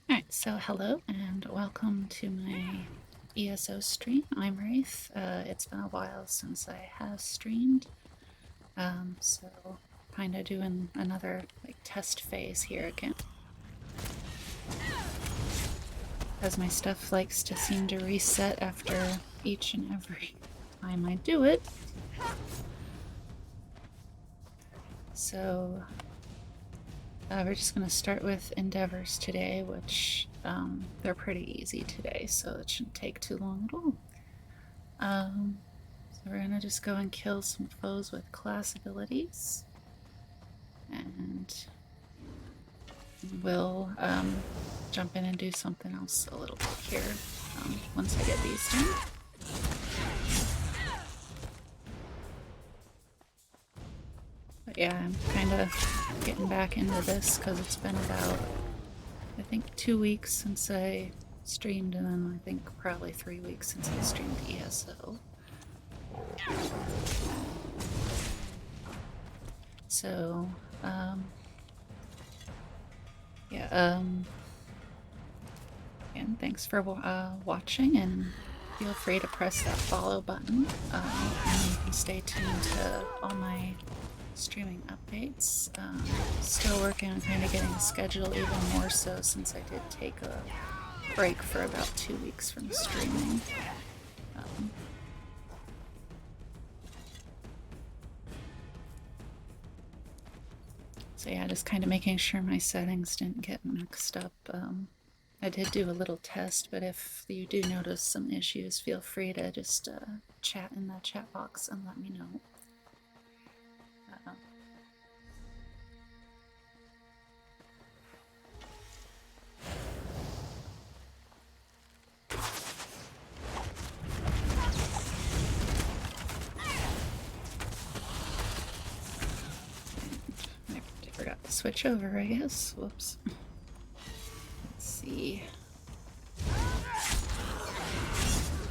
Alright, so hello and welcome to my ESO stream. I'm Wraith. It's been a while since I have streamed, so kind of doing another test phase here again. As my stuff likes to seem to reset after each and every time I do it. So we're just going to start with endeavors today, which they're pretty easy today, so it shouldn't take too long at all. So we're going to just go and kill some foes with class abilities. And we'll jump in and do something else a little bit here once I get these done. But yeah, I'm kind of getting back into this because it's been about, I think, 2 weeks since I streamed, and then I think probably 3 weeks since I streamed ESO. So, yeah, and thanks for watching, and feel free to press that follow button, and you can stay tuned to all my streaming updates. Still working on kind of getting a schedule even more so, since I did take a break for about 2 weeks from streaming. So yeah, just kind of making sure my settings didn't get mixed up. I did do a little test, but if you do notice some issues, feel free to just chat in the chat box and let me know. I forgot to switch over, I guess. Whoops. Let's see.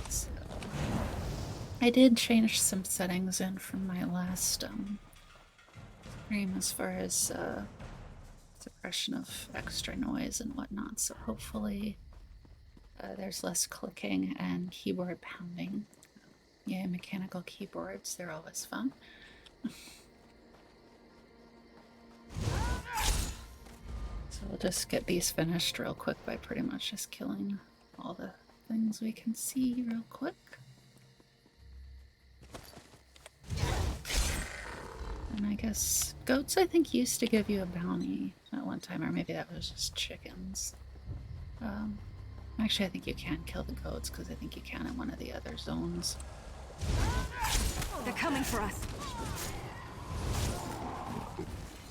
So, I did change some settings in from my last stream as far as suppression of extra noise and whatnot, so hopefully there's less clicking and keyboard pounding. Yeah, mechanical keyboards, they're always fun. So we'll just get these finished real quick by pretty much just killing all the things we can see real quick. And I guess goats, I think, used to give you a bounty at one time, or maybe that was just chickens. Actually, I think you can kill the goats, because I think you can in one of the other zones. They're coming for us.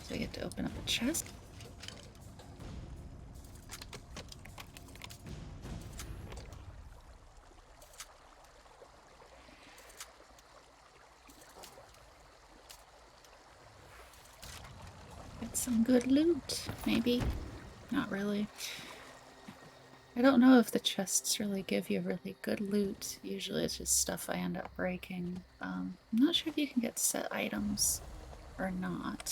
So you get to open up a chest. Get some good loot, maybe. Not really. I don't know if the chests really give you really good loot. Usually it's just stuff I end up breaking. I'm not sure if you can get set items or not.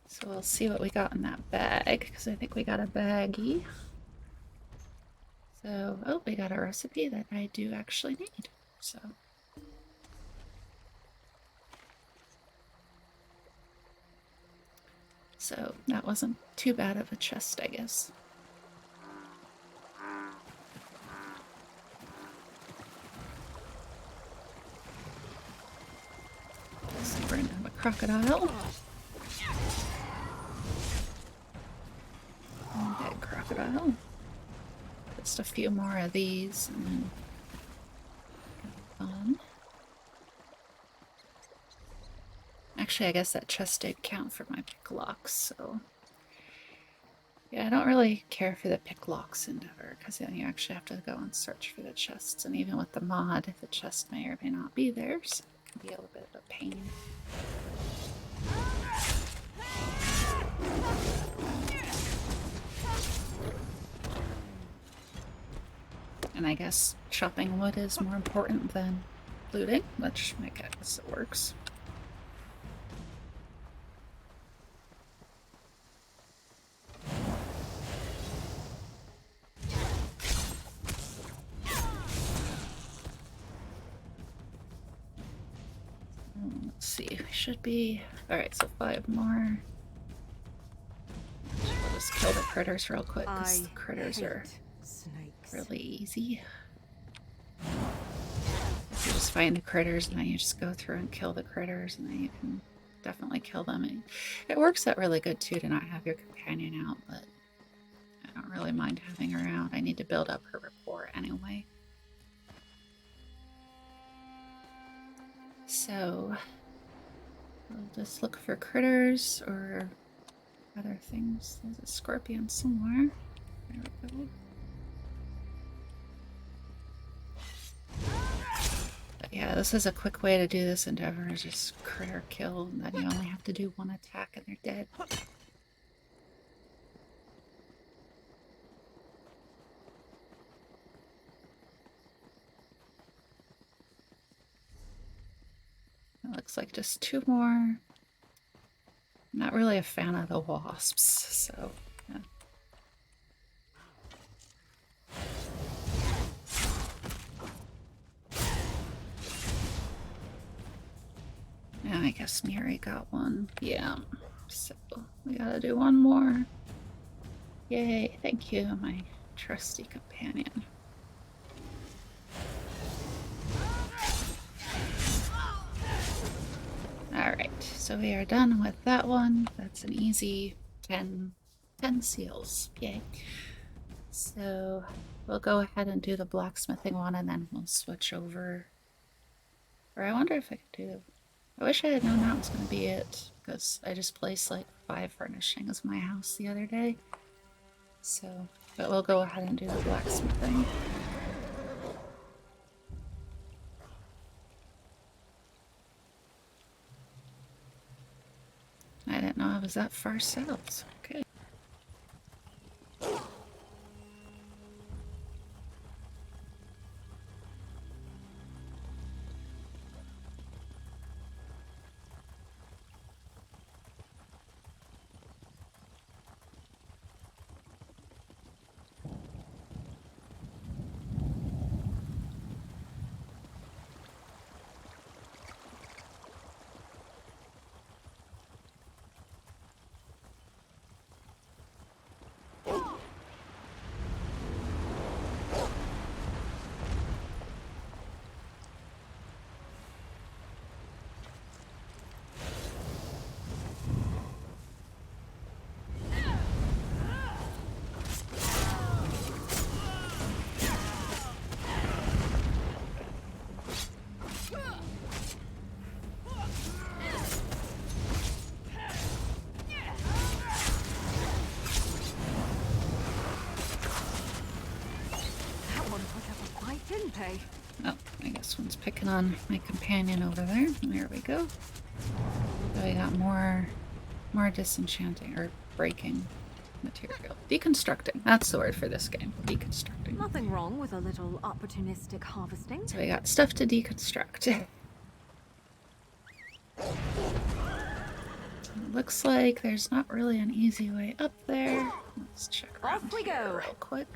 So we'll see what we got in that bag, because I think we got a baggie. So, oh, we got a recipe that I do actually need. So that wasn't too bad of a chest, I guess. So we're gonna have a crocodile. Dead crocodile. Just a few more of these and then on. Actually, I guess that chest did count for my pick locks, so yeah, I don't really care for the pick locks endeavor, because then you actually have to go and search for the chests, and even with the mod, the chest may or may not be there, so it can be a little bit of a pain. And I guess chopping wood is more important than looting, which I guess it works. see. We should be... Alright, so 5 more. We'll just kill the critters real quick, because the critters are snakes. really easy. If you just find the critters and then you just go through and kill the critters, and then you can definitely kill them. It works out really good too to not have your companion out, but I don't really mind having her out. I need to build up her rapport anyway. So we'll just look for critters or other things. There's a scorpion somewhere. There we go. But yeah, this is a quick way to do this endeavor, is just critter kill, and then you only have to do 1 attack and they're dead. It looks like just 2 more. I'm not really a fan of the wasps, so yeah. Yeah, I guess Miri got 1. Yeah, so we gotta do 1 more. Yay, thank you, my trusty companion. Alright, so we are done with that one. That's an easy 10 seals. Yay. So we'll go ahead and do the blacksmithing one, and then we'll switch over. Or I wonder if I could do... I wish I had known that was going to be it, because I just placed like 5 furnishings in my house the other day. So, but we'll go ahead and do the blacksmithing. I didn't know I was that far south. Okay. Oh, I guess one's picking on my companion over there. There we go. So I got more disenchanting or breaking material. Deconstructing. That's the word for this game. Deconstructing. Nothing wrong with a little opportunistic harvesting. So we got stuff to deconstruct. It looks like there's not really an easy way up there. Let's check around Off we here go. real quick.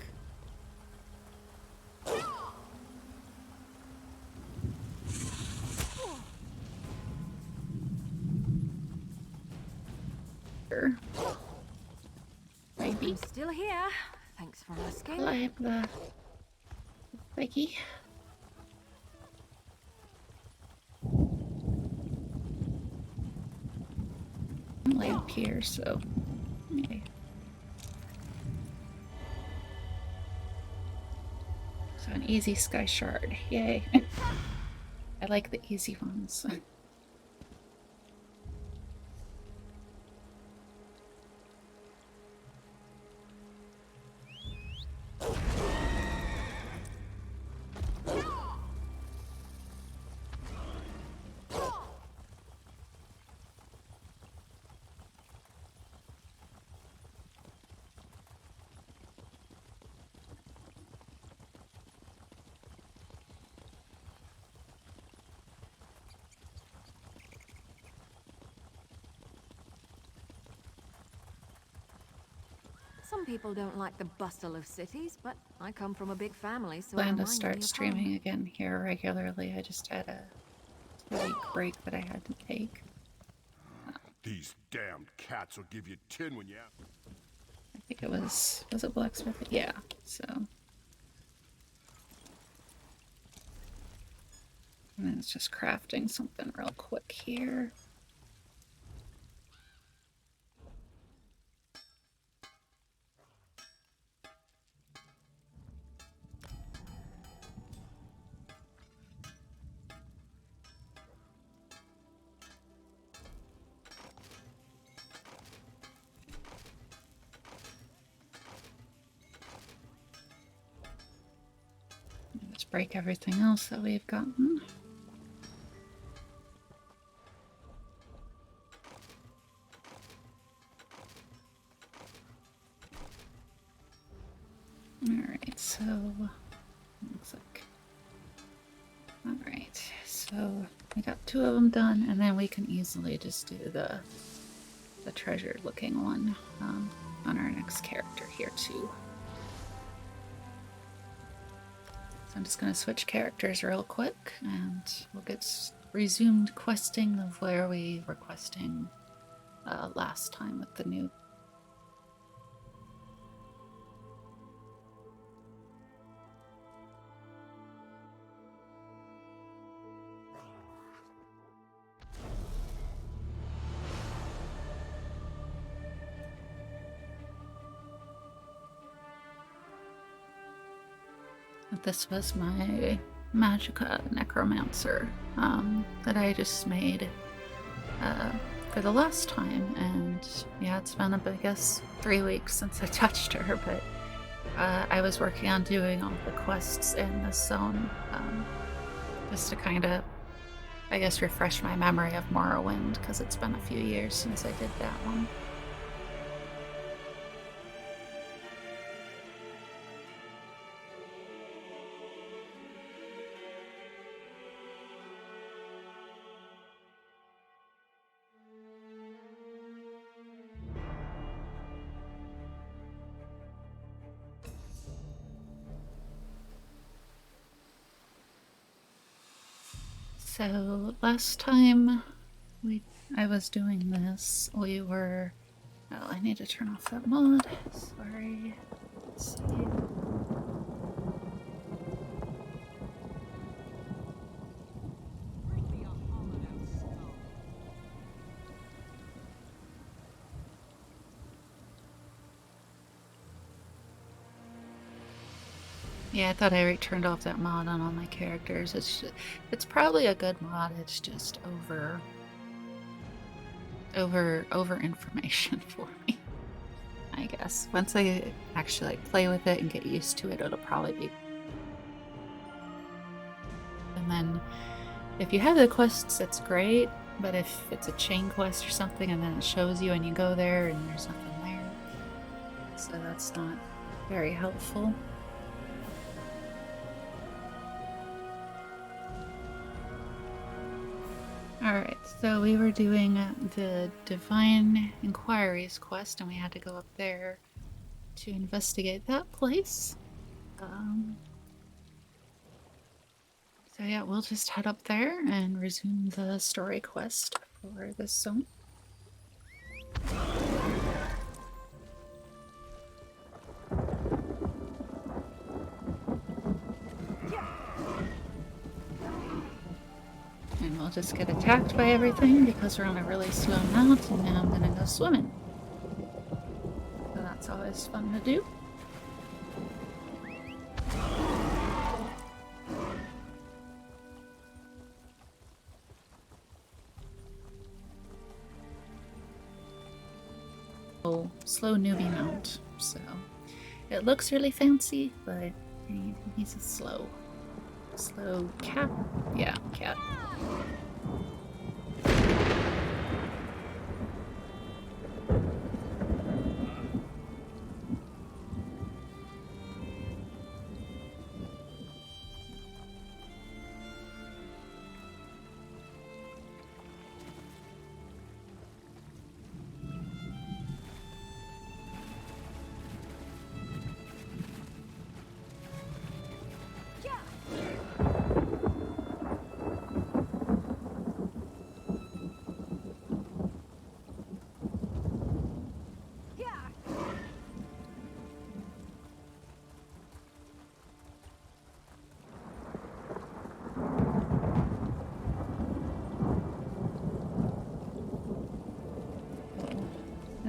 Maybe. I'm still here. Thanks for asking. Climb the buggy. I'm way up here, so yay. So an easy sky shard. Yay. I like the easy ones. Some people don't like the bustle of cities, but I come from a big family, so Plan I to don't mind start being streaming again here regularly. I just had a week break that I had to take. These damned cats will give you 10 when you have. I think it was it blacksmith? Yeah, so. And then it's just crafting something real quick here. Let's break everything else that we've gotten. Alright, so looks like. Alright, so we got 2 of them done, and then we can easily just do the treasure looking one on our next character here too. So I'm just going to switch characters real quick, and we'll get resumed questing of where we were questing last time with the new. This was my Magica Necromancer that I just made for the last time, and yeah, it's been I guess 3 weeks since I touched her, but I was working on doing all the quests in this zone just to kind of, I guess, refresh my memory of Morrowind, because it's been a few years since I did that one. So last time I was doing this, we were. Oh, I need to turn off that mod. Sorry. Let's see. Yeah, I thought I turned off that mod on all my characters. It's probably a good mod. It's just over information for me, I guess. Once I actually like play with it and get used to it, it'll probably be. And then if you have the quests, it's great. But if it's a chain quest or something, and then it shows you and you go there and there's nothing there, so that's not very helpful. Alright, so we were doing the Divine Inquiries quest, and we had to go up there to investigate that place. So yeah, we'll just head up there and resume the story quest for this zone. And we'll just get attacked by everything because we're on a really slow mount, and now I'm gonna go swimming. So that's always fun to do. Slow newbie mount, so it looks really fancy, but he's a slow cat. Yeah, cat.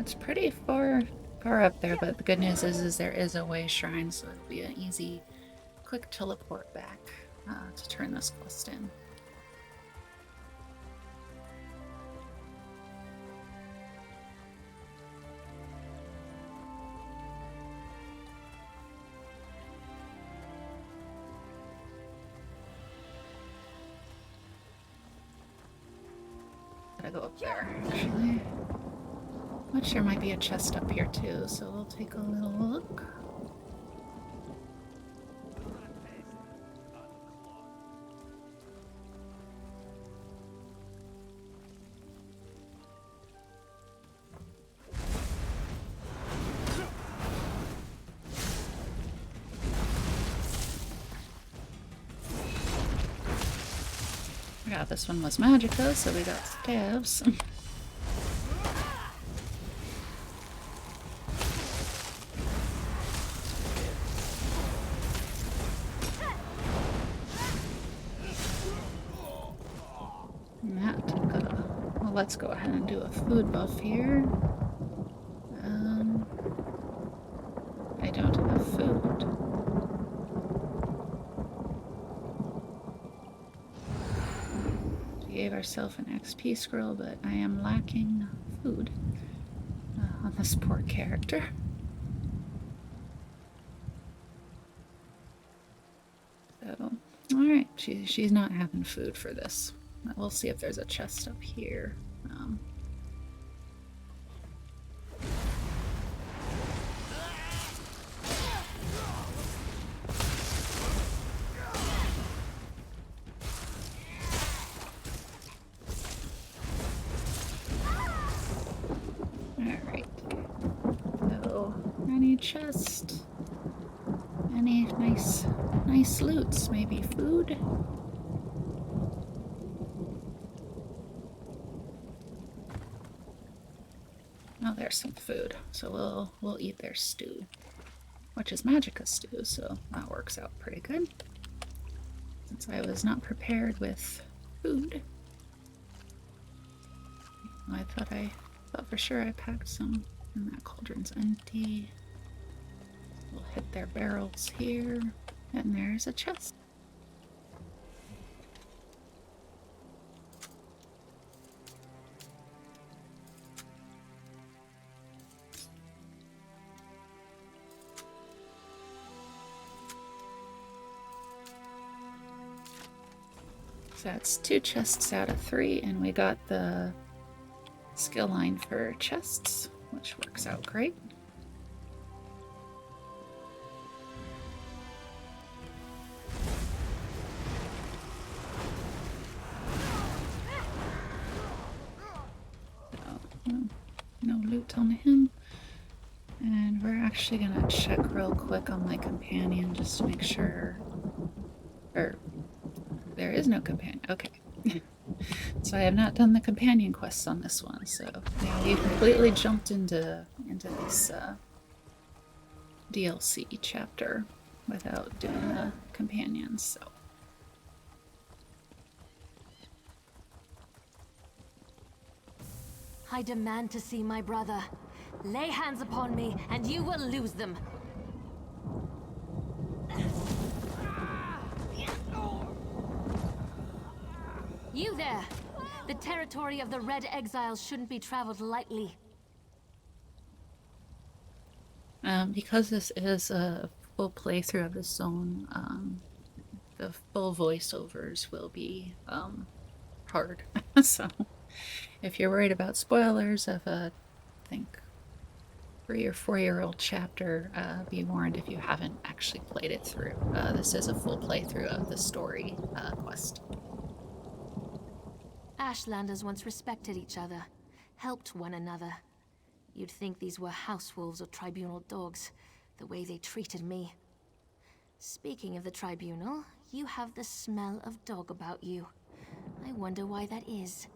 It's pretty far up there, but the good news is there is a way shrine, so it'll be an easy, quick teleport back to turn this quest in. Gotta go up there, actually. Which there might be a chest up here too, so we'll take a little look. Yeah, this one was Magica, so we got stabs. And that took a... Well, let's go ahead and do a food buff here. I don't have food. We gave ourselves an XP scroll, but I am lacking food on this poor character. So, alright, she's not having food for this. We'll see if there's a chest up here. Alright. So, any chest? Any nice loots? Maybe food? Oh, there's some food. So we'll eat their stew, which is Magica stew, so that works out pretty good. Since I was not prepared with food. I thought for sure I packed some, and that cauldron's empty. We'll hit their barrels here, and there's a chest. So that's 2 chests out of 3, and we got the skill line for chests, which works out great. No loot on him. And we're actually gonna check real quick on my companion just to make sure. Or there is no companion. Okay. So I have not done the companion quests on this one. So yeah, we completely jumped into this DLC chapter without doing the companions. So. I demand to see my brother. Lay hands upon me, and you will lose them. You there! The territory of the Red Exiles shouldn't be traveled lightly. Because this is a full playthrough of the zone, the full voiceovers will be hard. So if you're worried about spoilers of a, I think, 3 or 4-year-old chapter, be warned if you haven't actually played it through. This is a full playthrough of the story quest. Ashlanders once respected each other, helped one another. You'd think these were house wolves or tribunal dogs, the way they treated me. Speaking of the tribunal, you have the smell of dog about you. I wonder why that is.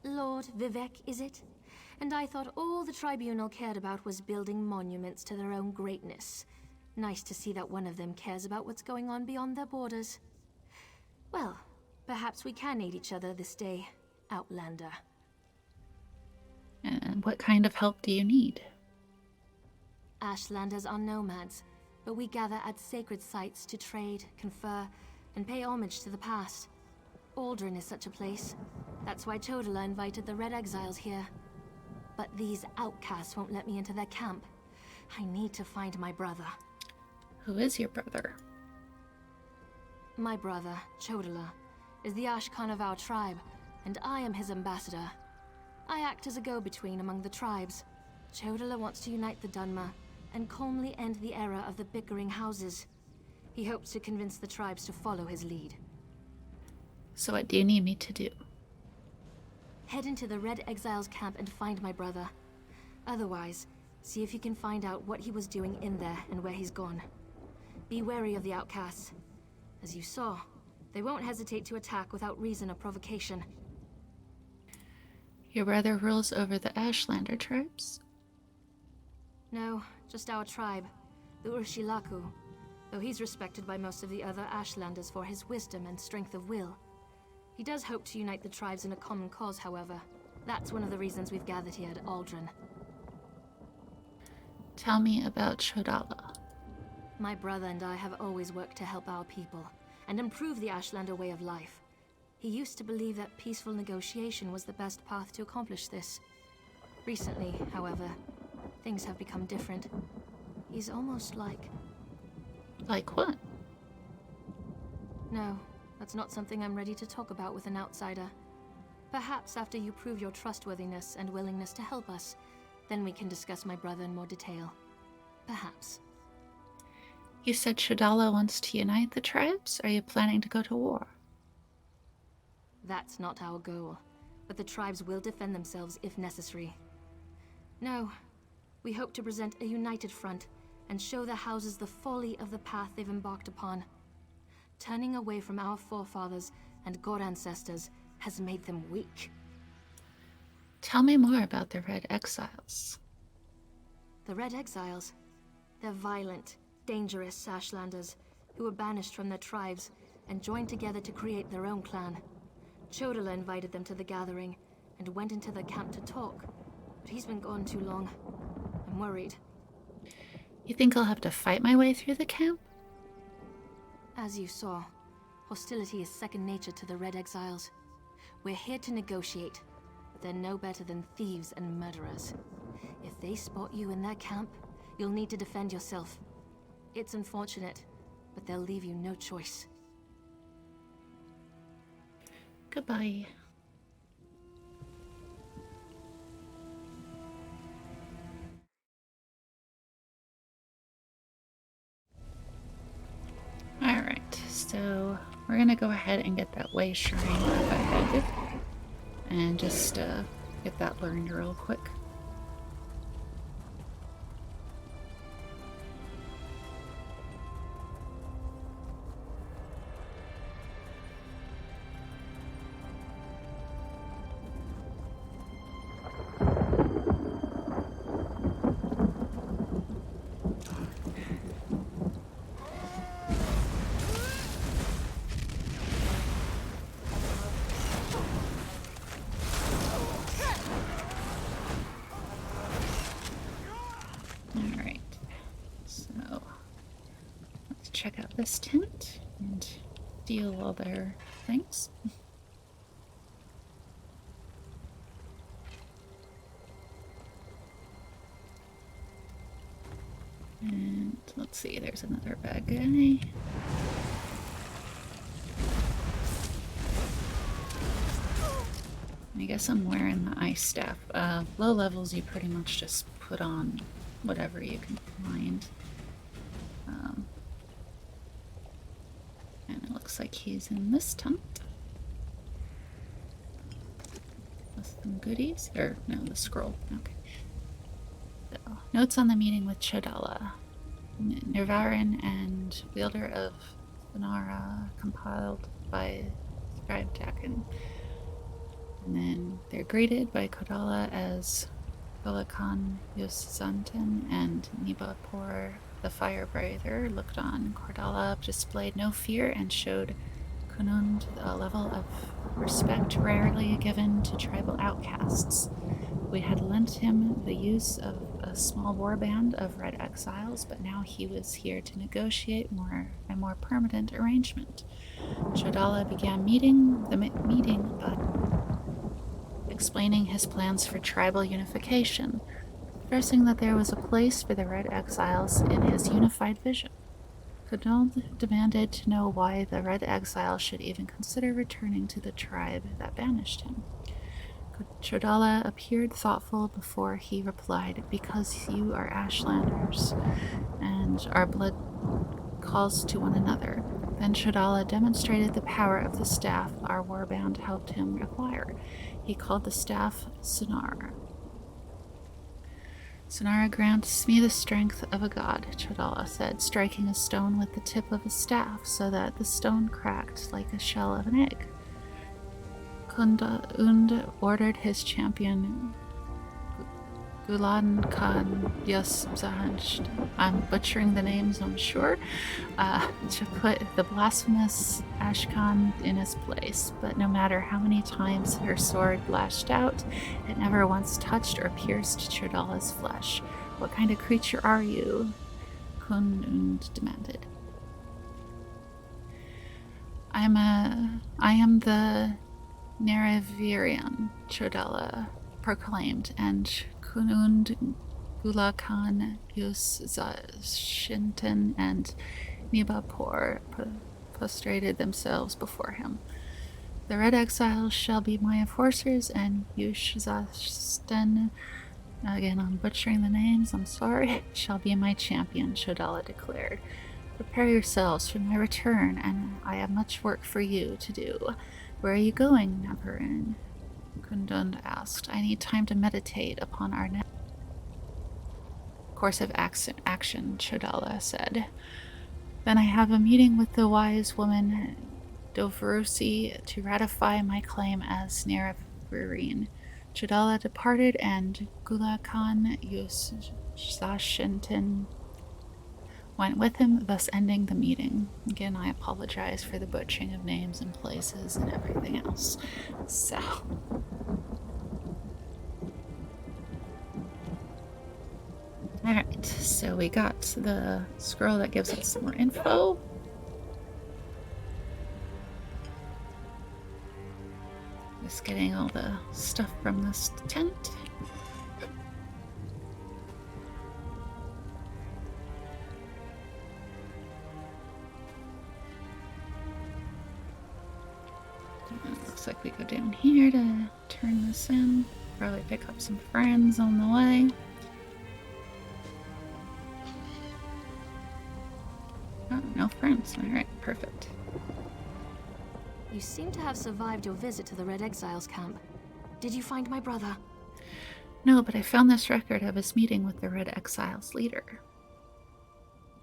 Lord Vivek, is it? And I thought all the tribunal cared about was building monuments to their own greatness. Nice to see that one of them cares about what's going on beyond their borders. Well, perhaps Perhaps we can aid each other this day, Outlander. And what kind of help do you need? Ashlanders are nomads, but we gather at sacred sites to trade, confer, and pay homage to the past. Aldrin is such a place. That's why Chodala invited the Red Exiles here. But these outcasts won't let me into their camp. I need to find my brother. Who is your brother? My brother, Chodala, is the Ashkan of our tribe, and I am his ambassador. I act as a go-between among the tribes. Chodala wants to unite the Dunmer and calmly end the era of the bickering houses. He hopes to convince the tribes to follow his lead. So what do you need me to do? Head into the Red Exiles camp and find my brother. Otherwise, see if you can find out what he was doing in there and where he's gone. Be wary of the outcasts. As you saw, they won't hesitate to attack without reason or provocation. Your brother rules over the Ashlander tribes? No, just our tribe, the Urshilaku, though he's respected by most of the other Ashlanders for his wisdom and strength of will. He does hope to unite the tribes in a common cause, however. That's one of the reasons we've gathered here at Aldrin. Tell me about Chodala. My brother and I have always worked to help our people and improve the Ashlander way of life. He used to believe that peaceful negotiation was the best path to accomplish this. Recently, however, things have become different. He's almost like... Like what? No, that's not something I'm ready to talk about with an outsider. Perhaps after you prove your trustworthiness and willingness to help us, then we can discuss my brother in more detail. Perhaps. You said Chodala wants to unite the tribes? Are you planning to go to war? That's not our goal, but the tribes will defend themselves if necessary. No, we hope to present a united front and show the houses the folly of the path they've embarked upon. Turning away from our forefathers and god ancestors has made them weak. Tell me more about the Red Exiles. The Red Exiles? They're violent, dangerous Ashlanders who were banished from their tribes and joined together to create their own clan. Chodala invited them to the gathering and went into the camp to talk, but he's been gone too long. I'm worried. You think I'll have to fight my way through the camp? As you saw, hostility is second nature to the Red Exiles. We're here to negotiate, but they're no better than thieves and murderers. If they spot you in their camp, you'll need to defend yourself. It's unfortunate, but they'll leave you no choice. Goodbye. Alright, so we're gonna go ahead and get that way shrine up ahead and just get that learned real quick. Check out this tent and deal all their things. And let's see, there's another bad guy. I guess I'm wearing the ice staff. Low levels, you pretty much just put on whatever you can find. And it looks like he's in this tent. With some goodies. Or, no, the scroll. Okay. So, notes on the meeting with Chodala. Nirvarin and wielder of Sonara, compiled by Scribe Dakin. And then they're greeted by Kodala as Golakan Yosanten and Nibapor the Firebreather looked on. Kodala displayed no fear and showed Kunund, a level of respect rarely given to tribal outcasts. We had lent him the use of a small warband of red exiles, but now he was here to negotiate a more permanent arrangement. Chodala began the meeting by explaining his plans for tribal unification, stressing that there was a place for the red exiles in his unified vision. Kunund demanded to know why the red exile should even consider returning to the tribe that banished him. Chodala appeared thoughtful before he replied, "Because you are Ashlanders, and our blood calls to one another." Then Chodala demonstrated the power of the staff our warband helped him acquire. He called the staff Sonara. "Sonara grants me the strength of a god," Chodala said, striking a stone with the tip of his staff so that the stone cracked like a shell of an egg. Kund ordered his champion, Gulan Khan Yuszahansht, I'm butchering the names, I'm sure, to put the blasphemous Ashkan in his place. But no matter how many times her sword lashed out, it never once touched or pierced Chodala's flesh. "What kind of creature are you?" Kund demanded. I am the Neravirian, Chodala proclaimed, and Kunund, Gulakan, Yuszahansht, and Nibapur prostrated themselves before him. "The Red Exiles shall be my enforcers, and Yuszahansht, again I'm butchering the names, I'm sorry, shall be my champion," Chodala declared. "Prepare yourselves for my return, and I have much work for you to do." "Where are you going, Neverin?" Kundund asked. "I need time to meditate upon our next course of action," Chodala said. "Then I have a meeting with the wise woman Dovrusi to ratify my claim as Nerevarine." Chodala departed, and Gulakan Yuszahansht went with him, thus ending the meeting. Again, I apologize for the butchering of names and places and everything else. So, alright, so we got the scroll that gives us some more info. Just getting all the stuff from this tent. It looks like we go down here to turn this in. Probably pick up some friends on the way. Oh, no friends. Alright, perfect. You seem to have survived your visit to the Red Exiles camp. Did you find my brother? No, but I found this record of his meeting with the Red Exiles leader.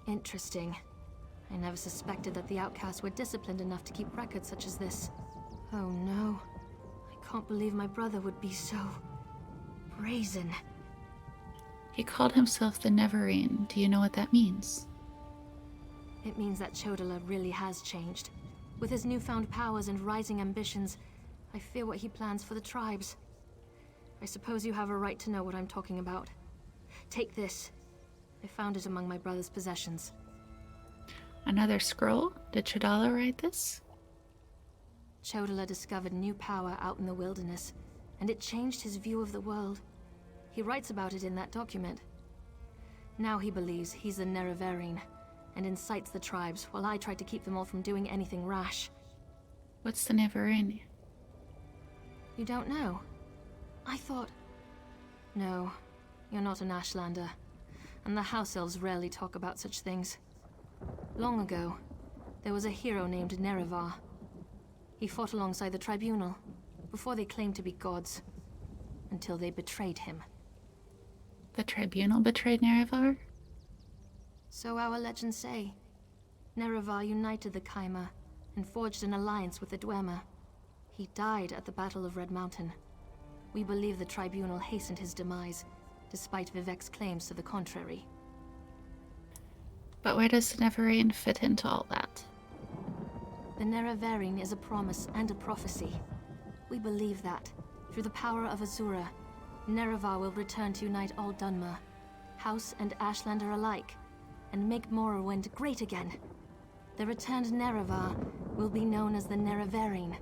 Interesting. I never suspected that the outcasts were disciplined enough to keep records such as this. Oh no. I can't believe my brother would be so brazen. He called himself the Neverine. Do you know what that means? It means that Chodala really has changed. With his newfound powers and rising ambitions, I fear what he plans for the tribes. I suppose you have a right to know what I'm talking about. Take this. I found it among my brother's possessions. Another scroll? Did Chodala write this? Chodala discovered new power out in the wilderness, and it changed his view of the world. He writes about it in that document. Now he believes he's the Nerevarine, and incites the tribes, while I try to keep them all from doing anything rash. What's the Neverine? You don't know? I thought... No, you're not an Ashlander, and the House Elves rarely talk about such things. Long ago, there was a hero named Nerevar. He fought alongside the Tribunal, before they claimed to be gods, until they betrayed him. The Tribunal betrayed Nerevar? So our legends say. Nerevar united the Kaima and forged an alliance with the Dwemer. He died at the Battle of Red Mountain. We believe the Tribunal hastened his demise, despite Vivek's claims to the contrary. But where does the Neverine fit into all that? The Nerevarine is a promise and a prophecy. We believe that, through the power of Azura, Nerevar will return to unite all Dunmer, House and Ashlander alike, and make Morrowind great again. The returned Nerevar will be known as the Nerevarine.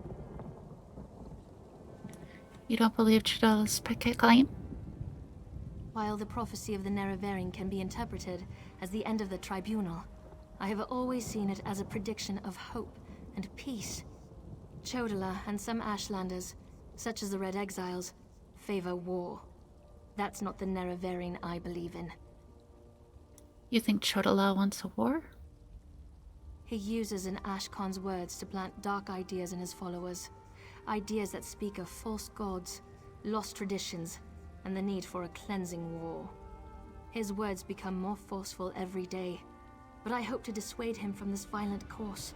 You don't believe Chodolla's picket claim? While the prophecy of the Nerevarine can be interpreted as the end of the Tribunal, I have always seen it as a prediction of hope and peace. Chodola and some Ashlanders, such as the Red Exiles, favor war. That's not the Nerevarine I believe in. You think Chodola wants a war? He uses an Ashkon's words to plant dark ideas in his followers. Ideas that speak of false gods, lost traditions, and the need for a cleansing war. His words become more forceful every day, but I hope to dissuade him from this violent course.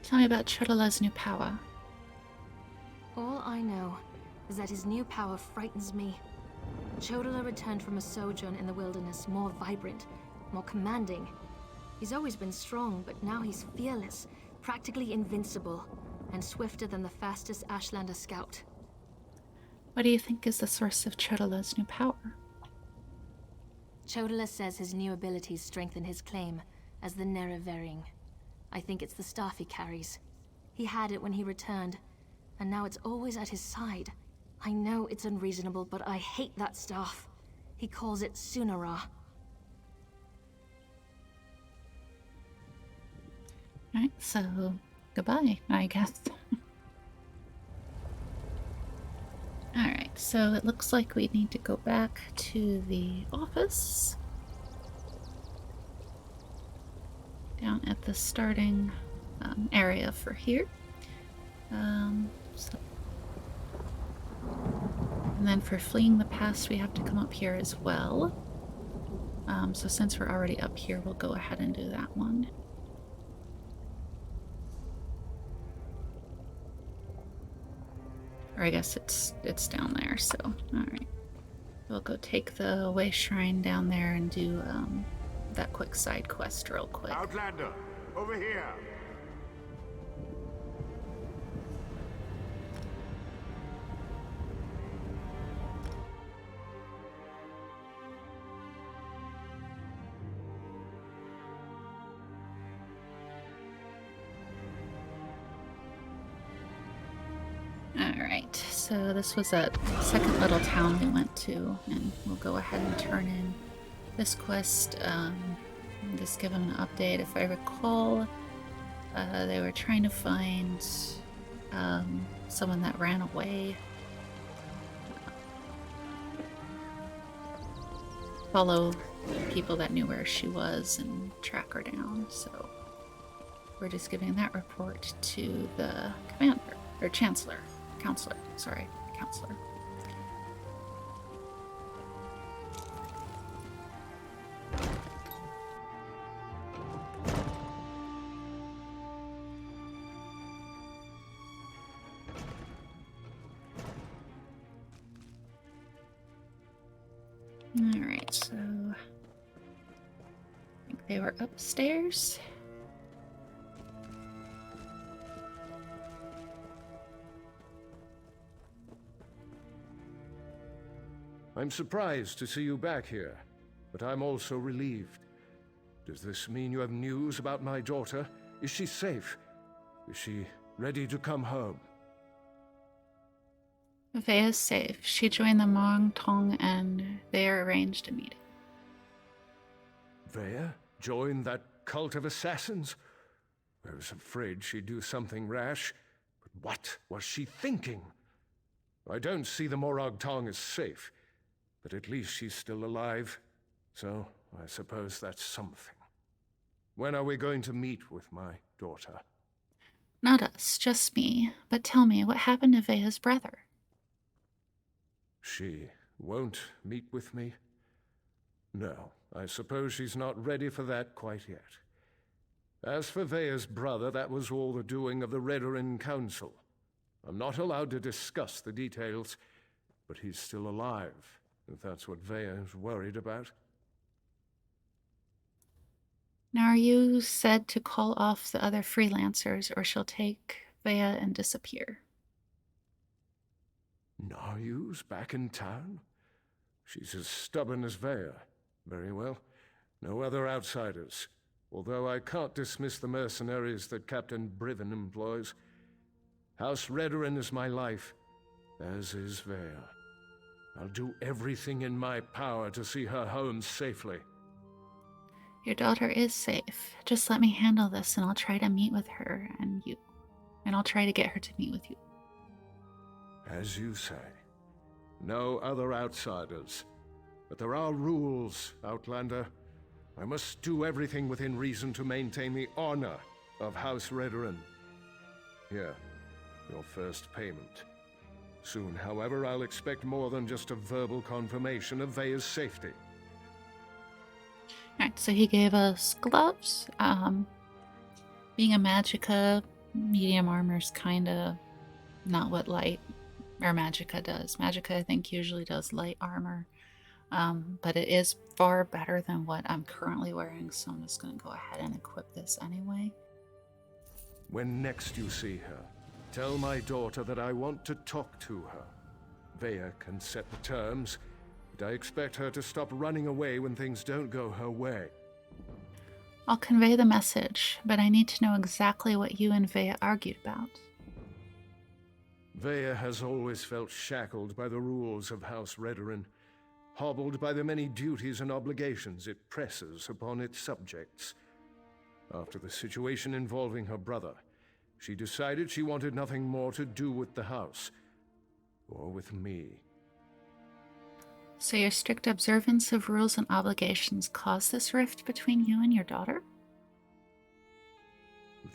Tell me about Chodola's new power. All I know is that his new power frightens me. Chodola returned from a sojourn in the wilderness more vibrant, more commanding. He's always been strong, but now he's fearless, practically invincible, and swifter than the fastest Ashlander scout. What do you think is the source of Chodola's new power? Chodola says his new abilities strengthen his claim as the Nerevarine. I think it's the staff he carries. He had it when he returned, and now it's always at his side. I know it's unreasonable, but I hate that staff. He calls it Sunara. Alright, so goodbye, I guess. Alright, so it looks like we need to go back to the office. Down at the starting area for here. And then for fleeing the past, we have to come up here as well. So since we're already up here, we'll go ahead and do that one. Or I guess it's down there, so alright. We'll go take the Way Shrine down there and do that quick side quest real quick. Outlander, over here. Alright, so this was that second little town we went to, and we'll go ahead and turn in this quest. Just give them an update. If I recall, they were trying to find someone that ran away. Follow people that knew where she was and track her down, so we're just giving that report to the commander, or counselor. Alright, so I think they were upstairs. I'm surprised to see you back here, but I'm also relieved. Does this mean you have news about my daughter? Is she safe? Is she ready to come home? Vea is safe. She joined the Mong Tong and they arranged a meeting. Vea joined that cult of assassins? I was afraid she'd do something rash, but what was she thinking? I don't see the Morag Tong as safe, but at least she's still alive, so I suppose that's something. When are we going to meet with my daughter? Not us, just me. But tell me, what happened to Vea's brother? She won't meet with me? No, I suppose she's not ready for that quite yet. As for Vea's brother, that was all the doing of the Redoran Council. I'm not allowed to discuss the details, but he's still alive, if that's what Vea is worried about. Now, are you said to call off the other freelancers, or she'll take Vea and disappear? Naryu's back in town? She's as stubborn as Vea. Very well. No other outsiders. Although I can't dismiss the mercenaries that Captain Briven employs. House Redoran is my life, as is Vea. I'll do everything in my power to see her home safely. Your daughter is safe. Just let me handle this and I'll try to meet with her and you. And I'll try to get her to meet with you. As you say. No other outsiders. But there are rules, Outlander. I must do everything within reason to maintain the honor of House Redoran. Here, your first payment. Soon, however, I'll expect more than just a verbal confirmation of Vea's safety. Alright, so he gave us gloves. Being a Magicka, medium armor's kinda not what light or Magicka does. Magicka, I think, usually does light armor. But it is far better than what I'm currently wearing, so I'm just gonna go ahead and equip this anyway. When next you see her, tell my daughter that I want to talk to her. Vea can set the terms, but I expect her to stop running away when things don't go her way. I'll convey the message, but I need to know exactly what you and Vea argued about. Vea has always felt shackled by the rules of House Redoran, hobbled by the many duties and obligations it presses upon its subjects. After the situation involving her brother, she decided she wanted nothing more to do with the house, or with me. So your strict observance of rules and obligations caused this rift between you and your daughter?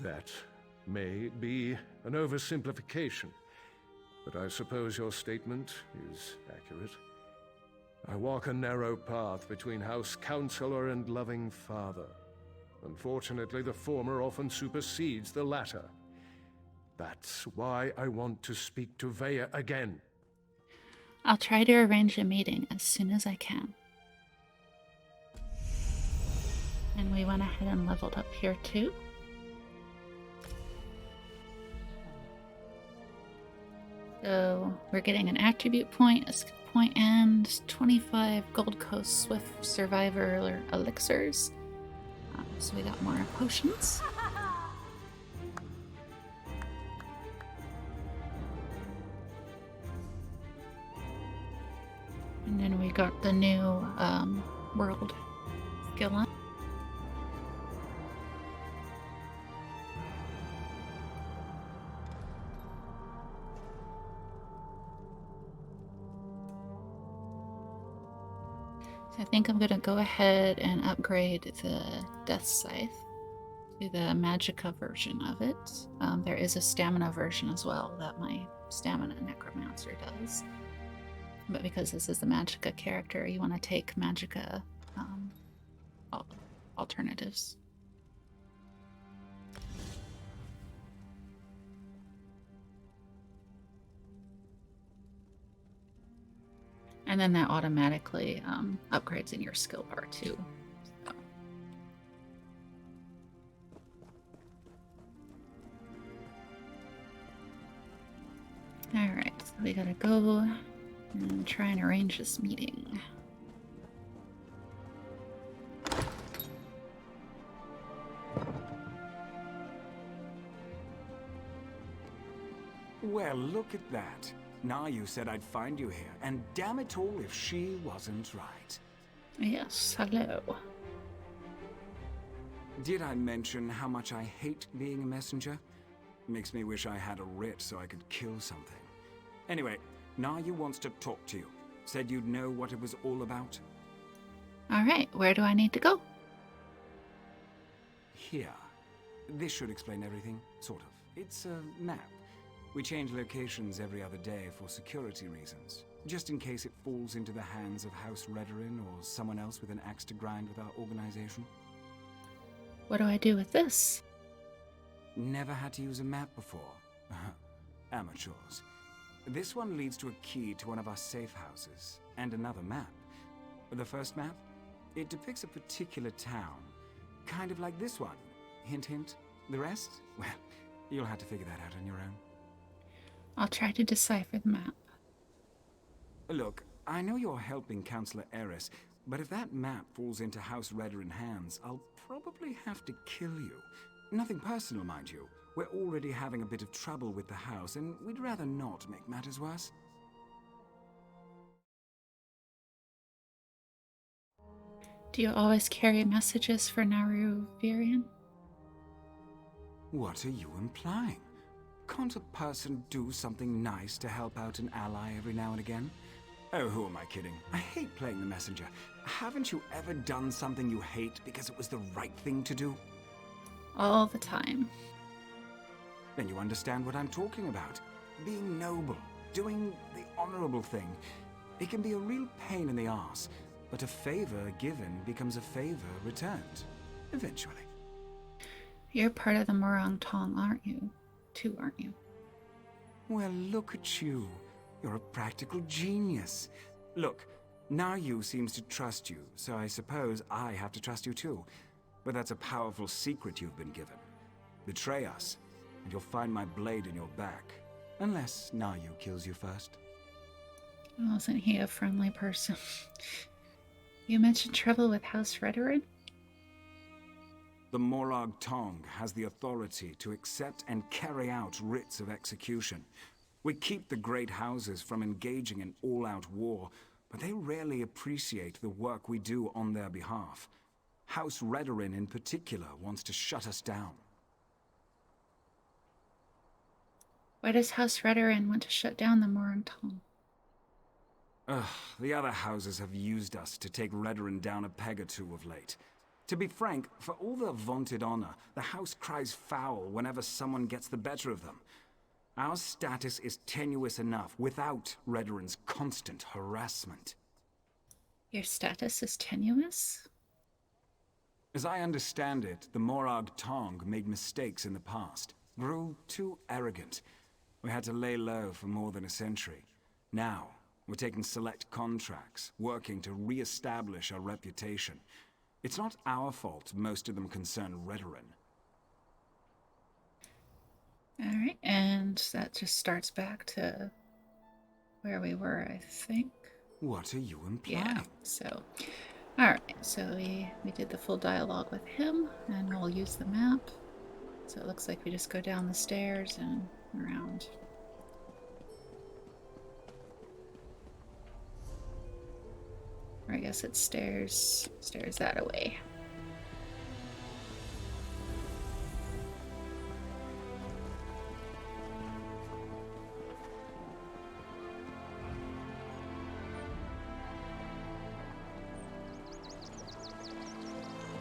That may be an oversimplification, but I suppose your statement is accurate. I walk a narrow path between House Counselor and loving father. Unfortunately, the former often supersedes the latter. That's why I want to speak to Vea again. I'll try to arrange a meeting as soon as I can. And we went ahead and leveled up here too. So we're getting an attribute point, a skill point, and 25 Gold Coast Swift Survivor elixirs. So we got more potions. And then we got the new world skill line. So I think I'm going to go ahead and upgrade the Death Scythe to the Magicka version of it. There is a stamina version as well that my stamina necromancer does. But because this is the Magicka character, you want to take Magicka alternatives. And then that automatically upgrades in your skill bar too. So. Alright, so we gotta go and try and arrange this meeting. Well, look at that. Now you said I'd find you here, and damn it all if she wasn't right. Yes, hello. Did I mention how much I hate being a messenger? Makes me wish I had a writ so I could kill something. Anyway, Nayu wants to talk to you. Said you'd know what it was all about. Alright, where do I need to go? Here. This should explain everything, sort of. It's a map. We change locations every other day for security reasons, just in case it falls into the hands of House Redoran or someone else with an axe to grind with our organization. What do I do with this? Never had to use a map before. Amateurs. This one leads to a key to one of our safe houses, and another map. The first map? It depicts a particular town. kind of like this one. Hint, hint. The rest? Well, you'll have to figure that out on your own. I'll try to decipher the map. Look, I know you're helping Councillor Eris, but if that map falls into House Redarin hands, I'll probably have to kill you. Nothing personal, mind you. We're already having a bit of trouble with the house, and we'd rather not make matters worse. Do you always carry messages for Naru Virian? What are you implying? Can't a person do something nice to help out an ally every now and again? Oh, who am I kidding? I hate playing the messenger. Haven't you ever done something you hate because it was the right thing to do? All the time. Then you understand what I'm talking about. Being noble, doing the honorable thing. It can be a real pain in the arse, but a favor given becomes a favor returned. Eventually. You're part of the Morang Tong, aren't you? Too, aren't you? Well, look at you. You're a practical genius. Look, Nayu seems to trust you, so I suppose I have to trust you too. But that's a powerful secret you've been given. Betray us, and you'll find my blade in your back. Unless Nayu kills you first. Wasn't he a friendly person? You mentioned trouble with House Redarin? The Morag Tong has the authority to accept and carry out writs of execution. We keep the great houses from engaging in all-out war, but they rarely appreciate the work we do on their behalf. House Redarin in particular wants to shut us down. Why does House Redarin want to shut down the Morang Tong? The other houses have used us to take Redarin down a peg or two of late. To be frank, for all their vaunted honor, the house cries foul whenever someone gets the better of them. Our status is tenuous enough without Redarin's constant harassment. Your status is tenuous? As I understand it, the Morag Tong made mistakes in the past, grew too arrogant. We had to lay low for more than a century. Now, we're taking select contracts, working to re-establish our reputation. It's not our fault most of them concern Redarin. Alright, and that just starts back to where we were, I think. What are you implying? Yeah, so... Alright, so we did the full dialogue with him, and we'll use the map. So it looks like we just go down the stairs and around. Or I guess it's stairs that away.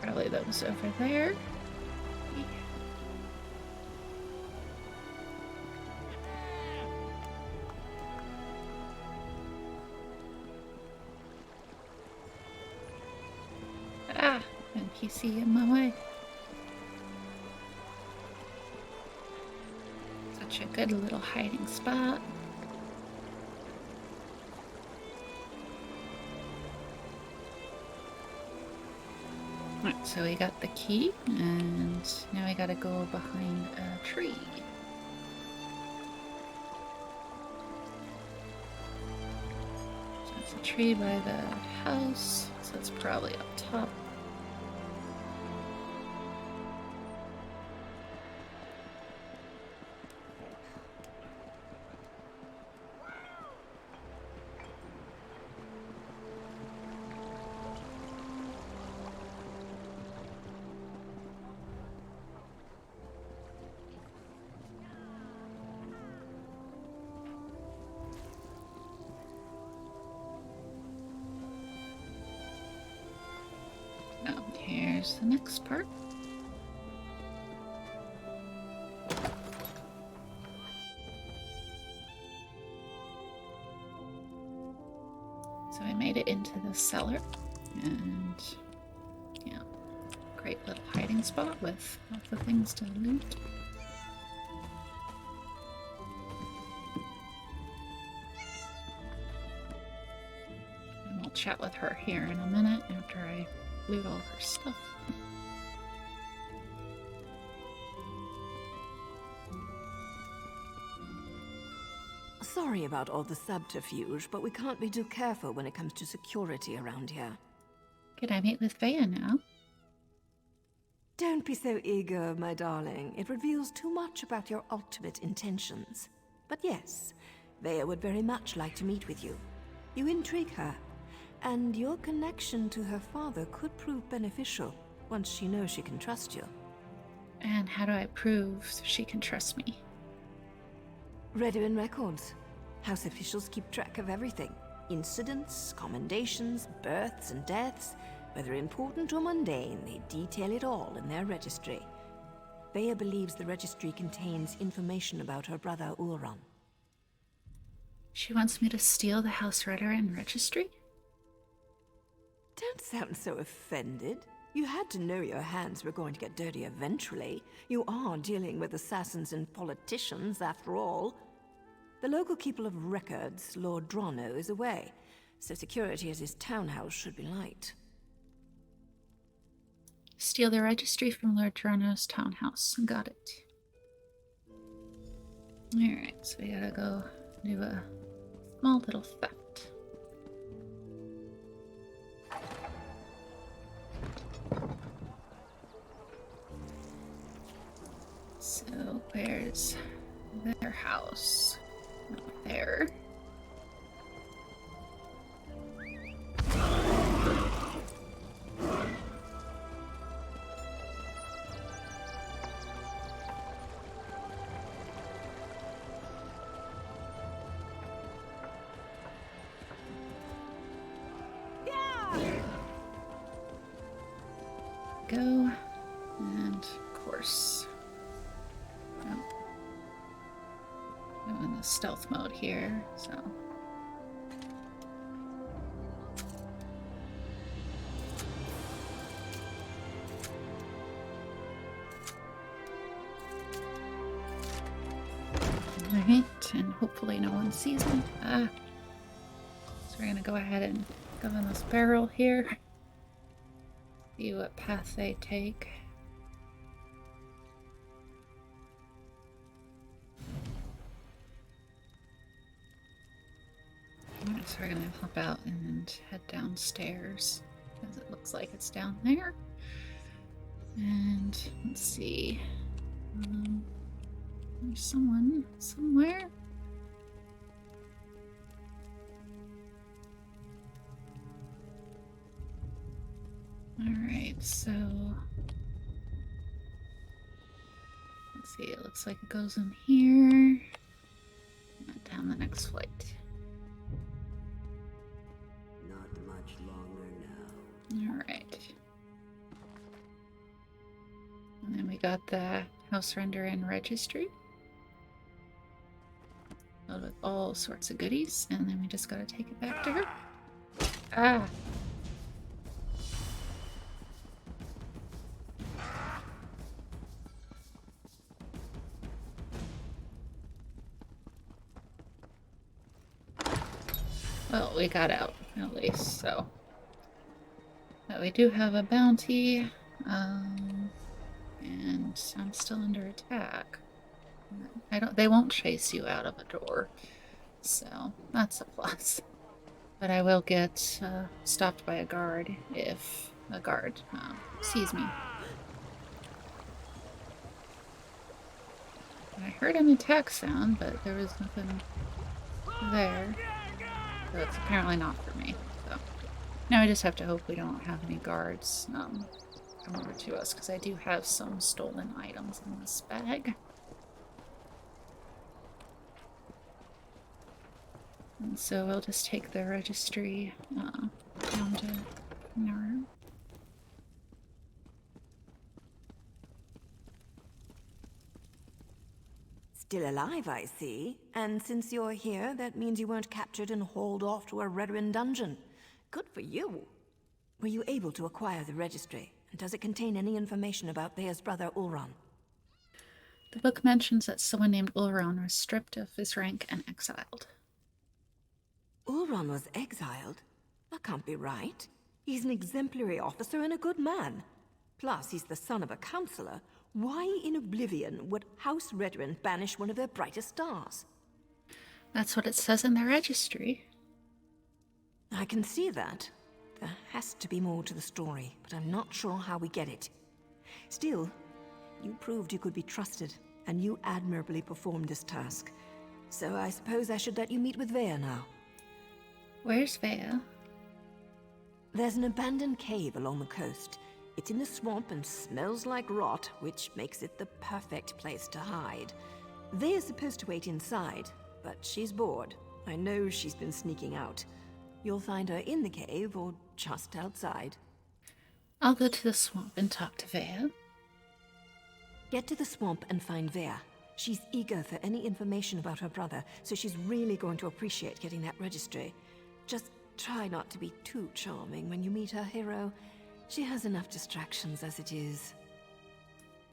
Probably those over there. Ah, NPC in my way. Such a good little hiding spot. Alright, so we got the key, and now we gotta go behind a tree. So it's a tree by the house, so it's probably up top. Now, here's the next part. So I made it into the cellar, and yeah, great little hiding spot with lots of things to loot. And we'll chat with her here in a minute after I loot all her stuff. sorry about all the subterfuge, but we can't be too careful when it comes to security around here. Can I meet with Thea now? Don't be so eager, my darling. It reveals too much about your ultimate intentions. But yes, Thea would very much like to meet with you. You intrigue her, and your connection to her father could prove beneficial once she knows she can trust you. And how do I prove she can trust me? Redarin records. House officials keep track of everything. Incidents, commendations, births and deaths. Whether important or mundane, they detail it all in their registry. Thea believes the registry contains information about her brother Ulron. She wants me to steal the House Redarin registry? Don't sound so offended. You had to know your hands were going to get dirty eventually. You are dealing with assassins and politicians, after all. The local keeper of records, Lord Drono, is away, so security at his townhouse should be light. Steal the registry from Lord Drono's townhouse. Got it. Alright, so we gotta go do a small little theft. So, where's their house? Not there. Go, and of course, I'm in the stealth mode here, so. Alright, and hopefully no one sees me. So we're gonna go ahead and go in this barrel here. See what path they take. So we're gonna hop out and head downstairs because it looks like it's down there. And let's see. There's someone somewhere. Alright, so let's see, it looks like it goes in here and down the next flight. Not much longer now. Alright. And then we got the House Render-In registry. Filled with all sorts of goodies, and then we just gotta take it back to her. Ah! Well, we got out, at least, so. But we do have a bounty, and I'm still under attack. They won't chase you out of a door, so that's a plus. But I will get stopped by a guard if a guard sees me. I heard an attack sound, but there was nothing there. So it's apparently not for me. So now I just have to hope we don't have any guards come over to us, because I do have some stolen items in this bag. And so we'll just take the registry down to Naru. Still alive, I see. And since you're here, that means you weren't captured and hauled off to a Redarin dungeon. Good for you. Were you able to acquire the registry? And does it contain any information about Thea's brother Ulron? The book mentions that someone named Ulron was stripped of his rank and exiled. Ulron was exiled? That can't be right. He's an exemplary officer and a good man. Plus, he's the son of a counselor. Why in oblivion would House Redarin banish one of their brightest stars? That's what it says in the registry. I can see that. There has to be more to the story, but I'm not sure how we get it. Still, you proved you could be trusted, and you admirably performed this task. So I suppose I should let you meet with Vea now. Where's Vea? There's an abandoned cave along the coast. It's in the swamp and smells like rot, which makes it the perfect place to hide. Vea's supposed to wait inside, but she's bored. I know she's been sneaking out. You'll find her in the cave or just outside. I'll go to the swamp and talk to Vea. Get to the swamp and find Vea. She's eager for any information about her brother, so she's really going to appreciate getting that registry. Just try not to be too charming when you meet her hero. She has enough distractions as it is.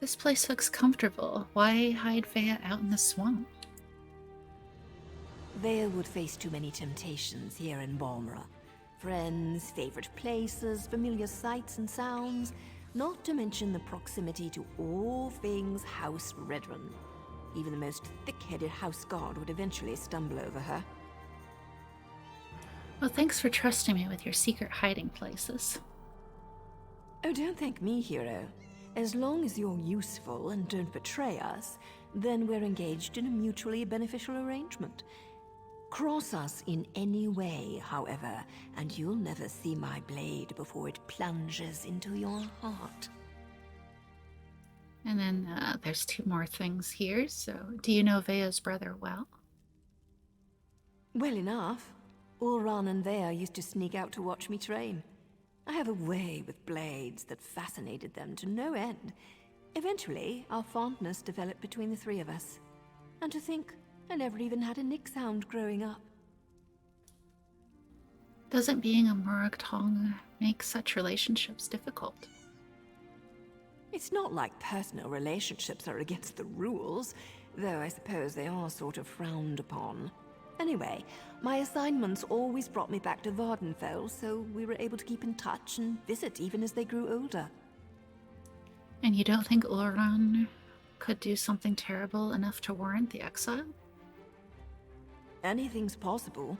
This place looks comfortable. Why hide Vea out in the swamp? Vea would face too many temptations here in Balmora. Friends, favorite places, familiar sights and sounds, not to mention the proximity to all things House Redrun. Even the most thick-headed house guard would eventually stumble over her. Well, thanks for trusting me with your secret hiding places. Oh, don't thank me, hero. As long as you're useful and don't betray us, then we're engaged in a mutually beneficial arrangement. Cross us in any way, however, and you'll never see my blade before it plunges into your heart. And then there's 2 more things here. So, do you know Vea's brother well? Well enough. Ulran and Vea used to sneak out to watch me train. I have a way with blades that fascinated them to no end. Eventually, our fondness developed between the 3 of us. And to think, I never even had a nick sound growing up. Doesn't being a Morag Tong make such relationships difficult? It's not like personal relationships are against the rules, though I suppose they are sort of frowned upon. Anyway, my assignments always brought me back to Vardenfell, so we were able to keep in touch and visit even as they grew older. And you don't think Ulran could do something terrible enough to warrant the exile? Anything's possible,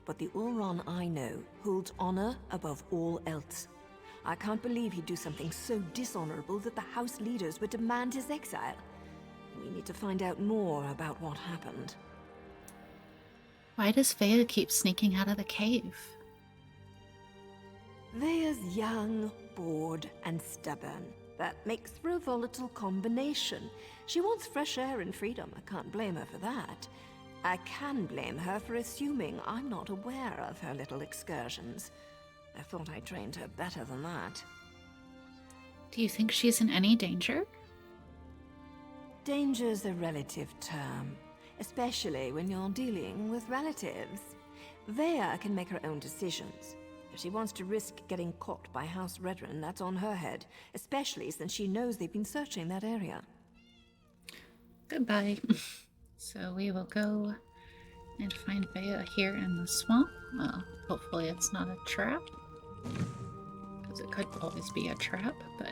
but the Ulran I know holds honor above all else. I can't believe he'd do something so dishonorable that the house leaders would demand his exile. We need to find out more about what happened. Why does Vea keep sneaking out of the cave? Vea's young, bored, and stubborn. That makes for a volatile combination. She wants fresh air and freedom. I can't blame her for that. I can blame her for assuming I'm not aware of her little excursions. I thought I trained her better than that. Do you think she's in any danger? Danger's a relative term, especially when you're dealing with relatives. Vea can make her own decisions. If she wants to risk getting caught by House Redrun, that's on her head, especially since she knows they've been searching that area. Goodbye. So we will go and find Vea here in the swamp. Well, hopefully it's not a trap, because it could always be a trap, but...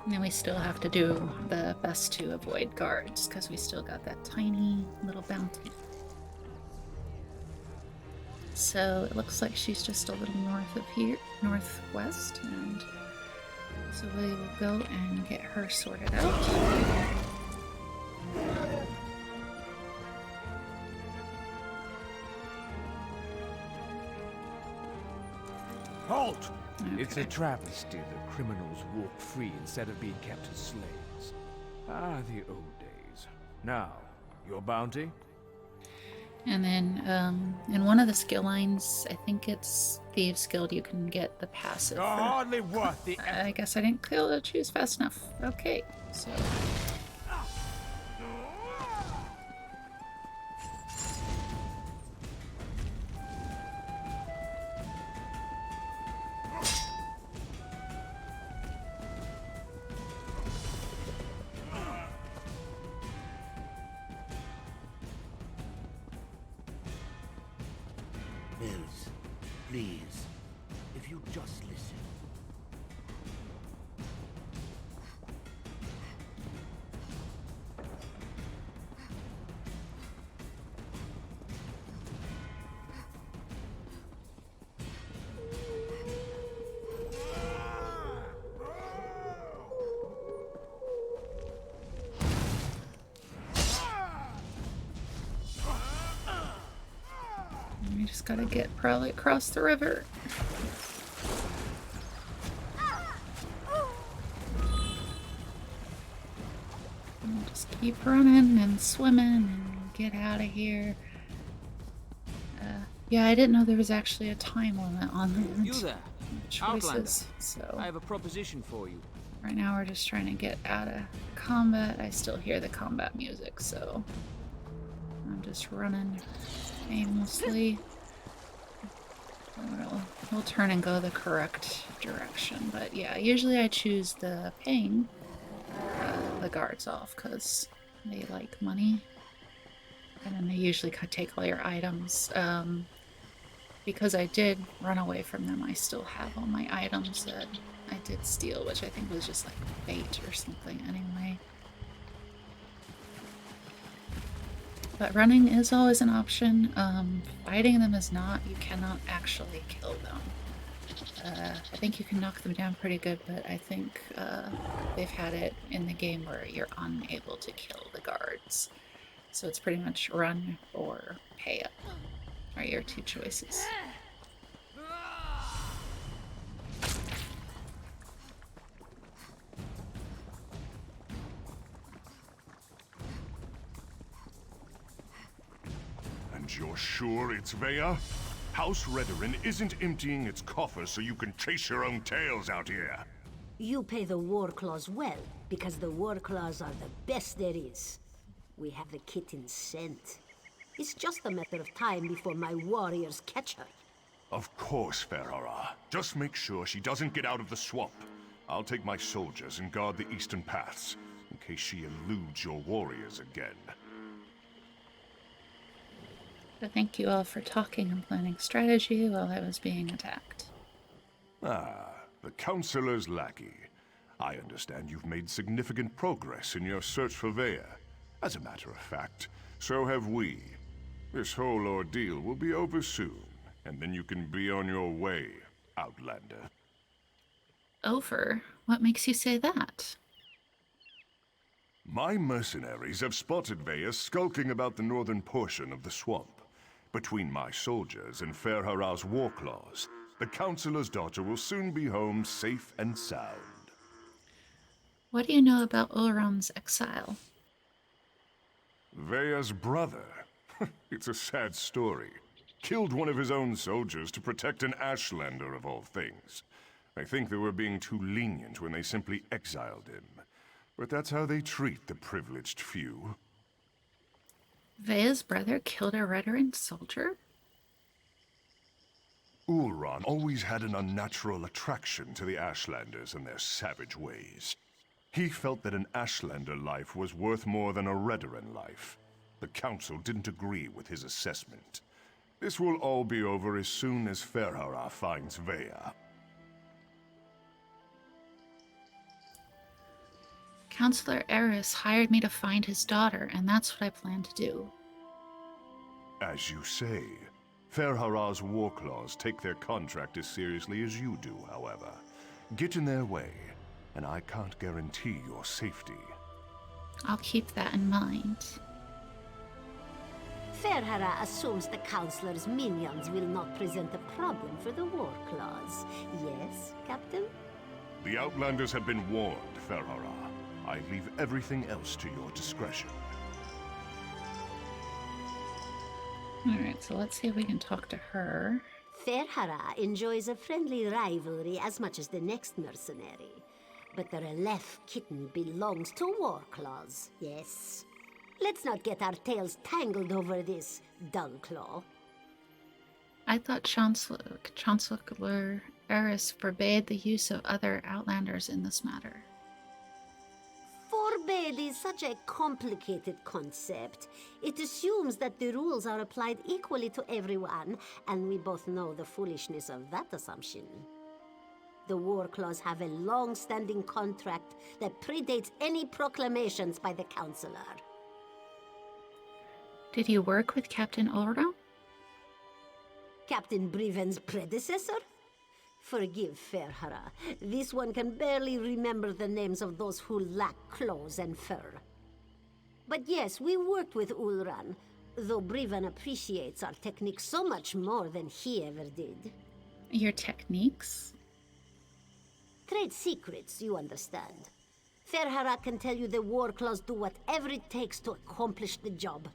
And then we still have to do the best to avoid guards, because we still got that tiny little bounty. So it looks like she's just a little north of here, northwest, and so we will go and get her sorted out. Halt! Okay. It's a travesty that criminals walk free instead of being kept as slaves. Ah, the old days. Now, your bounty? And then in one of the skill lines, I think it's Thieves Guild, you can get the passive. You're hardly worth the... I guess I didn't choose fast enough. Okay, so... Mills, please, if you just listen. Just gotta get probably across the river. And just keep running and swimming and get out of here. Yeah, I didn't know there was actually a time limit on the You there, choices. So I have a proposition for you. right now we're just trying to get out of combat. I still hear the combat music, so I'm just running aimlessly. We'll turn and go the correct direction, but yeah, usually I choose the paying the guards off because they like money, and then they usually take all your items. Because I did run away from them, I still have all my items that I did steal, which I think was just like bait or something anyway. But running is always an option. Fighting them is not. You cannot actually kill them. I think you can knock them down pretty good, but I think they've had it in the game where you're unable to kill the guards. So it's pretty much run or pay up are your two choices. And you're sure it's Vea? House Redorin isn't emptying its coffers so you can chase your own tails out here. You pay the war claws well, because the war claws are the best there is. We have the kitten's scent. It's just a matter of time before my warriors catch her. Of course, Ferhara. Just make sure she doesn't get out of the swamp. I'll take my soldiers and guard the eastern paths, in case she eludes your warriors again. So thank you all for talking and planning strategy while I was being attacked. Ah, the Counselor's lackey. I understand you've made significant progress in your search for Vea. As a matter of fact, so have we. This whole ordeal will be over soon, and then you can be on your way, Outlander. Over? What makes you say that? My mercenaries have spotted Vea skulking about the northern portion of the swamp. Between my soldiers and Ferhara's war claws, the Counselor's daughter will soon be home safe and sound. What do you know about Ulron's exile? Vea's brother. It's a sad story. Killed one of his own soldiers to protect an Ashlander of all things. I think they were being too lenient when they simply exiled him. But that's how they treat the privileged few. Vea's brother killed a Redoran soldier? Ulron always had an unnatural attraction to the Ashlanders and their savage ways. He felt that an Ashlander life was worth more than a Redoran life. The Council didn't agree with his assessment. This will all be over as soon as Ferhara finds Vea. Counselor Eris hired me to find his daughter, and that's what I plan to do. As you say, Ferhara's war claws take their contract as seriously as you do, however. Get in their way, and I can't guarantee your safety. I'll keep that in mind. Ferhara assumes the Counselor's minions will not present a problem for the war claws. Yes, Captain? The Outlanders have been warned, Ferhara. I leave everything else to your discretion. Alright, so let's see if we can talk to her. Ferhara enjoys a friendly rivalry as much as the next mercenary. But the Relef kitten belongs to Warclaws, yes. Let's not get our tails tangled over this, Dullclaw. I thought Chancellor Eris forbade the use of other Outlanders in this matter. Forbade is such a complicated concept. It assumes that the rules are applied equally to everyone, and we both know the foolishness of that assumption. The Warclaws have a long-standing contract that predates any proclamations by the Counselor. Did you work with Captain Ulron? Captain Briven's predecessor? Forgive Ferhara. This one can barely remember the names of those who lack claws and fur. But yes, we worked with Ulran. Though Brivan appreciates our techniques so much more than he ever did. Your techniques? Trade secrets, you understand. Ferhara can tell you the war claws do whatever it takes to accomplish the job.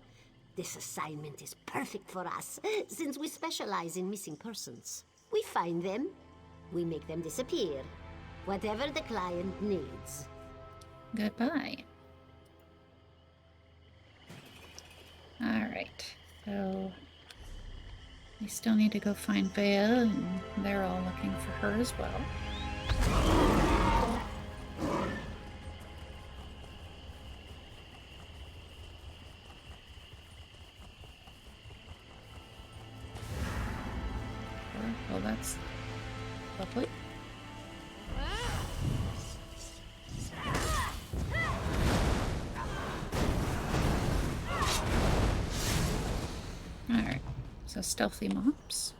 This assignment is perfect for us, since we specialize in missing persons. We find them, we make them disappear. Whatever the client needs. Goodbye. Alright, so we still need to go find Bea, and they're all looking for her as well. Well, that's lovely. Alright, so stealthy mops.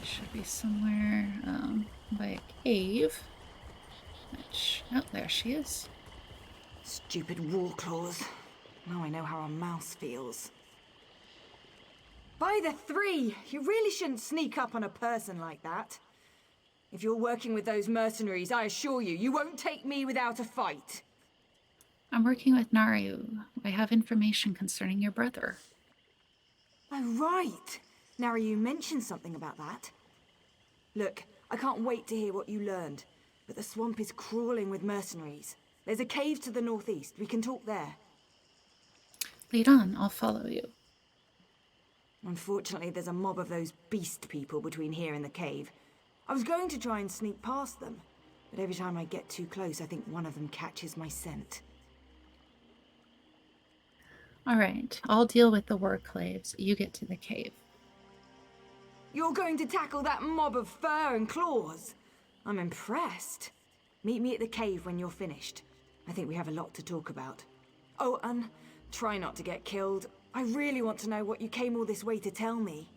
Should be somewhere by a cave. Which, oh, there she is. Stupid war claws. Now I know how a mouse feels. By the three! You really shouldn't sneak up on a person like that. If you're working with those mercenaries, I assure you, you won't take me without a fight. I'm working with Naru. I have information concerning your brother. Oh, right. Naru mentioned something about that. Look, I can't wait to hear what you learned, but the swamp is crawling with mercenaries. There's a cave to the northeast. We can talk there. Lead on, I'll follow you. Unfortunately, there's a mob of those beast people between here and the cave. I was going to try and sneak past them, but every time I get too close, I think one of them catches my scent. Alright, I'll deal with the warclaves. You get to the cave. You're going to tackle that mob of fur and claws? I'm impressed. Meet me at the cave when you're finished. I think we have a lot to talk about. Oh, and try not to get killed. I really want to know what you came all this way to tell me.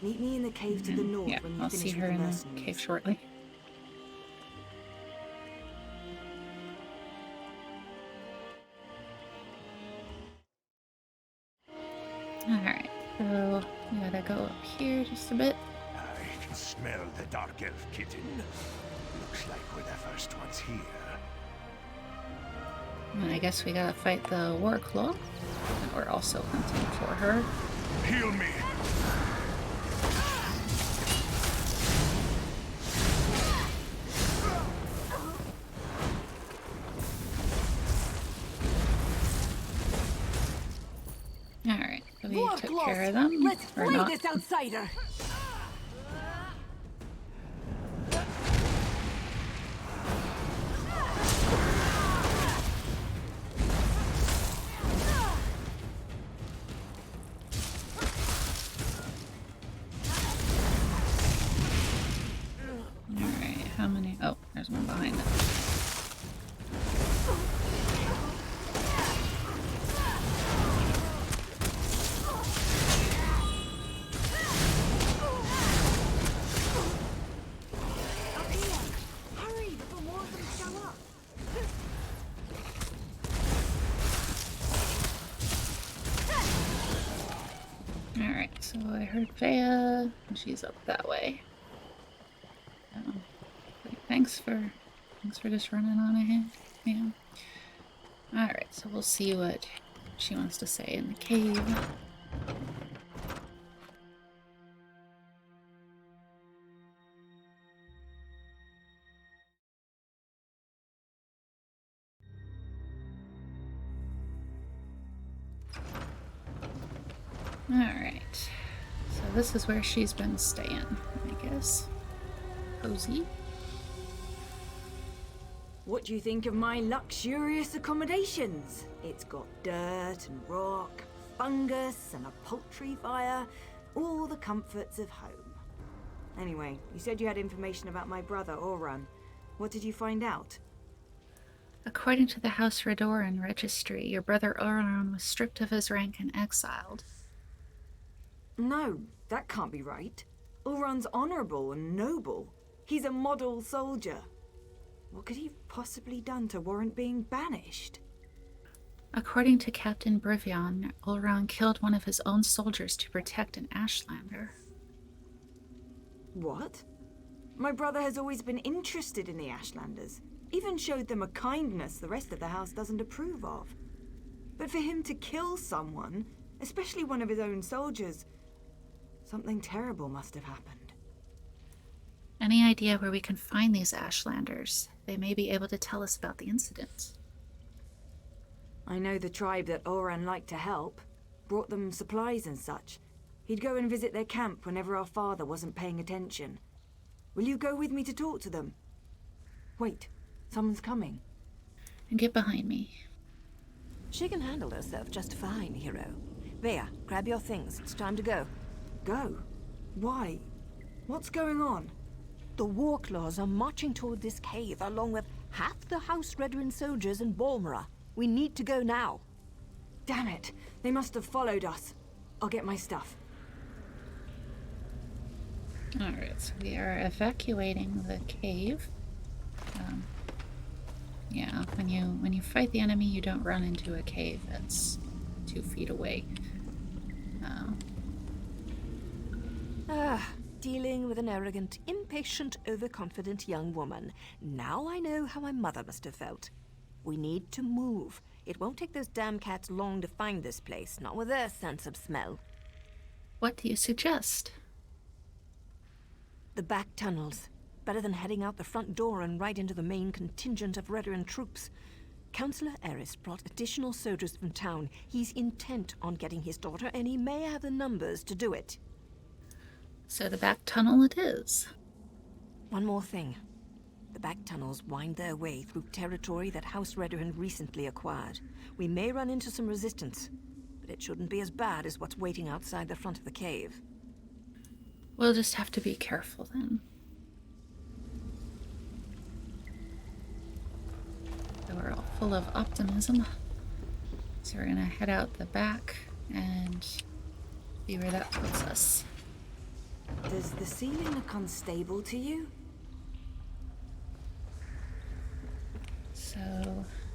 Meet me in the cave to the north Yeah, when you I'll finish see with her the in the mercenaries. cave shortly. Alright, so we gotta go up here just a bit. I can smell the dark elf kitten. Looks like we're the first ones here. And I guess we gotta fight the warclaw. And we're also hunting for her. Heal me! Alright, so we took care of them. Let's or flay not. this outsider! Alright, how many? Oh, there's one behind us. Hurry before more of them show up. Alright, so I heard Vea, and she's up that way. Thanks for just running on ahead. Yeah. Alright, so we'll see what she wants to say in the cave. Alright. So this is where she's been staying, I guess. Cozy. What do you think of my luxurious accommodations? It's got dirt and rock, fungus and a poultry fire, all the comforts of home. Anyway, you said you had information about my brother, Oran. What did you find out? According to the House Redoran registry, your brother Oran was stripped of his rank and exiled. No, that can't be right. Oran's honorable and noble. He's a model soldier. What could he have possibly done to warrant being banished? According to Captain Brivion, Oran killed one of his own soldiers to protect an Ashlander. What? My brother has always been interested in the Ashlanders. Even showed them a kindness the rest of the house doesn't approve of. But for him to kill someone, especially one of his own soldiers, something terrible must have happened. Any idea where we can find these Ashlanders? They may be able to tell us about the incident. I know the tribe that Oran liked to help. Brought them supplies and such. He'd go and visit their camp whenever our father wasn't paying attention. Will you go with me to talk to them? Wait, someone's coming. And get behind me. She can handle herself just fine, hero. Vea, grab your things. It's time to go. Go? Why? What's going on? The Warclaws are marching toward this cave, along with half the House Redoran soldiers in Balmora. We need to go now. Damn it! They must have followed us. I'll get my stuff. Alright, so we are evacuating the cave. Yeah, when you fight the enemy, you don't run into a cave that's 2 feet away. Dealing with an arrogant, impatient, overconfident young woman. Now I know how my mother must have felt. We need to move. It won't take those damn cats long to find this place, not with their sense of smell. What do you suggest? The back tunnels. Better than heading out the front door and right into the main contingent of Redoran troops. Councillor Eris brought additional soldiers from town. He's intent on getting his daughter, and he may have the numbers to do it. So the back tunnel it is. One more thing. The back tunnels wind their way through territory that House Redoran recently acquired. We may run into some resistance, but it shouldn't be as bad as what's waiting outside the front of the cave. We'll just have to be careful then. So we're all full of optimism. So we're gonna head out the back and see where that puts us. Does the ceiling look unstable to you? So,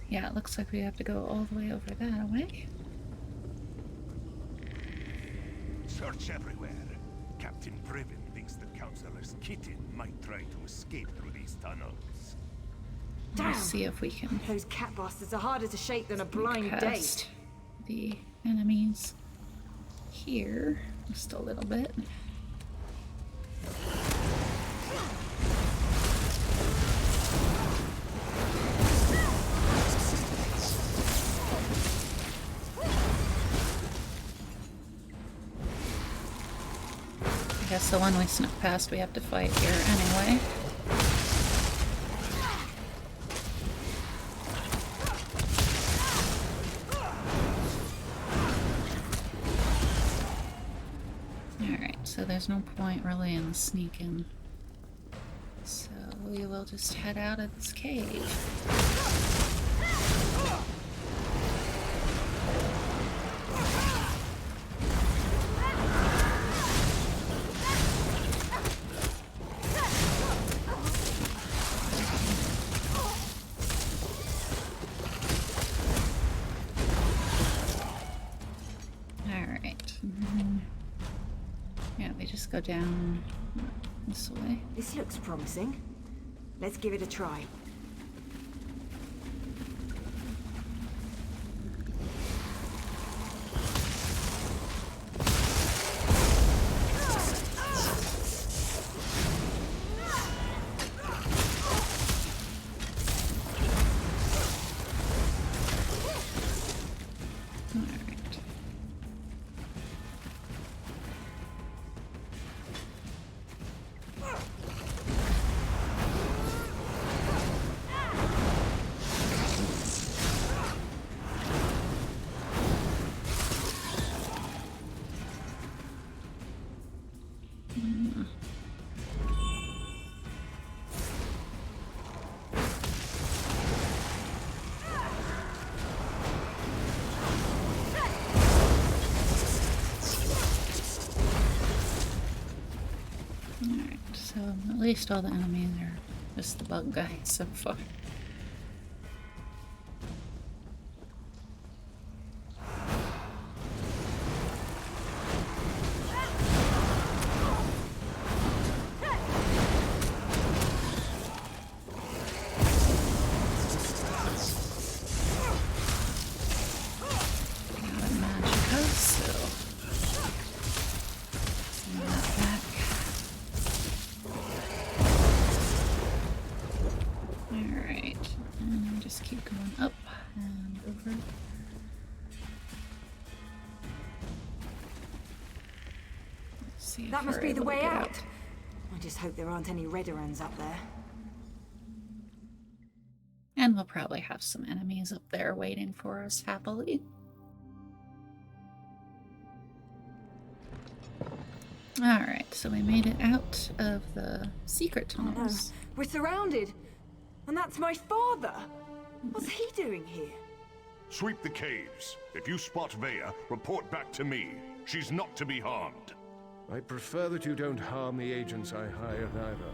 yeah, it looks like we have to go all the way over that way. Search everywhere. Captain Privin thinks the Councillor's kitten might try to escape through these tunnels. Let's see if we can Those cat bastards are harder to shake than a blind date. past the enemies here just a little bit. I guess the one we snuck past we have to fight here anyway. Alright, so there's no point really in sneaking. So we will just head out of this cave. Go down this way. This looks promising. Let's give it a try. least all the enemies are just the bug guys so far. That must be the way out. I just hope there aren't any Redderons up there. And we'll probably have some enemies up there waiting for us happily. Alright, so we made it out of the secret tunnels. Oh, we're surrounded! And that's my father! What's he doing here? Sweep the caves. If you spot Vaya, report back to me. She's not to be harmed. I prefer that you don't harm the agents I hired either.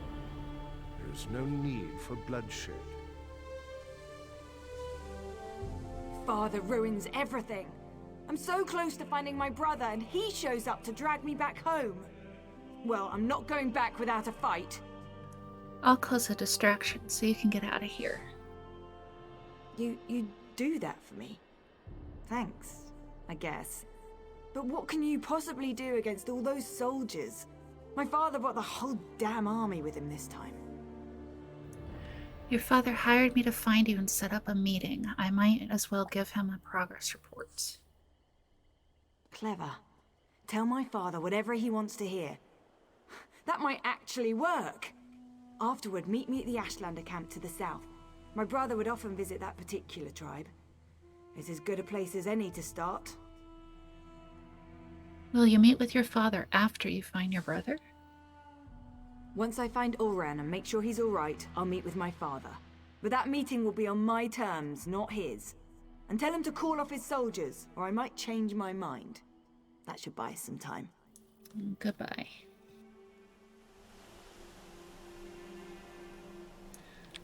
There's no need for bloodshed. Father ruins everything. I'm so close to finding my brother and he shows up to drag me back home. Well, I'm not going back without a fight. I'll cause a distraction so you can get out of here. You do that for me? Thanks, I guess. But what can you possibly do against all those soldiers? My father brought the whole damn army with him this time. Your father hired me to find you and set up a meeting. I might as well give him a progress report. Clever. Tell my father whatever he wants to hear. That might actually work. Afterward, meet me at the Ashlander camp to the south. My brother would often visit that particular tribe. It's as good a place as any to start. Will you meet with your father after you find your brother? Once I find Ulran and make sure he's alright, I'll meet with my father. But that meeting will be on my terms, not his. And tell him to call off his soldiers, or I might change my mind. That should buy us some time. Goodbye.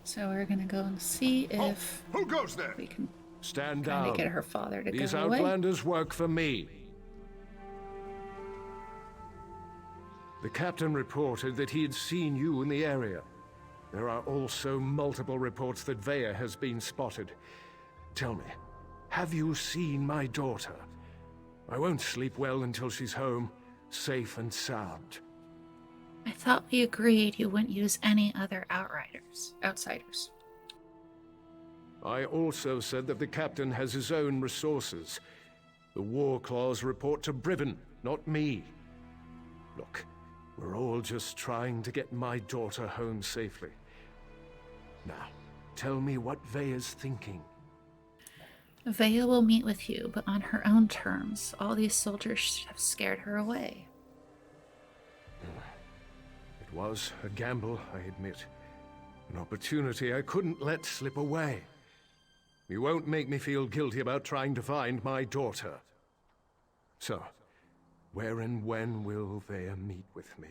So we're gonna go and see if who goes there? We can stand kind down. of get her father to These go away. Outlanders work for me. The captain reported that he had seen you in the area. There are also multiple reports that Vaya has been spotted. Tell me, have you seen my daughter? I won't sleep well until she's home, safe and sound. I thought we agreed you wouldn't use any other outsiders. I also said that the captain has his own resources. The war claws report to Briven, not me. Look, we're all just trying to get my daughter home safely. Now, tell me what Vaya's thinking. Vaya will meet with you, but on her own terms. All these soldiers have scared her away. It was a gamble, I admit. An opportunity I couldn't let slip away. You won't make me feel guilty about trying to find my daughter. So, where and when will Vaya meet with me?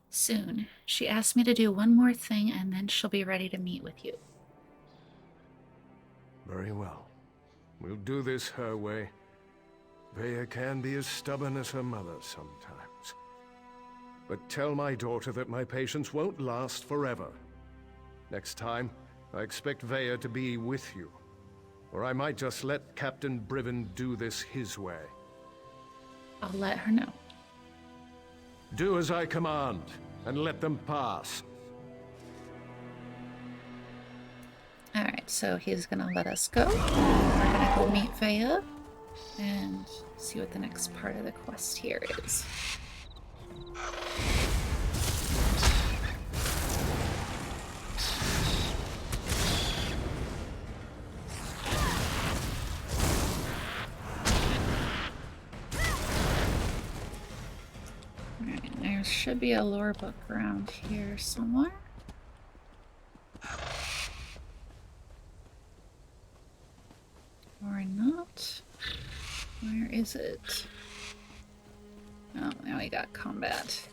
Soon. She asked me to do one more thing and then she'll be ready to meet with you. Very well. We'll do this her way. Vaya can be as stubborn as her mother sometimes. But tell my daughter that my patience won't last forever. Next time, I expect Vaya to be with you. Or I might just let Captain Briven do this his way. I'll let her know. Do as I command, and let them pass. Alright, so he's gonna let us go. We're gonna go meet Vaya and see what the next part of the quest here is. Alright, there should be a lore book around here somewhere. Or not. Where is it? Oh, now we got combat.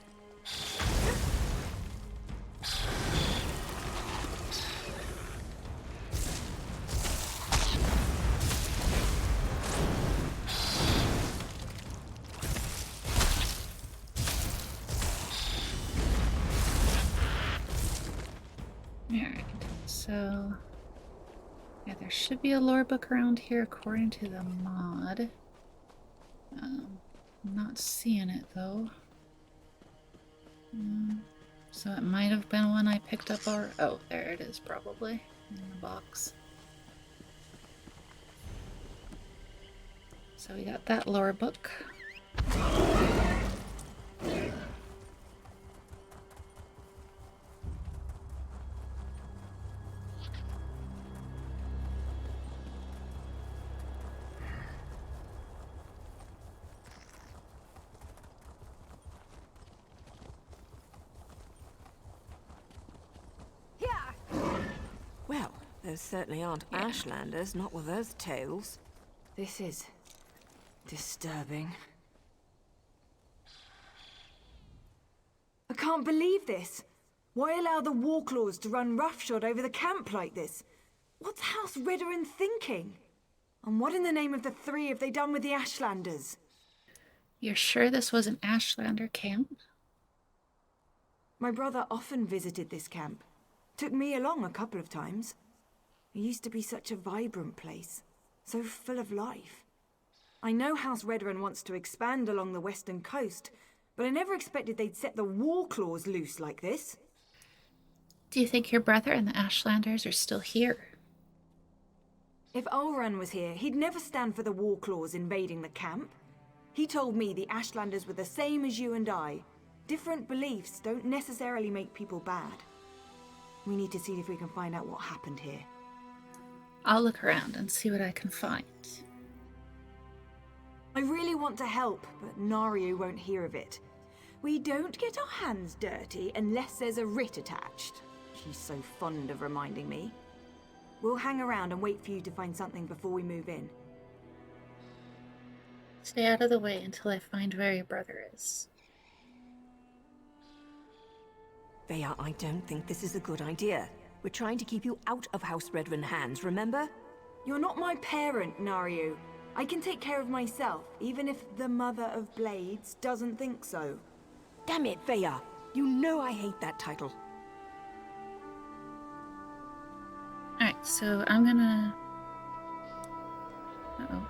Alright, so yeah, there should be a lore book around here according to the mod. I'm not seeing it though. So it might have been one I picked up or oh, there it is probably in the box. So we got that lore book. Well, those certainly aren't Ashlanders, not with those tails. This is disturbing. I can't believe this. Why allow the Warclaws to run roughshod over the camp like this? What's House Redoran thinking? And what in the name of the three have they done with the Ashlanders? You're sure this was an Ashlander camp? My brother often visited this camp. Took me along a couple of times. It used to be such a vibrant place. So full of life. I know House Redoran wants to expand along the western coast, but I never expected they'd set the Warclaws loose like this. Do you think your brother and the Ashlanders are still here? If Ulran was here, he'd never stand for the Warclaws invading the camp. He told me the Ashlanders were the same as you and I. Different beliefs don't necessarily make people bad. We need to see if we can find out what happened here. I'll look around and see what I can find. I really want to help, but Naryu won't hear of it. We don't get our hands dirty unless there's a writ attached. She's so fond of reminding me. We'll hang around and wait for you to find something before we move in. Stay out of the way until I find where your brother is. Vea, I don't think this is a good idea. We're trying to keep you out of House Redoran hands, remember? You're not my parent, Naryu. I can take care of myself, even if the Mother of Blades doesn't think so. Damn it, Vea! You know I hate that title. Alright, so I'm gonna... Uh-oh.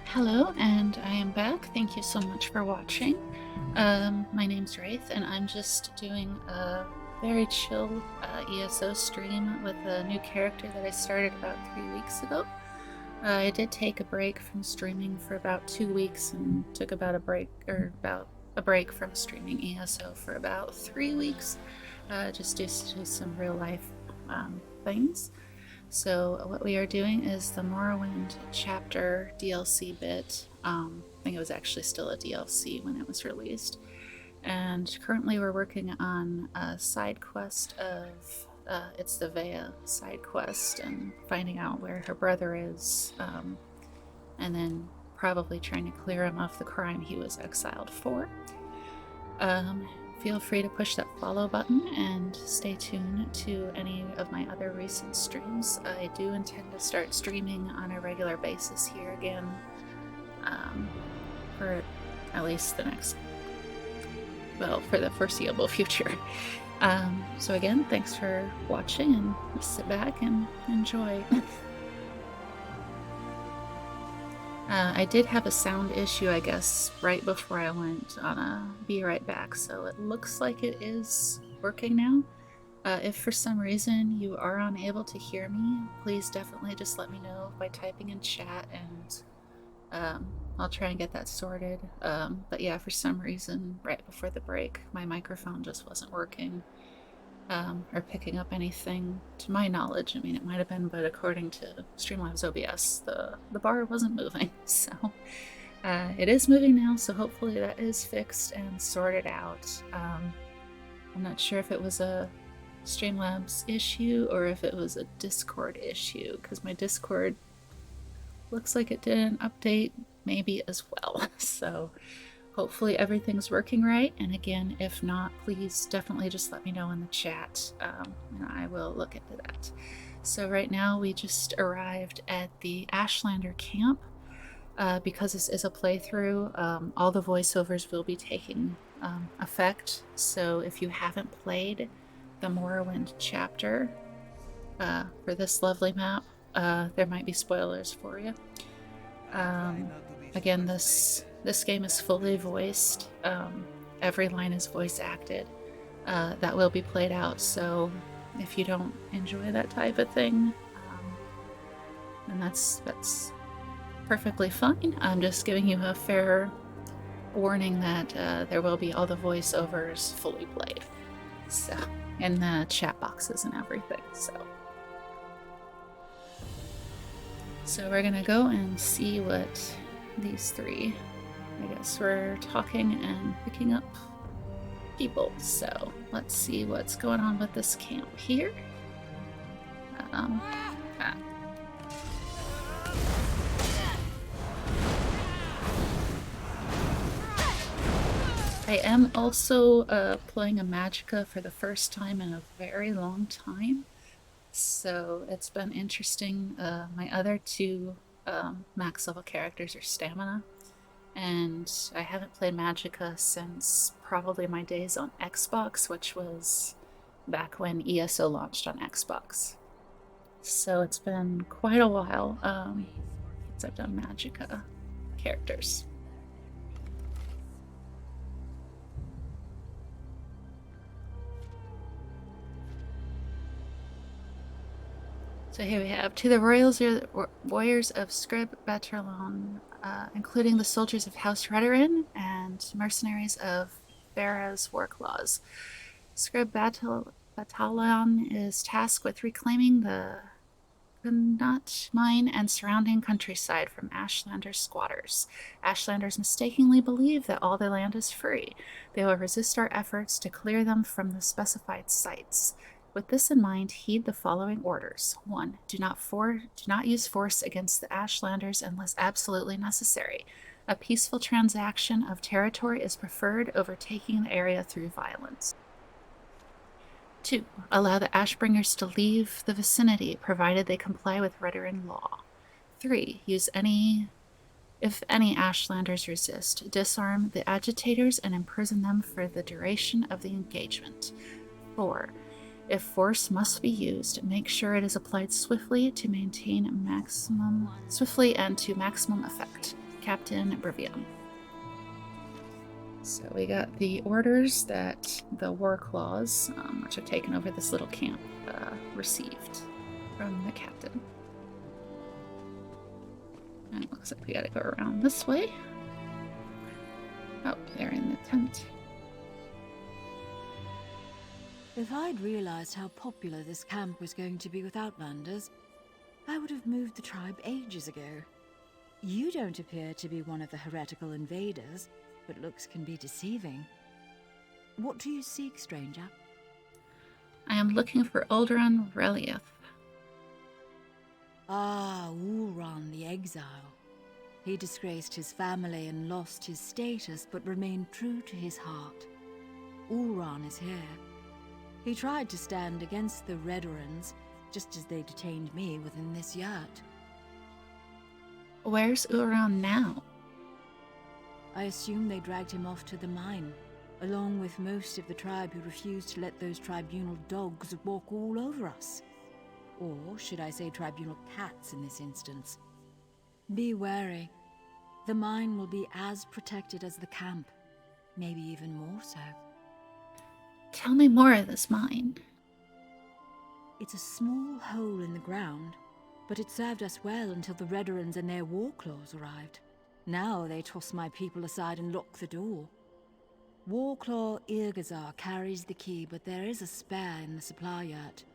Hello, and I am back. Thank you so much for watching. My name's Wraith, and I'm just doing a very chill ESO stream with a new character that I started about 3 weeks ago. I did take a break from streaming for about 2 weeks, and took about a break from streaming ESO for about 3 weeks, just due to some real life things. So what we are doing is the Morrowind chapter DLC bit. I think it was actually still a DLC when it was released. And currently we're working on a side quest of, it's the Vea side quest, and finding out where her brother is, and then probably trying to clear him of the crime he was exiled for. Feel free to push that follow button and stay tuned to any of my other recent streams. I do intend to start streaming on a regular basis here again, for at least for the foreseeable future. So again, thanks for watching, and sit back and enjoy. I did have a sound issue, I guess, right before I went on a Be Right Back, so it looks like it is working now. If for some reason you are unable to hear me, please definitely just let me know by typing in chat, and I'll try and get that sorted. But yeah, for some reason, right before the break, my microphone just wasn't working. Or picking up anything, to my knowledge. I mean, it might have been, but according to Streamlabs OBS, the bar wasn't moving. So it is moving now, so hopefully that is fixed and sorted out. I'm not sure if it was a Streamlabs issue or if it was a Discord issue, because my Discord looks like it did an update maybe as well. So hopefully everything's working right, and again, if not, please definitely just let me know in the chat, and I will look into that. So right now we just arrived at the Ashlander camp. Because this is a playthrough, all the voiceovers will be taking effect, so if you haven't played the Morrowind chapter for this lovely map, there might be spoilers for you. Again, this game is fully voiced. Every line is voice acted. That will be played out, so if you don't enjoy that type of thing, then that's perfectly fine. I'm just giving you a fair warning that there will be all the voiceovers fully played, so, and the chat boxes and everything. So we're gonna go and see what these three, I guess we're talking and picking up people, so let's see what's going on with this camp here. I am also playing a Magicka for the first time in a very long time, so it's been interesting. My other two max level characters are stamina, and I haven't played Magicka since probably my days on Xbox, which was back when ESO launched on Xbox. So it's been quite a while since I've done Magicka characters. So here we have, to the warriors of Scrib Batalon, including the soldiers of House Redorin and mercenaries of Farah's war claws. Scrib Batalon is tasked with reclaiming the Gnut mine and surrounding countryside from Ashlander's squatters. Ashlanders mistakenly believe that all their land is free. They will resist our efforts to clear them from the specified sites. With this in mind, heed the following orders. 1. Do not use force against the Ashlanders unless absolutely necessary. A peaceful transaction of territory is preferred over taking the area through violence. 2. Allow the Ashbringers to leave the vicinity, provided they comply with Redoran law. 3. If any Ashlanders resist, disarm the agitators and imprison them for the duration of the engagement. 4. If force must be used, make sure it is applied swiftly and to maximum effect. Captain Brevion. So we got the orders that the war claws, which have taken over this little camp, received from the captain. And it looks like we gotta go around this way. Oh, they're in the tent. If I'd realized how popular this camp was going to be with Outlanders, I would have moved the tribe ages ago. You don't appear to be one of the heretical invaders, but looks can be deceiving. What do you seek, stranger? I am looking for Ulduran Relief. Ah, Ulran the Exile. He disgraced his family and lost his status, but remained true to his heart. Ulran is here. He tried to stand against the Redorans, just as they detained me within this yurt. Where's Ulran now? I assume they dragged him off to the mine, along with most of the tribe who refused to let those tribunal dogs walk all over us. Or should I say tribunal cats in this instance? Be wary. The mine will be as protected as the camp, maybe even more so. Tell me more of this mine. It's a small hole in the ground, but it served us well until the Redorans and their war claws arrived. Now they toss my people aside and lock the door. Warclaw Irgazar carries the key, but there is a spare in the supply yurt.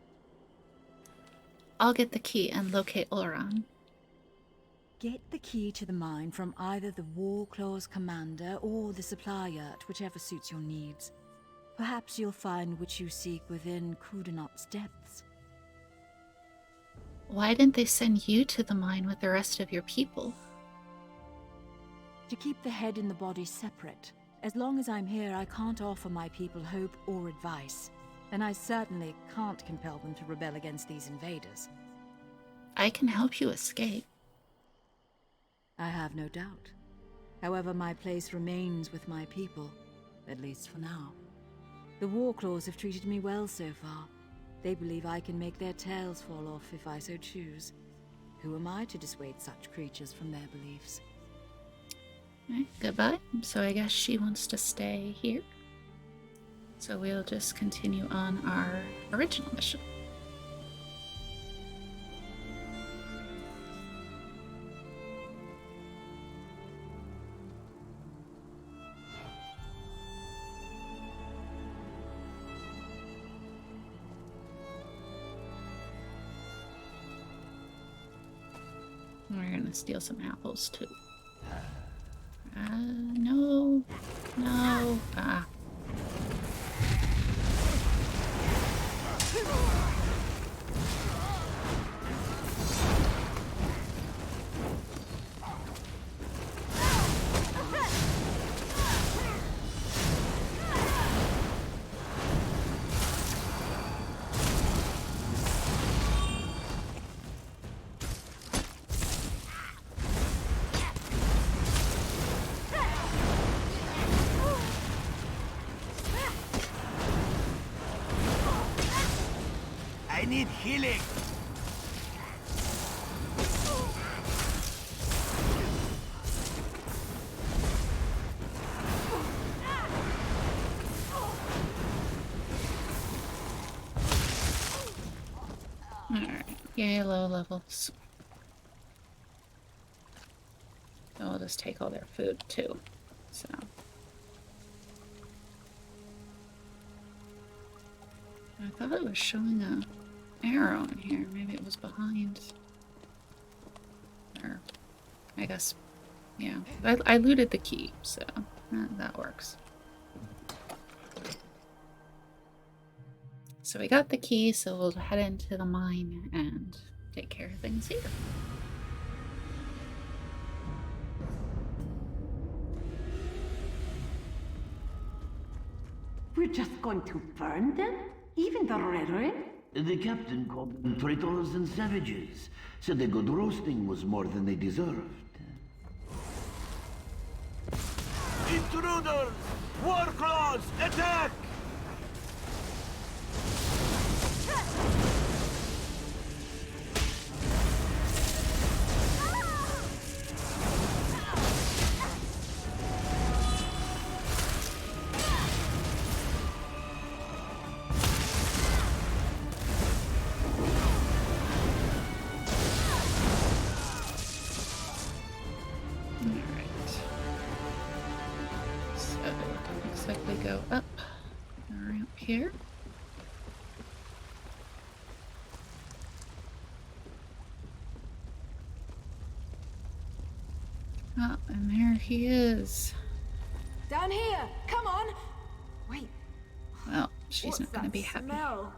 I'll get the key and locate Ulran. Get the key to the mine from either the Warclaw's commander or the supply yurt, whichever suits your needs. Perhaps you'll find what you seek within Kudanot's depths. Why didn't they send you to the mine with the rest of your people? To keep the head and the body separate. As long as I'm here, I can't offer my people hope or advice. And I certainly can't compel them to rebel against these invaders. I can help you escape. I have no doubt. However, my place remains with my people, at least for now. The Warclaws have treated me well so far. They believe I can make their tails fall off if I so choose. Who am I to dissuade such creatures from their beliefs? Alright, goodbye. So I guess she wants to stay here. So we'll just continue on our original mission. We're gonna steal some apples too. No. No. Ah. I need healing. Alright, yay, low levels. So we'll just take all their food too. So. I thought it was showing a arrow in here. Maybe it was behind. Or, I guess, yeah. I looted the key, so that works. So we got the key, so we'll head into the mine and take care of things here. We're just going to burn them? Even the rhetoric? The captain called them traitors and savages. Said the good roasting was more than they deserved. Intruders! War claws! Attack! here. Oh, and there he is. Down here! Come on! Wait. Well, she's not gonna be happy. Smell?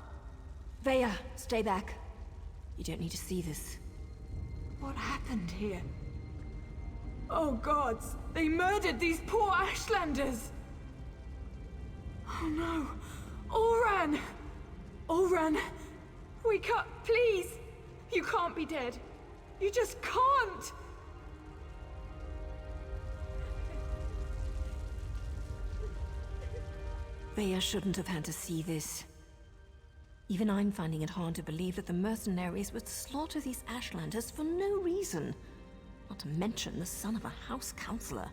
Vea, stay back. You don't need to see this. What happened here? Oh gods! They murdered these poor Ashlanders! Oh no! Oran! Oran! Wake up, please! You can't be dead. You just can't! Vea shouldn't have had to see this. Even I'm finding it hard to believe that the mercenaries would slaughter these Ashlanders for no reason. Not to mention the son of a house counselor.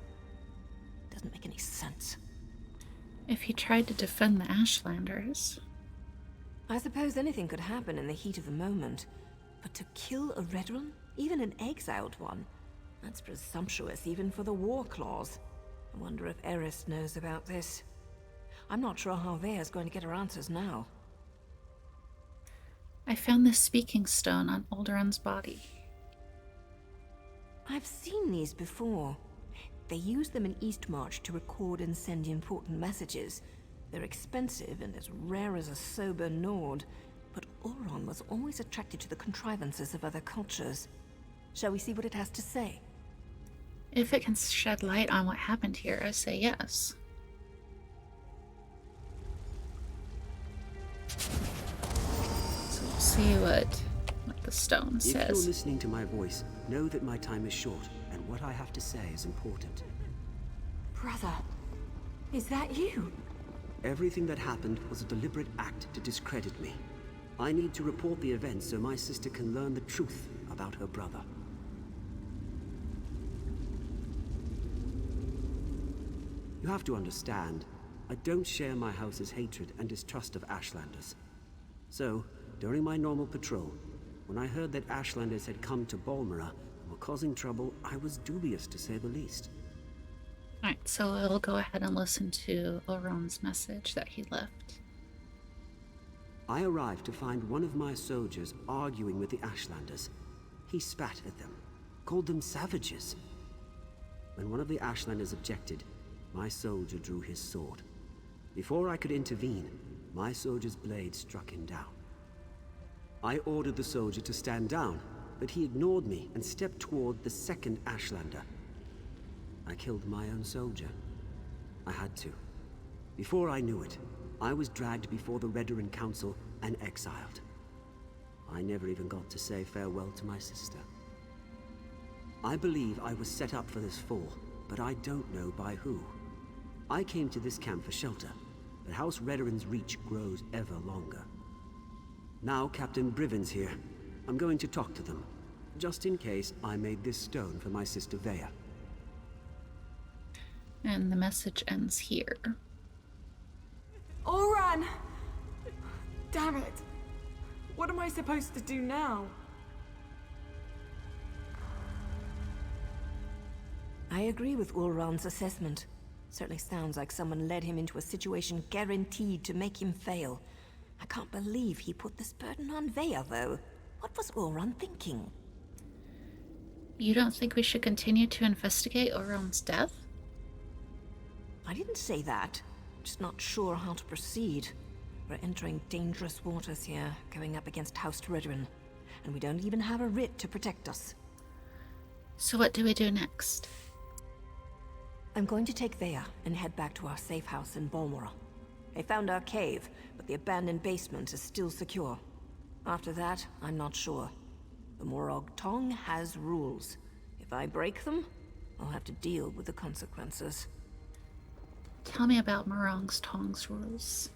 Doesn't make any sense. If he tried to defend the Ashlanders... I suppose anything could happen in the heat of the moment. But to kill a Redrun? Even an exiled one? That's presumptuous even for the war clause. I wonder if Eris knows about this. I'm not sure how Vea's going to get her answers now. I found this speaking stone on Alderun's body. I've seen these before. They use them in Eastmarch to record and send important messages. They're expensive and as rare as a sober Nord, but Auron was always attracted to the contrivances of other cultures. Shall we see what it has to say? If it can shed light on what happened here, I say yes. So we'll see what the stone says. If you're listening to my voice, know that my time is short, and what I have to say is important. Brother, is that you? Everything that happened was a deliberate act to discredit me. I need to report the events so my sister can learn the truth about her brother. You have to understand, I don't share my house's hatred and distrust of Ashlanders. So, during my normal patrol, when I heard that Ashlanders had come to Balmora and were causing trouble, I was dubious to say the least. Alright, so we'll go ahead and listen to Auron's message that he left. I arrived to find one of my soldiers arguing with the Ashlanders. He spat at them, called them savages. When one of the Ashlanders objected, my soldier drew his sword. Before I could intervene, my soldier's blade struck him down. I ordered the soldier to stand down, but he ignored me and stepped toward the second Ashlander. I killed my own soldier. I had to. Before I knew it, I was dragged before the Redoran Council and exiled. I never even got to say farewell to my sister. I believe I was set up for this fall, but I don't know by who. I came to this camp for shelter, but House Redoran's reach grows ever longer. Now Captain Briven's here. I'm going to talk to them, just in case I made this stone for my sister Vea. And the message ends here. Auran! Damn it! What am I supposed to do now? I agree with Auron's assessment. Certainly sounds like someone led him into a situation guaranteed to make him fail. I can't believe he put this burden on Vea, though. What was Auron thinking? You don't think we should continue to investigate Auron's death? I didn't say that. Just not sure how to proceed. We're entering dangerous waters here, going up against House Redoran. And we don't even have a writ to protect us. So what do we do next? I'm going to take Vea and head back to our safe house in Balmora. I found our cave, but the abandoned basement is still secure. After that, I'm not sure. The Morag Tong has rules. If I break them, I'll have to deal with the consequences. Tell me about Morag Tong's rules.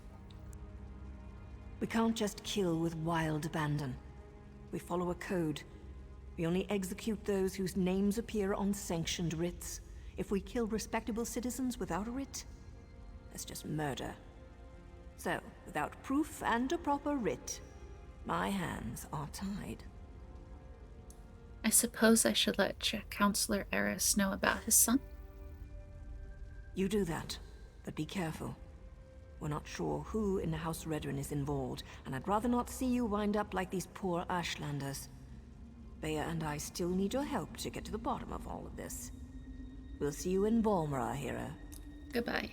We can't just kill with wild abandon. We follow a code. We only execute those whose names appear on sanctioned writs. If we kill respectable citizens without a writ, that's just murder. So, without proof and a proper writ, my hands are tied. I suppose I should let Counselor Eris know about his son? You do that, but be careful. We're not sure who in the House Redrin is involved, and I'd rather not see you wind up like these poor Ashlanders. Bea and I still need your help to get to the bottom of all of this. We'll see you in Balmora, Hera. Goodbye.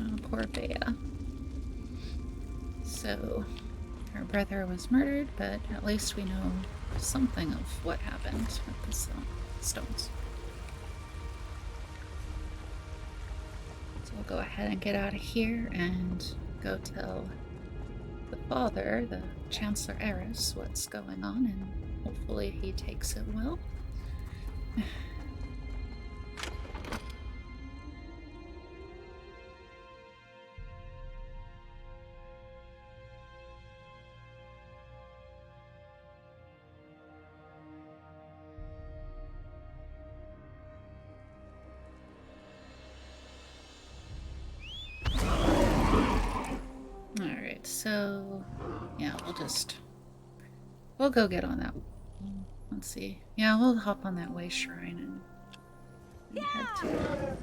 Oh, poor Bea. So, her brother was murdered, but at least we know something of what happened with the stones. So we'll go ahead and get out of here and go tell the father, the Chancellor Eris, what's going on, and hopefully he takes it well. Alright, so yeah, we'll go get on that. Let's see. Yeah, we'll hop on that way shrine and head to it.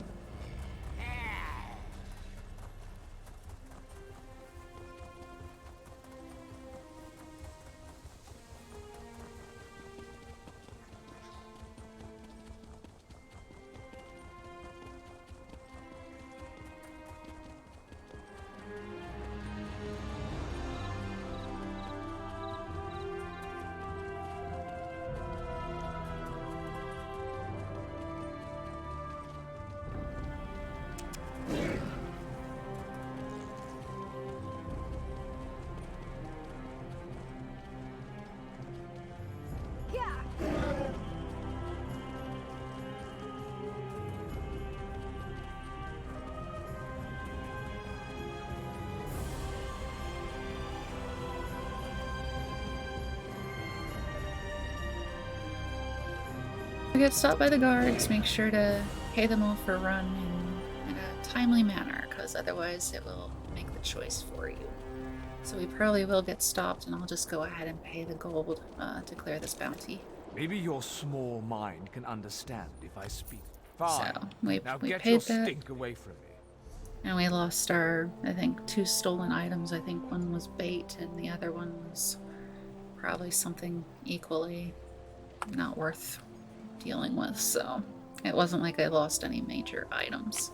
We get stopped by the guards, make sure to pay them off for a run in a timely manner, because otherwise it will make the choice for you. So we probably will get stopped, and I'll just go ahead and pay the gold to clear this bounty. Maybe your small mind can understand if I speak. Fine. So we get paid your that, stink away from me. and we lost our, I think, 2 stolen items. I think one was bait, and the other one was probably something equally not worth dealing with, so it wasn't like I lost any major items.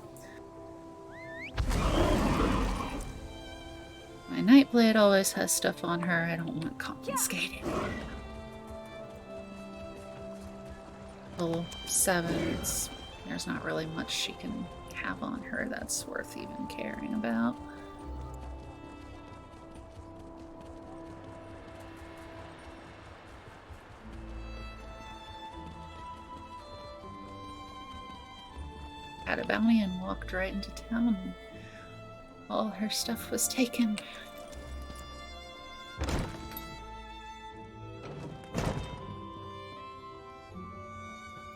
My Nightblade always has stuff on her I don't want confiscated. Level 7, there's not really much she can have on her that's worth even caring about. Had a bounty and walked right into town, and all her stuff was taken.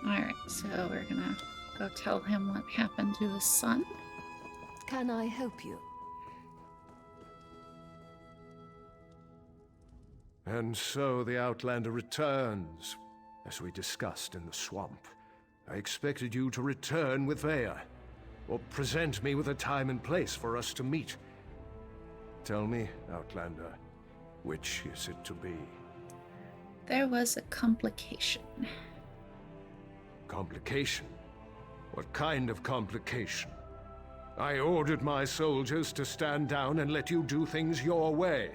Alright, so we're gonna go tell him what happened to his son. Can I help you? And so the Outlander returns, as we discussed in the swamp. I expected you to return with Vea, or present me with a time and place for us to meet. Tell me, Outlander, which is it to be? There was a complication. Complication? What kind of complication? I ordered my soldiers to stand down and let you do things your way.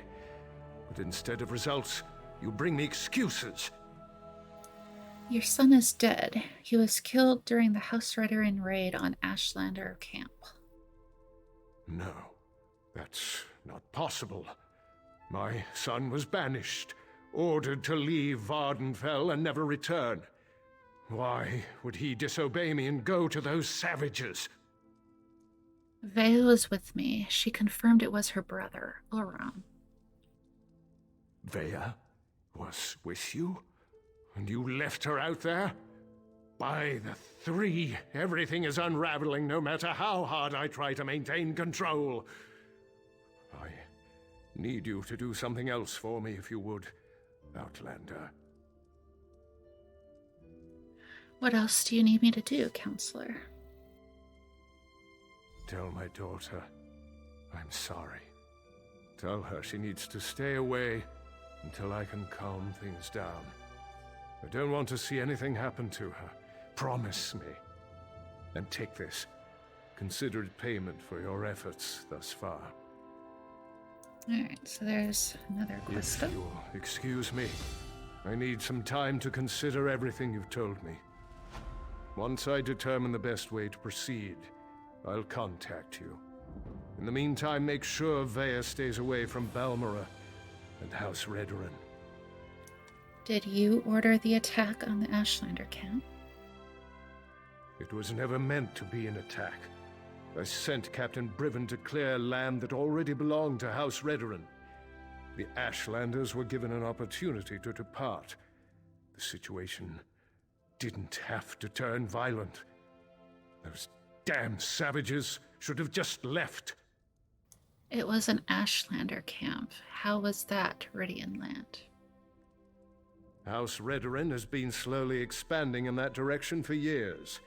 But instead of results, you bring me excuses. Your son is dead. He was killed during the House Redrin raid on Ashlander camp. No, that's not possible. My son was banished, ordered to leave Vardenfell and never return. Why would he disobey me and go to those savages? Vea was with me. She confirmed it was her brother, Oran. Vea was with you? And you left her out there? By the 3, everything is unraveling no matter how hard I try to maintain control. I need you to do something else for me, if you would, Outlander. What else do you need me to do, Counselor? tell my daughter I'm sorry. Tell her she needs to stay away until I can calm things down. I don't want to see anything happen to her. Promise me. And take this. Consider it payment for your efforts thus far. Alright, so there's another If question. you'll excuse me, I need some time to consider everything you've told me. Once I determine the best way to proceed, I'll contact you. In the meantime, make sure Vea stays away from Balmora and House Redoran. Did you order the attack on the Ashlander camp? It was never meant to be an attack. I sent Captain Briven to clear land that already belonged to House Redoran. The Ashlanders were given an opportunity to depart. The situation didn't have to turn violent. Those damn savages should have just left. It was an Ashlander camp. How was that Ridian land? House Redoran has been slowly expanding in that direction for years.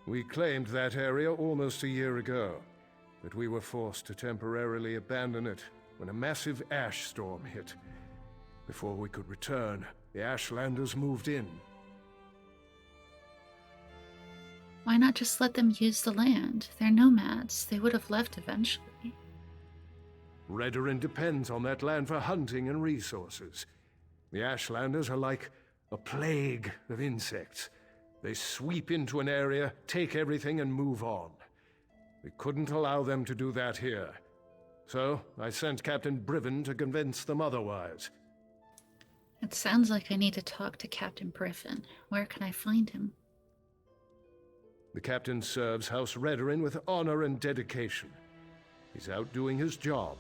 We claimed that area almost a year ago, but we were forced to temporarily abandon it when a massive ash storm hit. Before we could return, the Ashlanders moved in. Why not just let them use the land? They're nomads. They would have left eventually. Redoran depends on that land for hunting and resources. The Ashlanders are like a plague of insects. They sweep into an area, take everything, and move on. We couldn't allow them to do that here. So, I sent Captain Briven to convince them otherwise. It sounds like I need to talk to Captain Briven. Where can I find him? The captain serves House Redoran with honor and dedication. He's out doing his job.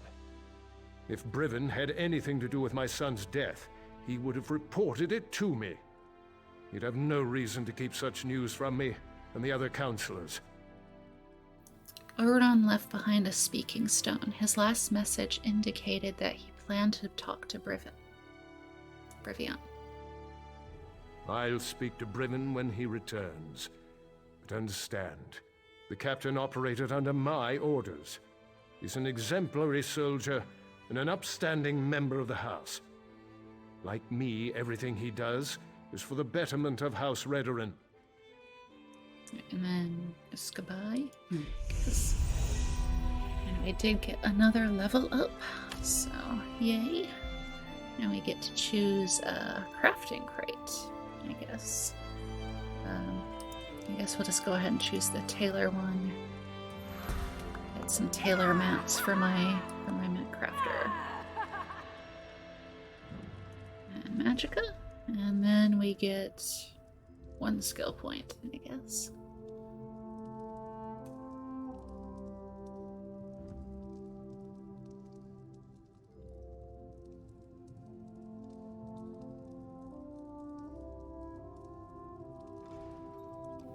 If Briven had anything to do with my son's death, he would have reported it to me. He'd have no reason to keep such news from me and the other counselors. Orodon left behind a speaking stone. His last message indicated that he planned to talk to Briven. Brivion. I'll speak to Briven when he returns. But understand, the captain operated under my orders. He's an exemplary soldier and an upstanding member of the House. Like me, everything he does is for the betterment of House Redoran. And then just goodbye. And we did get another level up, so yay. Now we get to choose a crafting crate, I guess. I guess we'll just go ahead and choose the tailor one. Get some tailor mats for my mat crafter. And magicka. And then we get one skill point, I guess.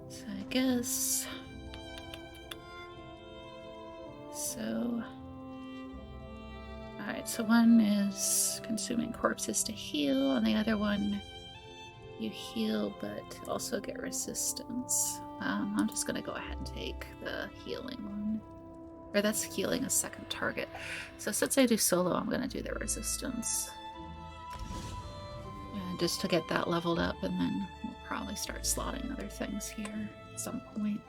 So I guess... So... Alright, so one is consuming corpses to heal, and the other one you heal but also get resistance. I'm just gonna go ahead and take the healing one. Or that's healing a second target. So since I do solo, I'm gonna do the resistance. Just to get that leveled up, and then we'll probably start slotting other things here at some point.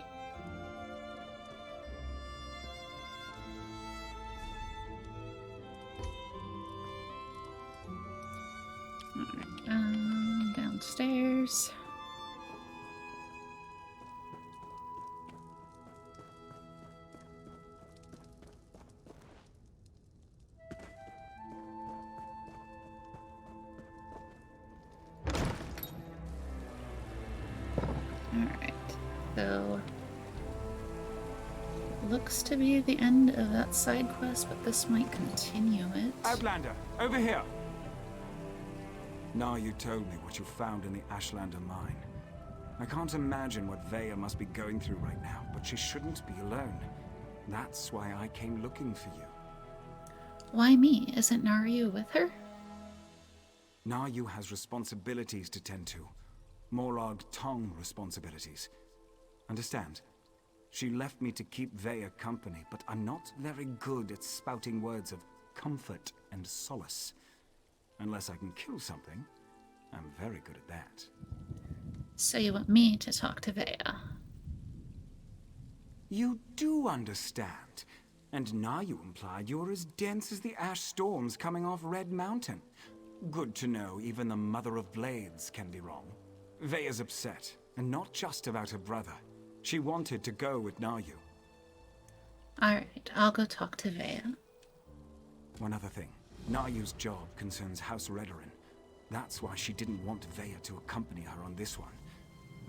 Alright, downstairs. Alright, so looks to be the end of that side quest, but this might continue it. Outlander, over here! Now you told me what you found in the Ashlander mine. I can't imagine what Vea must be going through right now, but she shouldn't be alone. That's why I came looking for you. Why me? Isn't Naryu with her? Naryu has responsibilities to tend to. Morag Tong responsibilities. Understand? She left me to keep Vea company, but I'm not very good at spouting words of comfort and solace. Unless I can kill something, I'm very good at that. So you want me to talk to Vea? You do understand. And now you implied you're as dense as the ash storms coming off Red Mountain. Good to know even the Mother of Blades can be wrong. Vea's upset, and not just about her brother. She wanted to go with Naryu. Alright, I'll go talk to Vea. One other thing. Naryu's job concerns House Redoran. That's why she didn't want Vea to accompany her on this one.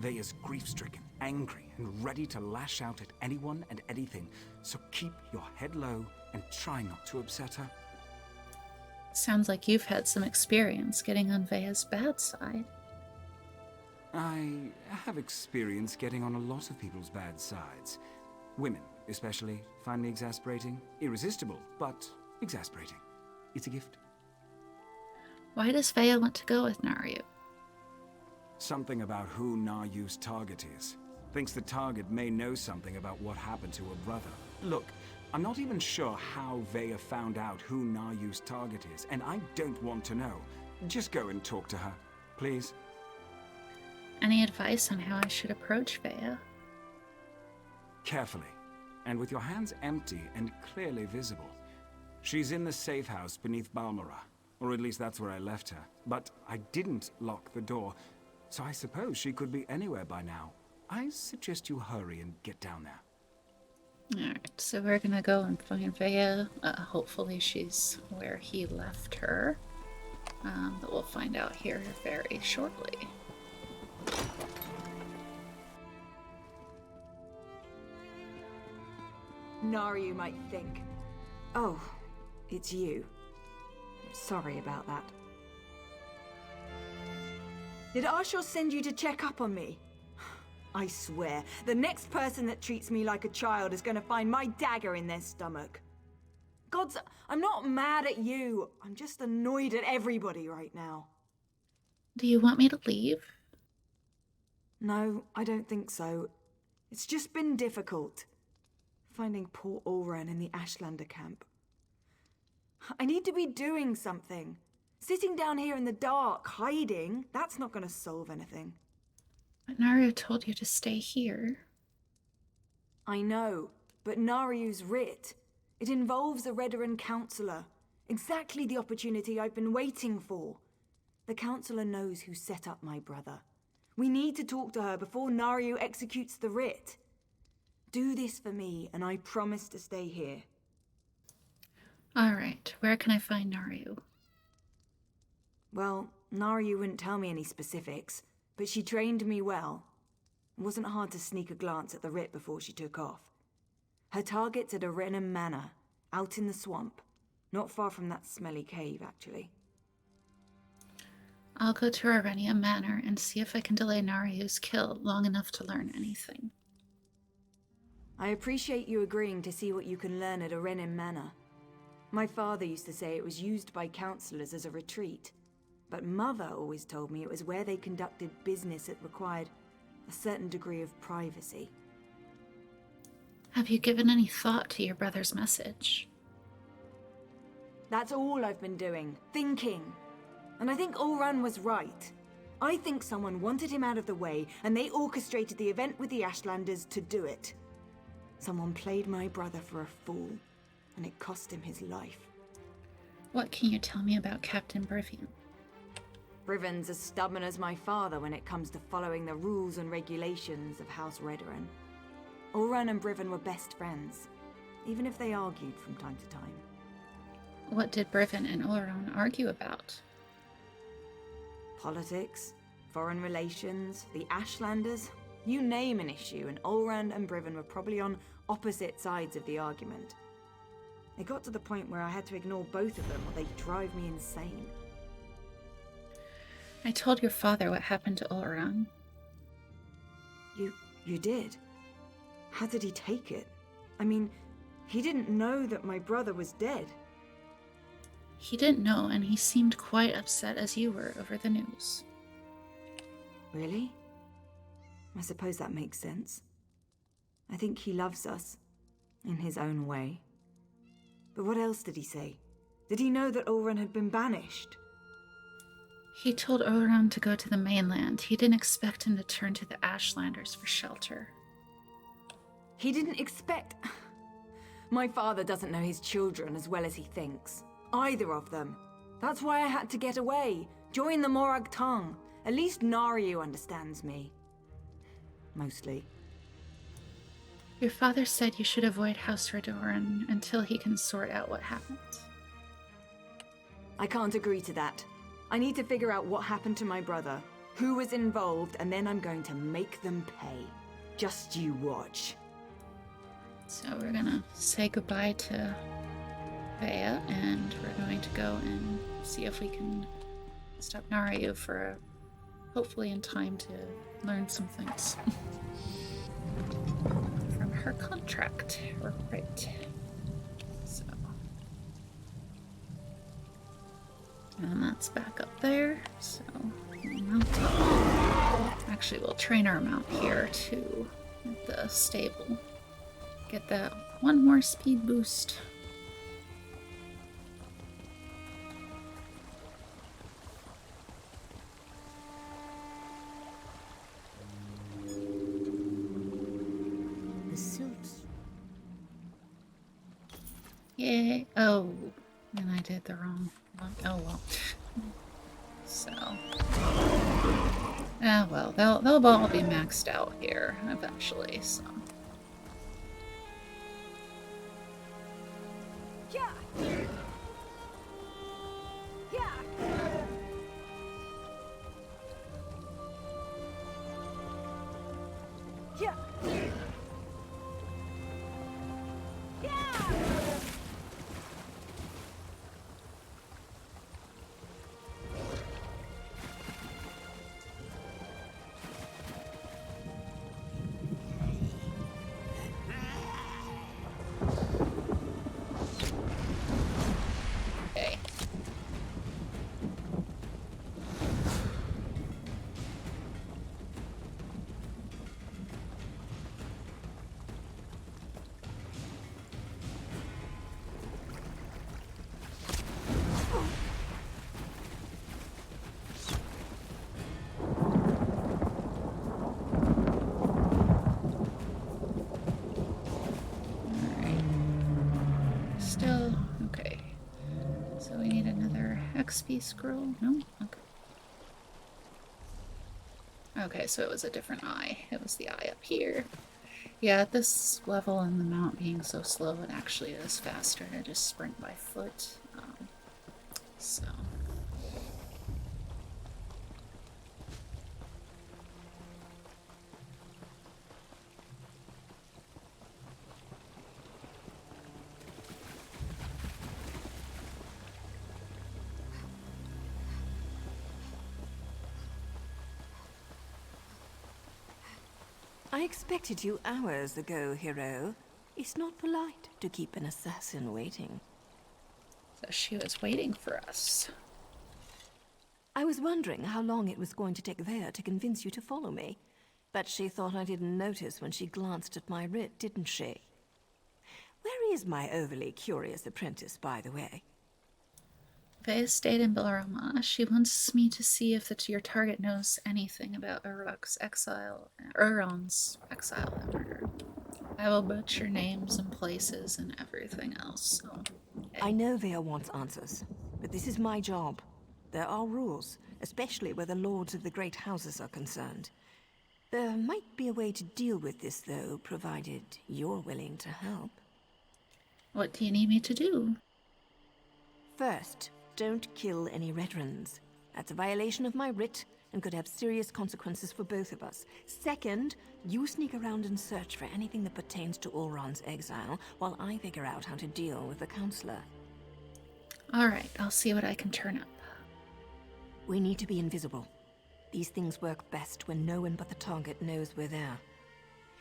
Vea's grief-stricken, angry, and ready to lash out at anyone and anything, so keep your head low and try not to upset her. Sounds like you've had some experience getting on Vea's bad side. I have experience getting on a lot of people's bad sides. Women, especially, find me exasperating. Irresistible, but exasperating. It's a gift. Why does Vea want to go with Naryu? Something about who Naryu's target is. Thinks the target may know something about what happened to her brother. Look, I'm not even sure how Vea found out who Naryu's target is, and I don't want to know. Just go and talk to her, please. Any advice on how I should approach Vea? Carefully, and with your hands empty and clearly visible. She's in the safe house beneath Balmora, or at least that's where I left her. But I didn't lock the door, so I suppose she could be anywhere by now. I suggest you hurry and get down there. Alright, so we're gonna go and find Vea. Hopefully she's where he left her. But we'll find out here very shortly. Naryu might think, oh, it's you. Sorry about that. Did Arshor send you to check up on me? I swear, the next person that treats me like a child is gonna find my dagger in their stomach. Gods, I'm not mad at you. I'm just annoyed at everybody right now. Do you want me to leave? No, I don't think so. It's just been difficult. Finding poor Ulran in the Ashlander camp. I need to be doing something. Sitting down here in the dark, hiding, that's not gonna solve anything. But Naryu told you to stay here. I know, but Naryu's writ. It involves a Redoran counselor. Exactly the opportunity I've been waiting for. The counselor knows who set up my brother. We need to talk to her before Naryu executes the writ. Do this for me, and I promise to stay here. Alright, where can I find Naryu? Well, Naryu wouldn't tell me any specifics, but she trained me well. It wasn't hard to sneak a glance at the writ before she took off. Her target's at Arenum Manor, out in the swamp. Not far from that smelly cave, actually. I'll go to Arenum Manor and see if I can delay Naryu's kill long enough to learn anything. I appreciate you agreeing to see what you can learn at Arenum Manor. My father used to say it was used by counselors as a retreat, but Mother always told me it was where they conducted business that required a certain degree of privacy. Have you given any thought to your brother's message? That's all I've been doing, thinking. And I think Ulran was right. I think someone wanted him out of the way, and they orchestrated the event with the Ashlanders to do it. Someone played my brother for a fool, and it cost him his life. What can you tell me about Captain Brivian? Briven's as stubborn as my father when it comes to following the rules and regulations of House Redoran. Ulran and Briven were best friends, even if they argued from time to time. What did Briven and Ulran argue about? Politics, foreign relations, the Ashlanders. You name an issue, and Ulran and Briven were probably on opposite sides of the argument. It got to the point where I had to ignore both of them or they'd drive me insane. I told your father what happened to Ulran. You did? How did he take it? I mean, he didn't know that my brother was dead. He didn't know, and he seemed quite upset as you were over the news. Really? I suppose that makes sense. I think he loves us, in his own way. But what else did he say? Did he know that Ulran had been banished? He told Ulran to go to the mainland. He didn't expect him to turn to the Ashlanders for shelter. He didn't expect... My father doesn't know his children as well as he thinks. Either of them. That's why I had to get away. Join the Morag Tongue. At least Naryu understands me. Mostly. Your father said you should avoid House Redoran until he can sort out what happened. I can't agree to that. I need to figure out what happened to my brother, who was involved, and then I'm going to make them pay. Just you watch. So we're gonna say goodbye to Bea, and we're going to go and see if we can stop Naryu for hopefully in time to learn some things from her contract. Right. So, and that's back up there. So we'll mount up. Actually, we'll train our mount here too at the stable. Get that one more speed boost. The suits. Yay. Oh, and I did the wrong one. Oh well. So. Ah well, they'll all be maxed out here eventually, so. Still, okay. So we need another XP scroll? No? Okay. Okay, so it was a different eye. It was the eye up here. Yeah, at this level and the mount being so slow, it actually is faster to just sprint by foot. So... I expected you hours ago, hero. It's not polite to keep an assassin waiting. So she was waiting for us. I was wondering how long it was going to take Vea to convince you to follow me. But she thought I didn't notice when she glanced at my writ, didn't she? Where is my overly curious apprentice, by the way? Vea stayed in Bellarama. She wants me to see if your target knows anything about Uruk's exile, Euron's exile and murder. I will butcher names and places and everything else. So, okay. I know Vea wants answers, but this is my job. There are rules, especially where the lords of the great houses are concerned. There might be a way to deal with this, though, provided you're willing to help. What do you need me to do? First, don't kill any Redrons. That's a violation of my writ and could have serious consequences for both of us. Second, you sneak around and search for anything that pertains to Ulron's exile while I figure out how to deal with the counselor. Alright, I'll see what I can turn up. We need to be invisible. These things work best when no one but the target knows we're there.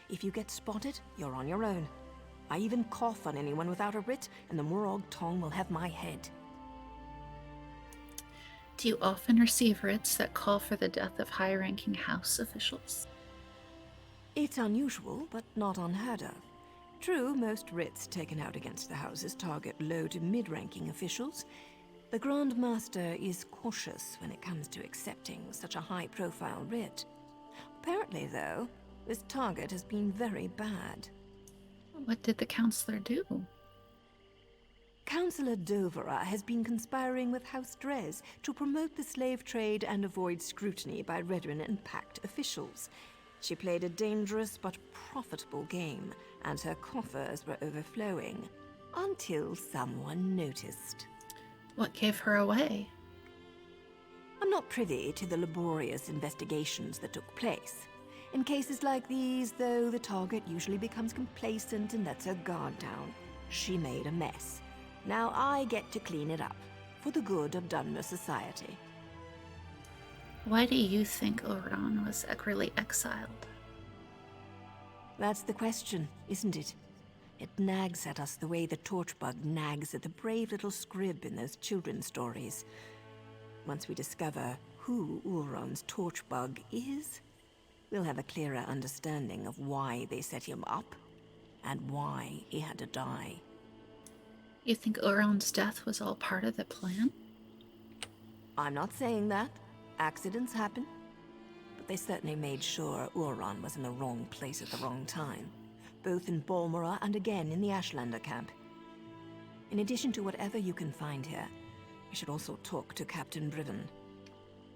If you get spotted, you're on your own. I even cough on anyone without a writ, and the Morag Tongue will have my head. Do you often receive writs that call for the death of high-ranking house officials? It's unusual, but not unheard of. True, most writs taken out against the houses target low to mid-ranking officials. The Grand Master is cautious when it comes to accepting such a high-profile writ. Apparently, though, this target has been very bad. What did the counselor do? Councillor Dovera has been conspiring with House Drez to promote the slave trade and avoid scrutiny by Redoran and Pact officials. She played a dangerous but profitable game, and her coffers were overflowing, until someone noticed. What gave her away? I'm not privy to the laborious investigations that took place. In cases like these, though, the target usually becomes complacent and lets her guard down. She made a mess. Now I get to clean it up, for the good of Dunmer society. Why do you think Oran was really exiled? That's the question, isn't it? It nags at us the way the torchbug nags at the brave little scrib in those children's stories. Once we discover who Ulron's torchbug is, we'll have a clearer understanding of why they set him up, and why he had to die. You think Oran's death was all part of the plan? I'm not saying that. Accidents happen. But they certainly made sure Oran was in the wrong place at the wrong time, both in Balmora and again in the Ashlander camp. In addition to whatever you can find here, we should also talk to Captain Briven.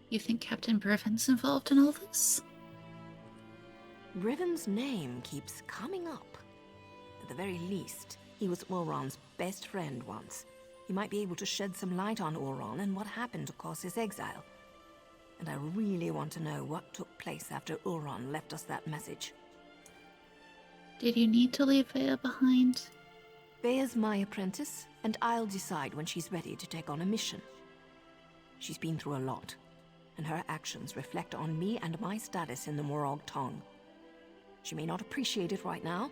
You think Captain Briven's involved in all this? Briven's name keeps coming up. At the very least, he was Oran's best friend once. He might be able to shed some light on Oran and what happened to cause his exile. And I really want to know what took place after Oran left us that message. Did you need to leave Vea behind? Vea's my apprentice, and I'll decide when she's ready to take on a mission. She's been through a lot, and her actions reflect on me and my status in the Morag Tong. She may not appreciate it right now,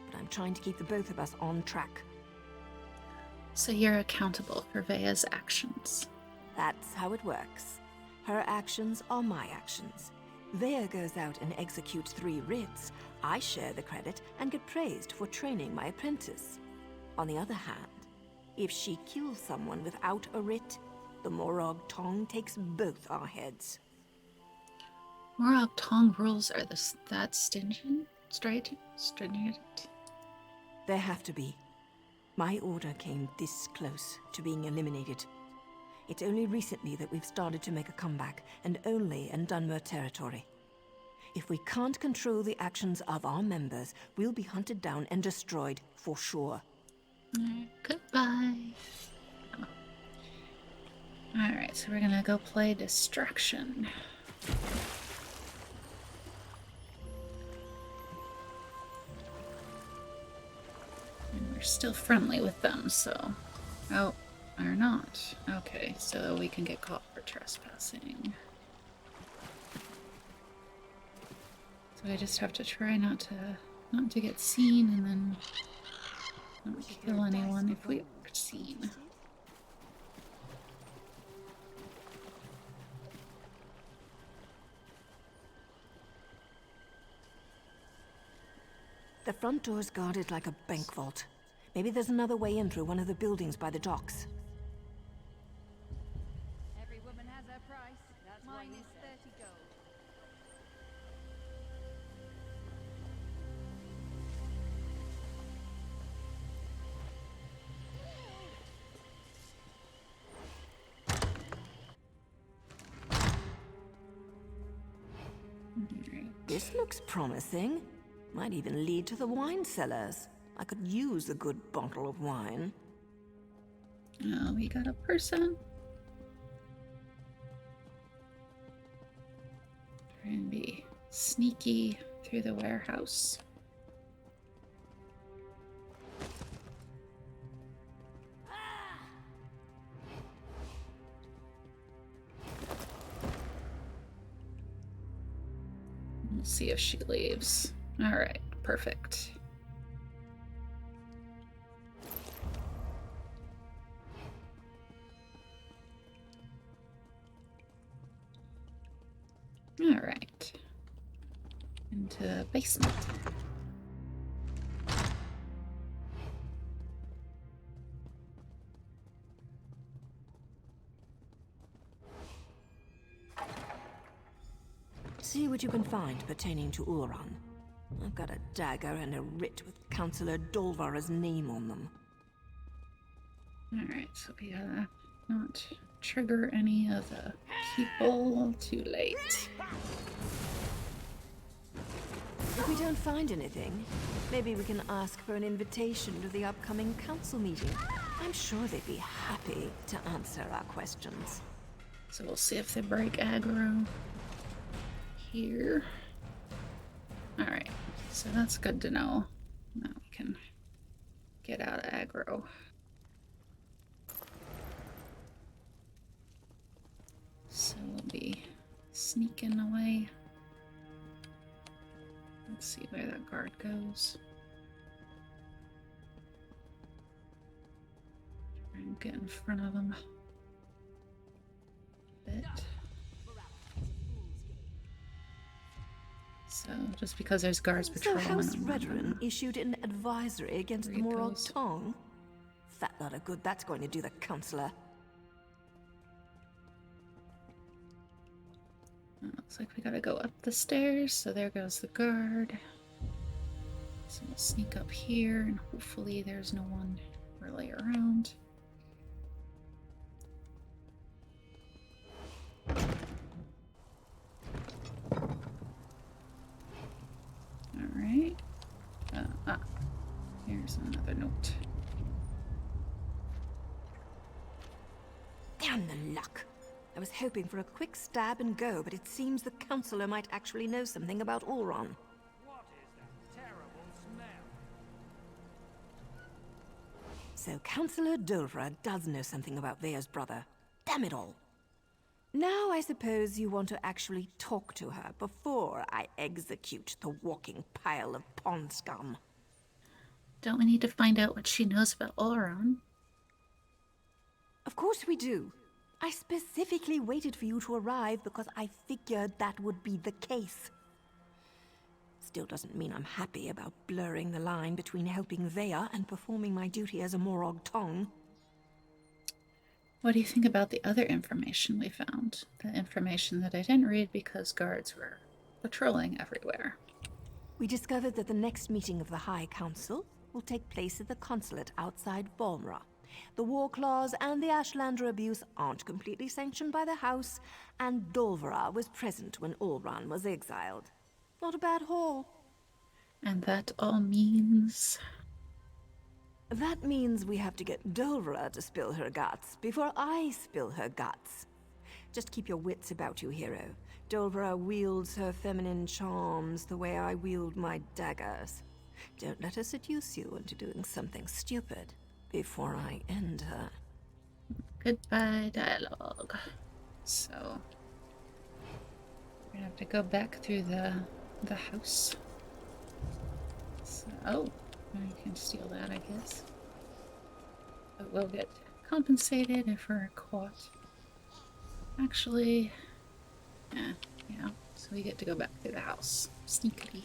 but I'm trying to keep the both of us on track. So you're accountable for Vea's actions. That's how it works. Her actions are my actions. Vea goes out and executes 3 writs. I share the credit and get praised for training my apprentice. On the other hand, if she kills someone without a writ, the Morag Tong takes both our heads. Morag Tong rules are that stringent? Stringent? There have to be. My order came this close to being eliminated. It's only recently that we've started to make a comeback, and only in Dunmer territory. If we can't control the actions of our members, we'll be hunted down and destroyed for sure. Goodbye. Oh. Alright, so we're gonna go play Distraction. And we're still friendly with them, so... Oh, or not. Okay, so we can get caught for trespassing. So I just have to try not to get seen and then not kill anyone if we are seen. The front door's guarded like a bank vault. Maybe there's another way in through one of the buildings by the docks. Every woman has her price. Mine is 30 gold. This looks promising. Might even lead to the wine cellars. I could use a good bottle of wine. Oh, we got a person. Try and be sneaky through the warehouse. We'll see if she leaves. All right, perfect. All right. into the basement. See what you can find pertaining to Ulran. I've got a dagger and a writ with Councillor Dolvara's name on them. Alright, so we gotta not trigger any of the people too late. If we don't find anything, maybe we can ask for an invitation to the upcoming council meeting. I'm sure they'd be happy to answer our questions. So we'll see if they break aggro here. Alright, so that's good to know. Now we can get out of aggro. So we'll be sneaking away. Let's see where that guard goes. Try and get in front of him a bit. So just because there's guards patrolling. So House Redrin issued an advisory against the Morag Tong. Fat lot of good that's going to do the Councillor. Looks like we gotta go up the stairs, so there goes the guard. So we'll sneak up here, and hopefully there's no one really around. Alright. Here's another note. Damn the luck. I was hoping for a quick stab and go, but it seems the Councillor might actually know something about Ulran. What is that terrible smell? So Councillor Dolvra does know something about Vea's brother. Damn it all. Now I suppose you want to actually talk to her before I execute the walking pile of pond scum. Don't we need to find out what she knows about Ulran? Of course we do. I specifically waited for you to arrive because I figured that would be the case. Still doesn't mean I'm happy about blurring the line between helping Vea and performing my duty as a Morag Tong. What do you think about the other information we found? The information that I didn't read because guards were patrolling everywhere. We discovered that the next meeting of the High Council will take place at the consulate outside Balmra. The war clause and the Ashlander abuse aren't completely sanctioned by the House, and Dolvara was present when Ulran was exiled. Not a bad haul. And that all means... That means we have to get Dolvara to spill her guts before I spill her guts. Just keep your wits about you, hero. Dolvara wields her feminine charms the way I wield my daggers. Don't let her seduce you into doing something stupid before I end her. Goodbye dialogue. So we're gonna have to go back through the house. So, oh, you can steal that, I guess. But we'll get compensated if we're caught. Actually, yeah. So we get to go back through the house. Sneakily.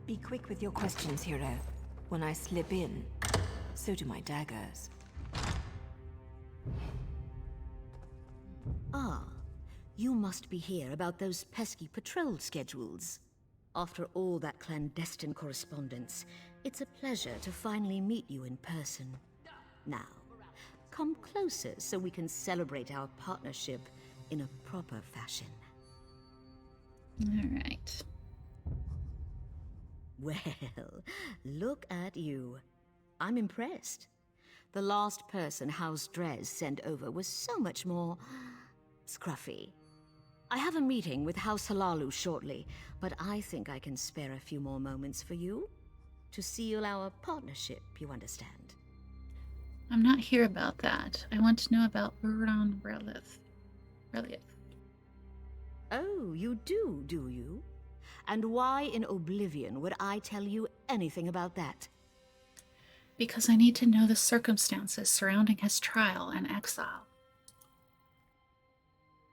Be quick with your questions, hero. When I slip in, so do my daggers. Ah, you must be here about those pesky patrol schedules. After all that clandestine correspondence, it's a pleasure to finally meet you in person. Now, come closer so we can celebrate our partnership in a proper fashion. All right. Well, look at you. I'm impressed. The last person House Drez sent over was so much more scruffy. I have a meeting with House Halalu shortly, but I think I can spare a few more moments for you. To seal our partnership, you understand. I'm not here about that. I want to know about Uran Relith. Oh, you do you? And why in oblivion would I tell you anything about that? Because I need to know the circumstances surrounding his trial and exile.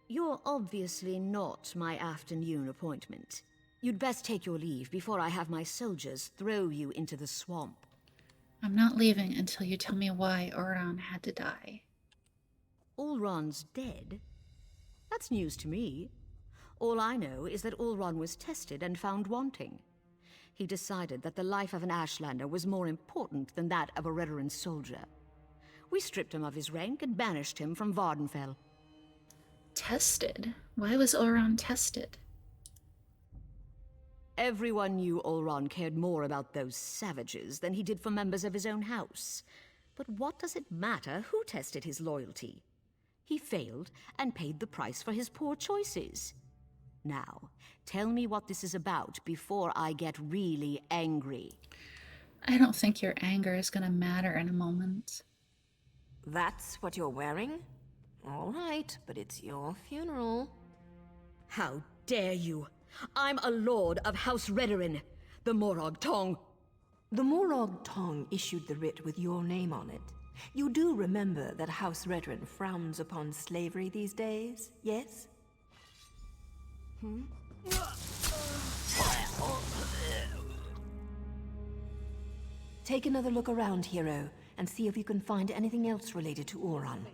You're obviously not my afternoon appointment. You'd best take your leave before I have my soldiers throw you into the swamp. I'm not leaving until you tell me why Oran had to die. Ulron's dead? That's news to me. All I know is that Ulron was tested and found wanting. He decided that the life of an Ashlander was more important than that of a Redoran soldier. We stripped him of his rank and banished him from Vardenfell. Tested? Why was Oran tested? Everyone knew Ulron cared more about those savages than he did for members of his own house. But what does it matter who tested his loyalty? He failed and paid the price for his poor choices. Now, tell me what this is about before I get really angry. I don't think your anger is gonna matter in a moment. That's what you're wearing? All right, but it's your funeral. How dare you! I'm a lord of House Redoran, the Morag Tong. The Morag Tong issued the writ with your name on it. You do remember that House Redoran frowns upon slavery these days, yes? Take another look around, hero, and see if you can find anything else related to Oran.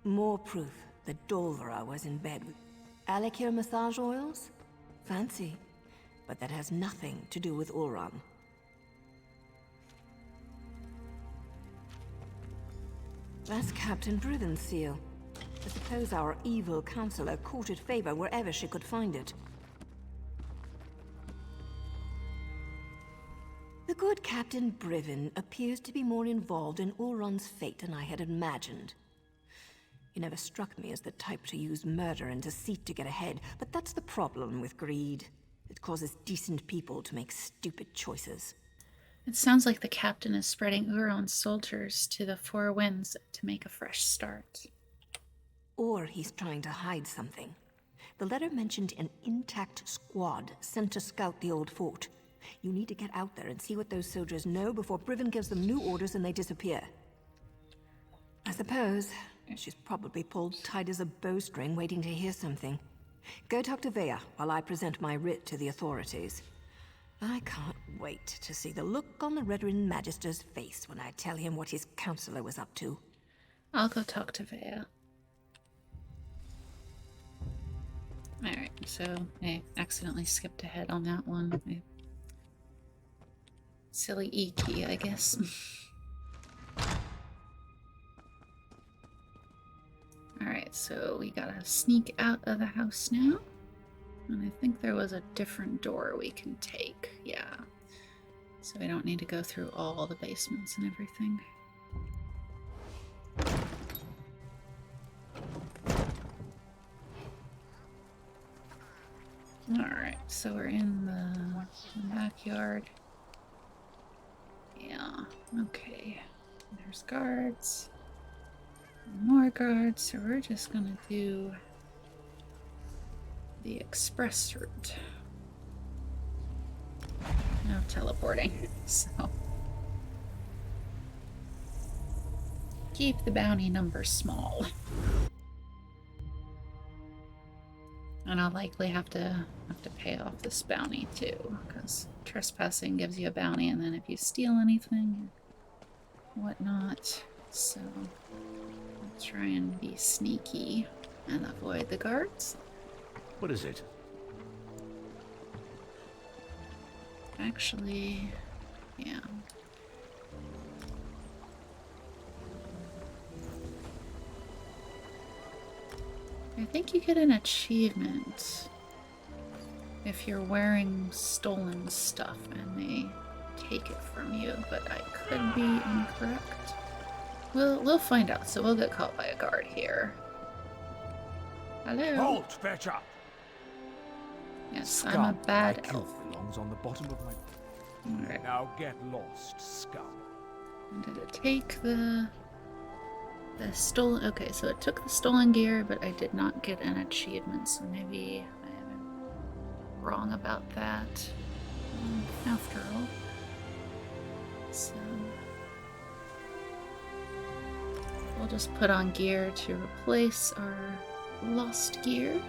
More proof that Dolvera was in bed with Alakir massage oils? Fancy. But that has nothing to do with Oran. That's Captain Briven's seal. I suppose our evil counselor courted favor wherever she could find it. The good Captain Briven appears to be more involved in Oran's fate than I had imagined. He never struck me as the type to use murder and deceit to get ahead, but that's the problem with greed. It causes decent people to make stupid choices. It sounds like the captain is spreading Uron's soldiers to the four winds to make a fresh start. Or he's trying to hide something. The letter mentioned an intact squad sent to scout the old fort. You need to get out there and see what those soldiers know before Briven gives them new orders and they disappear. I suppose she's probably pulled tight as a bowstring waiting to hear something. Go talk to Vea while I present my writ to the authorities. I can't wait to see the look on the Redoran Magister's face when I tell him what his counselor was up to. I'll go talk to Vea. Alright, so I accidentally skipped ahead on that one. Silly E key, I guess. Alright, so we gotta sneak out of the house now. And I think there was a different door we can take. Yeah. So we don't need to go through all the basements and everything. Alright, so we're in the backyard. Yeah, okay. There's guards. More guards, so we're just gonna do the express route. No teleporting, so keep the bounty number small. And I'll likely have to pay off this bounty too, because trespassing gives you a bounty, and then if you steal anything or whatnot, so I'll try and be sneaky and avoid the guards. What is it? Actually, yeah. I think you get an achievement if you're wearing stolen stuff and they take it from you, but I could be incorrect. We'll find out, so we'll get caught by a guard here. Hello? Halt, fetcher! Yes, Scum. I'm a bad My elf. guilt belongs on the bottom of my... Alright. Now get lost, scum. And did it take the stolen... Okay, so it took the stolen gear, but I did not get an achievement, so maybe I haven't... wrong about that, after all. So we'll just put on gear to replace our lost gear.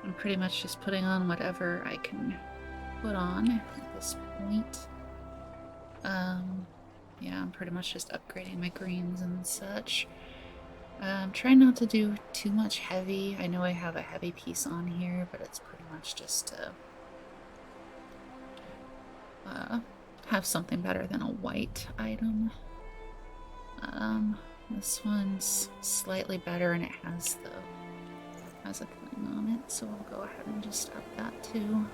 I'm pretty much just putting on whatever I can put on at this point. Yeah, I'm pretty much just upgrading my greens and such. Trying not to do too much heavy. I know I have a heavy piece on here, but it's pretty much just to have something better than a white item. This one's slightly better and it has a thing on it, so I'll go ahead and just up that too.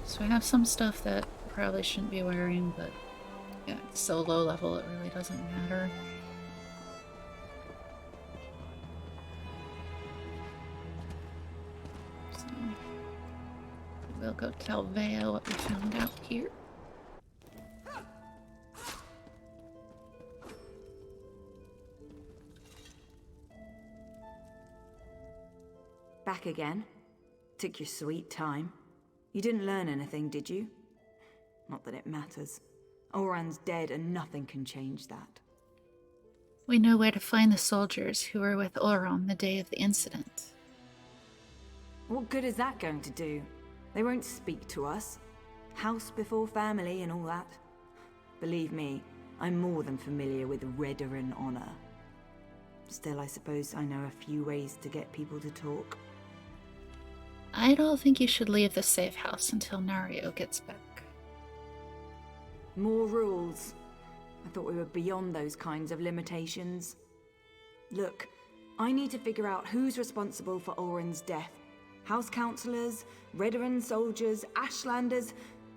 So I have some stuff that I probably shouldn't be wearing, but yeah, it's so low level it really doesn't matter. So we'll go tell Vale what we found out here. Back again? Took your sweet time. You didn't learn anything, did you? Not that it matters. Oran's dead and nothing can change that. We know where to find the soldiers who were with Oron the day of the incident. What good is that going to do? They won't speak to us. House before family and all that. Believe me, I'm more than familiar with Redarin honor. Still, I suppose I know a few ways to get people to talk. I don't think you should leave the safe house until Nario gets back. More rules. I thought we were beyond those kinds of limitations. Look, I need to figure out who's responsible for Oren's death. House councillors, Redarin soldiers, Ashlanders,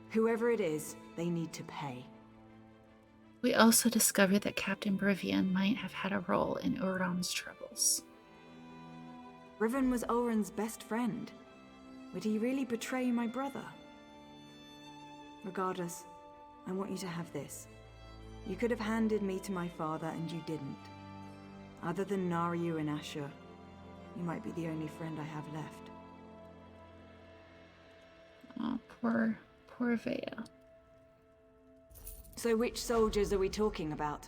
whoever it is, they need to pay. We also discovered that Captain Brivian might have had a role in Uron's troubles. Riven was Oren's best friend. Would he really betray my brother? Regardless, I want you to have this. You could have handed me to my father and you didn't. Other than Naryu and Asher, you might be the only friend I have left. Oh, poor Vea. So which soldiers are we talking about?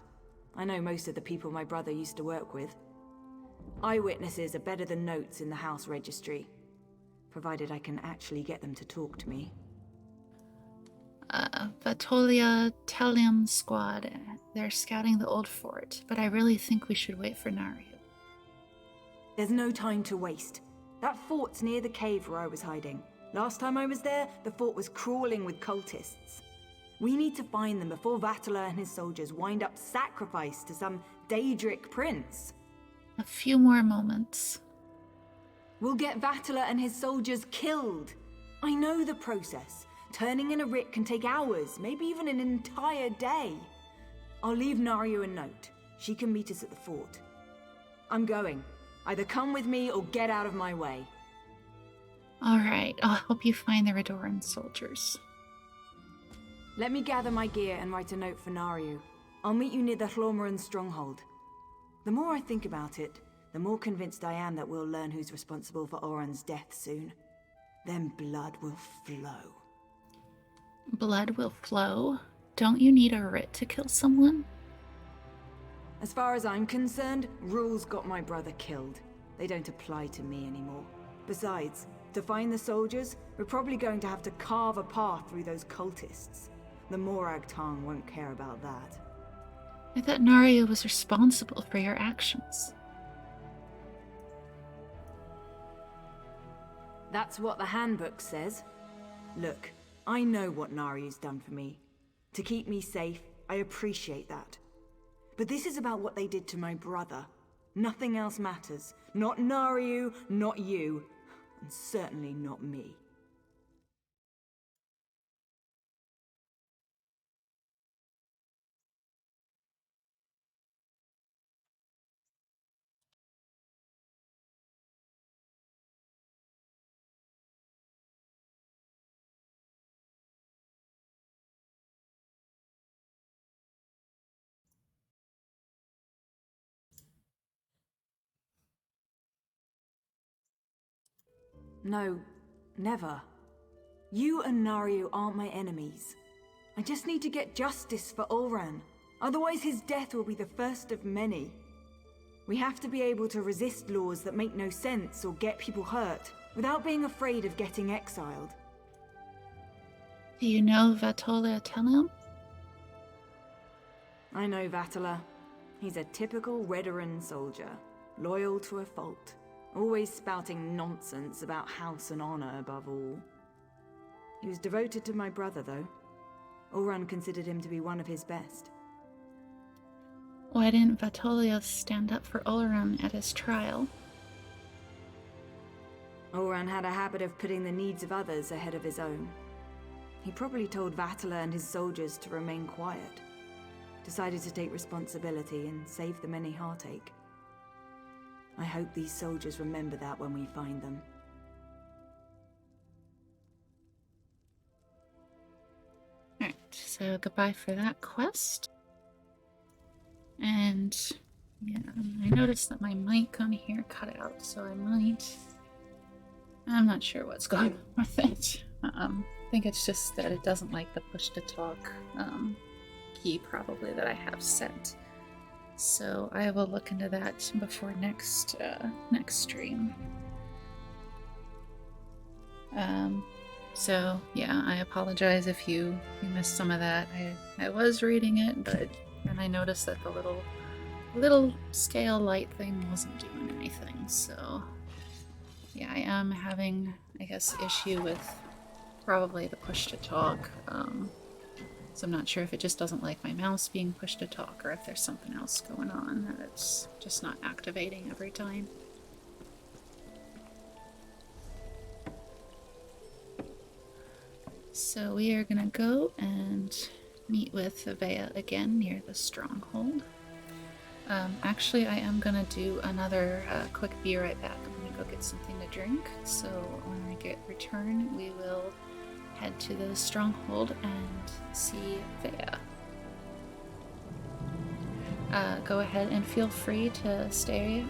I know most of the people my brother used to work with. Eyewitnesses are better than notes in the house registry, provided I can actually get them to talk to me. Vatolia Talium squad. They're scouting the old fort, but I really think we should wait for Nario. There's no time to waste. That fort's near the cave where I was hiding. Last time I was there, the fort was crawling with cultists. We need to find them before Vatala and his soldiers wind up sacrificed to some Daedric prince. A few more moments. We'll get Vatala and his soldiers killed. I know the process. Turning in a writ can take hours, maybe even an entire day. I'll leave Nario a note. She can meet us at the fort. I'm going. Either come with me or get out of my way. Alright, I'll help you find the Redoran soldiers. Let me gather my gear and write a note for Nario. I'll meet you near the Hlormaran stronghold. The more I think about it, the more convinced I am that we'll learn who's responsible for Oran's death soon. Then blood will flow. Blood will flow? Don't you need a writ to kill someone? As far as I'm concerned, rules got my brother killed. They don't apply to me anymore. Besides, to find the soldiers, we're probably going to have to carve a path through those cultists. The Morag Tong won't care about that. I thought Nario was responsible for your actions. That's what the handbook says. Look, I know what Nariu's done for me. To keep me safe, I appreciate that. But this is about what they did to my brother. Nothing else matters. Not Nariu, not you, and certainly not me. No, never. You and Nario aren't my enemies. I just need to get justice for Ulran. Otherwise his death will be the first of many. We have to be able to resist laws that make no sense or get people hurt, without being afraid of getting exiled. Do you know Vatolia Tenel? I know Vatala. He's a typical Redoran soldier, loyal to a fault, always spouting nonsense about house and honor above all. He was devoted to my brother, though. Ulran considered him to be one of his best. Why didn't Vatolia stand up for Ulran at his trial? Ulran had a habit of putting the needs of others ahead of his own. He probably told Vatala and his soldiers to remain quiet. Decided to take responsibility and save the many heartache. I hope these soldiers remember that when we find them. Alright, so goodbye for that quest. And yeah, I noticed that my mic on here cut out, so I'm not sure what's going on with it. I think it's just that it doesn't like the push to talk key probably that I have set. So I will look into that before next stream. So yeah, I apologize if you missed some of that. I was reading it, but then I noticed that the little scale light thing wasn't doing anything. So yeah, I am having, I guess, issue with probably the push to talk. So I'm not sure if it just doesn't like my mouse being pushed to talk or if there's something else going on that it's just not activating every time. So we are gonna go and meet with Vea again near the stronghold. Actually, I am gonna do another quick be right back. I'm gonna go get something to drink. So when I return, we will head to the stronghold and see Vea. Go ahead and feel free to stay.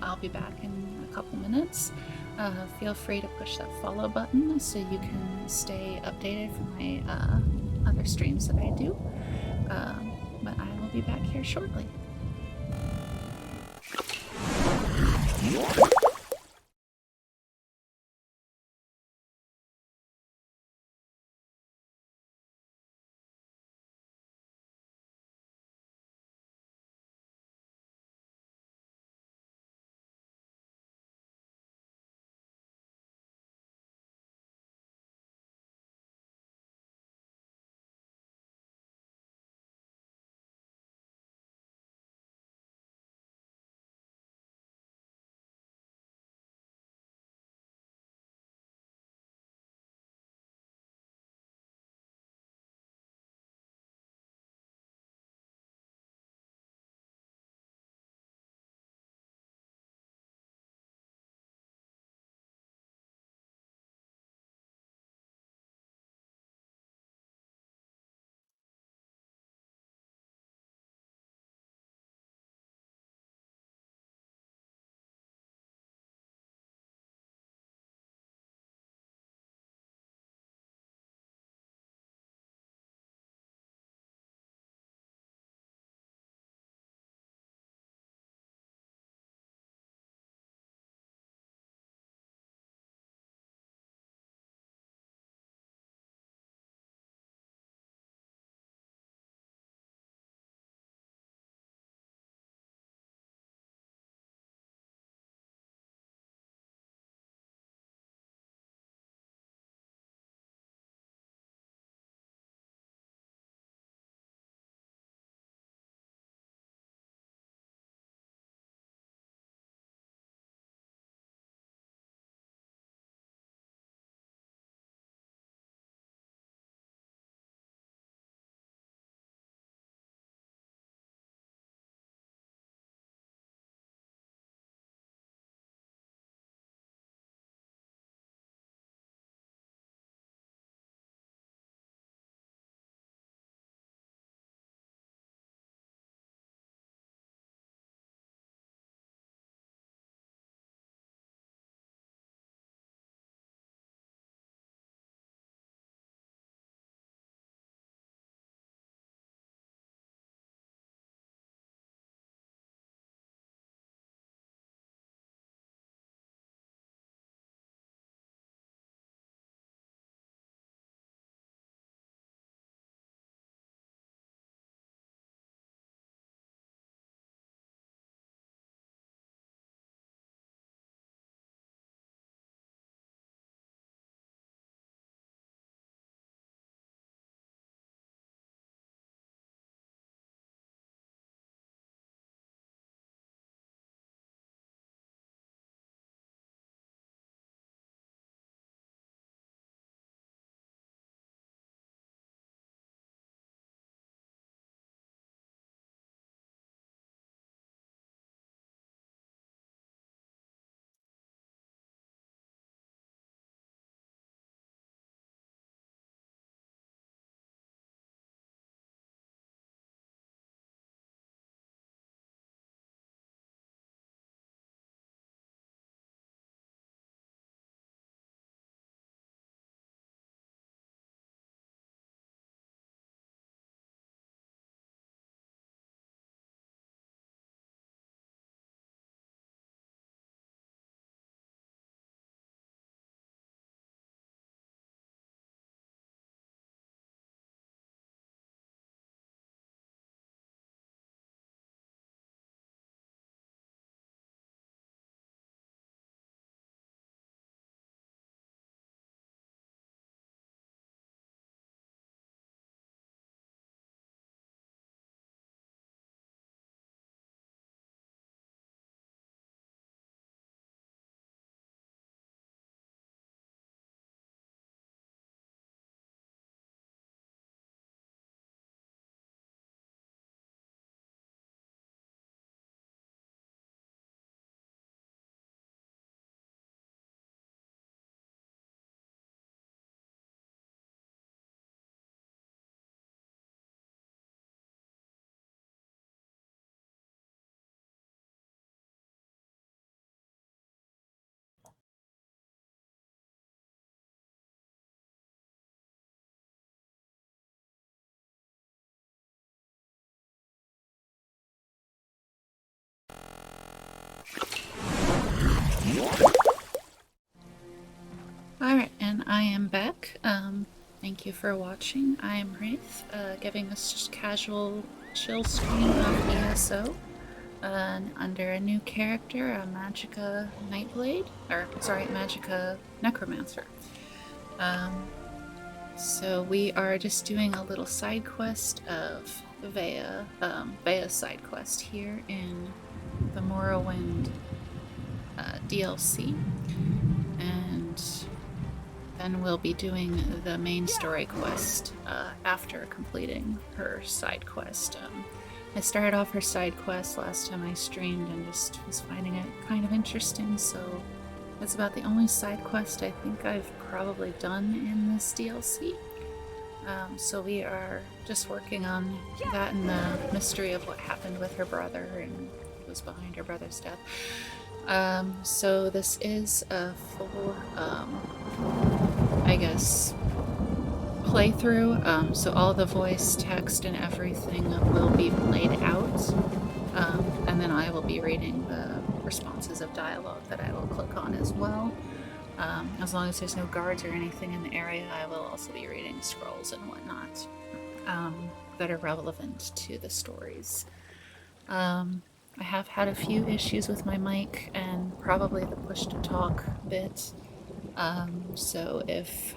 I'll be back in a couple minutes. Feel free to push that follow button so you can stay updated for my other streams that I do. But I will be back here shortly. am back. Thank you for watching. I am Wraith, giving us just casual, chill stream of ESO, under a new character, a Magica Nightblade, or sorry, Magica Necromancer. So we are just doing a little side quest of Vea's side quest here in the Morrowind DLC, and then we'll be doing the main story quest after completing her side quest. I started off her side quest last time I streamed and just was finding it kind of interesting, so that's about the only side quest I think I've probably done in this DLC. So we are just working on that and the mystery of what happened with her brother and what was behind her brother's death. So this is a full, I guess, playthrough. So all the voice, text, and everything will be played out. And then I will be reading the responses of dialogue that I will click on as well. As long as there's no guards or anything in the area, I will also be reading scrolls and whatnot that are relevant to the stories. I have had a few issues with my mic and probably the push-to-talk bit. So if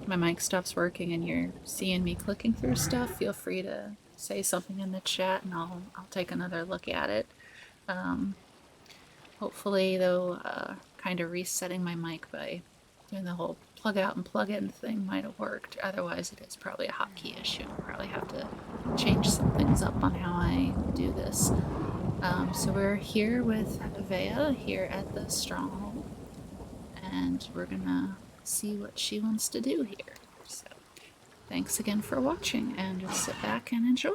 my mic stops working and you're seeing me clicking through stuff, feel free to say something in the chat and I'll take another look at it. Hopefully, though, kind of resetting my mic by doing the whole plug out and plug in thing might have worked. Otherwise, it is probably a hotkey issue. I'll probably have to change some things up on how I do this. So we're here with Vea here at the Stronghold, and we're gonna see what she wants to do here. So thanks again for watching, and just sit back and enjoy.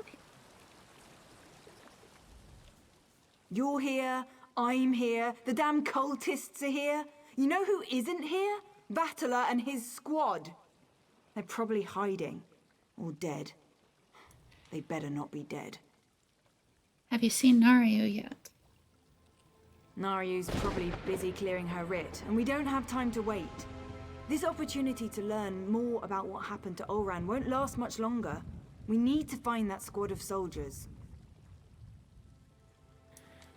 You're here, I'm here, the damn cultists are here. You know who isn't here? Battler and his squad. They're probably hiding. Or dead. They better not be dead. Have you seen Nario yet? Nariu's probably busy clearing her writ, and we don't have time to wait. This opportunity to learn more about what happened to Olran won't last much longer. We need to find that squad of soldiers.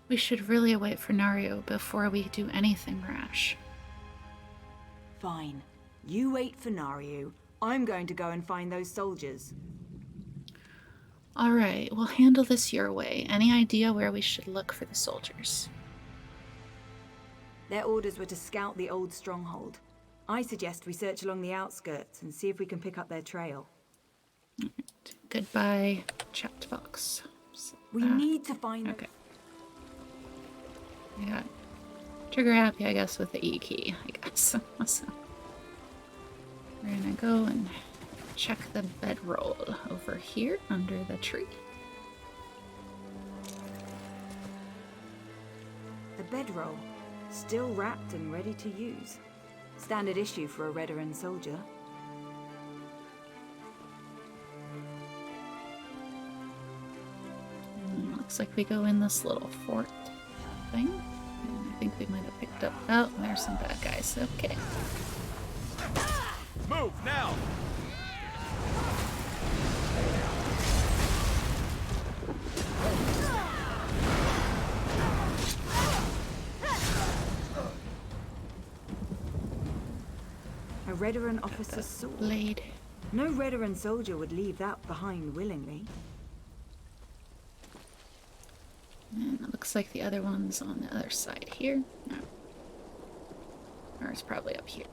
We should really wait for Nario before we do anything rash. Fine. You wait for Nariu. I'm going to go and find those soldiers. Alright, we'll handle this your way. Any idea where we should look for the soldiers? Their orders were to scout the old stronghold. I suggest we search along the outskirts and see if we can pick up their trail. Alright. Goodbye, chat box. We need to find them. Okay. I got trigger happy, I guess, with the E key, I guess. So we're gonna go and check the bedroll over here under the tree. The bedroll, still wrapped and ready to use. Standard issue for a Redoran soldier. Looks like we go in this little fort thing. And I think we might have picked up... Oh, there's some bad guys. Okay. Move now! A Redoran officer's sword. Blade. No Redoran soldier would leave that behind willingly. And it looks like the other one's on the other side here. No. Or it's probably up here.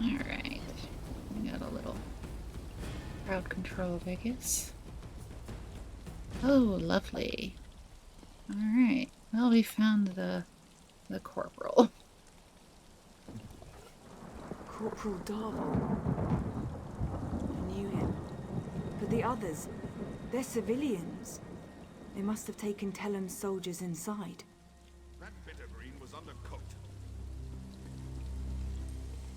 Alright. We got a little crowd control, I guess. Oh, lovely. Alright. Well, we found the corporal. Corporal Darvel. I knew him. But the others, they're civilians. They must have taken Tellem's soldiers inside.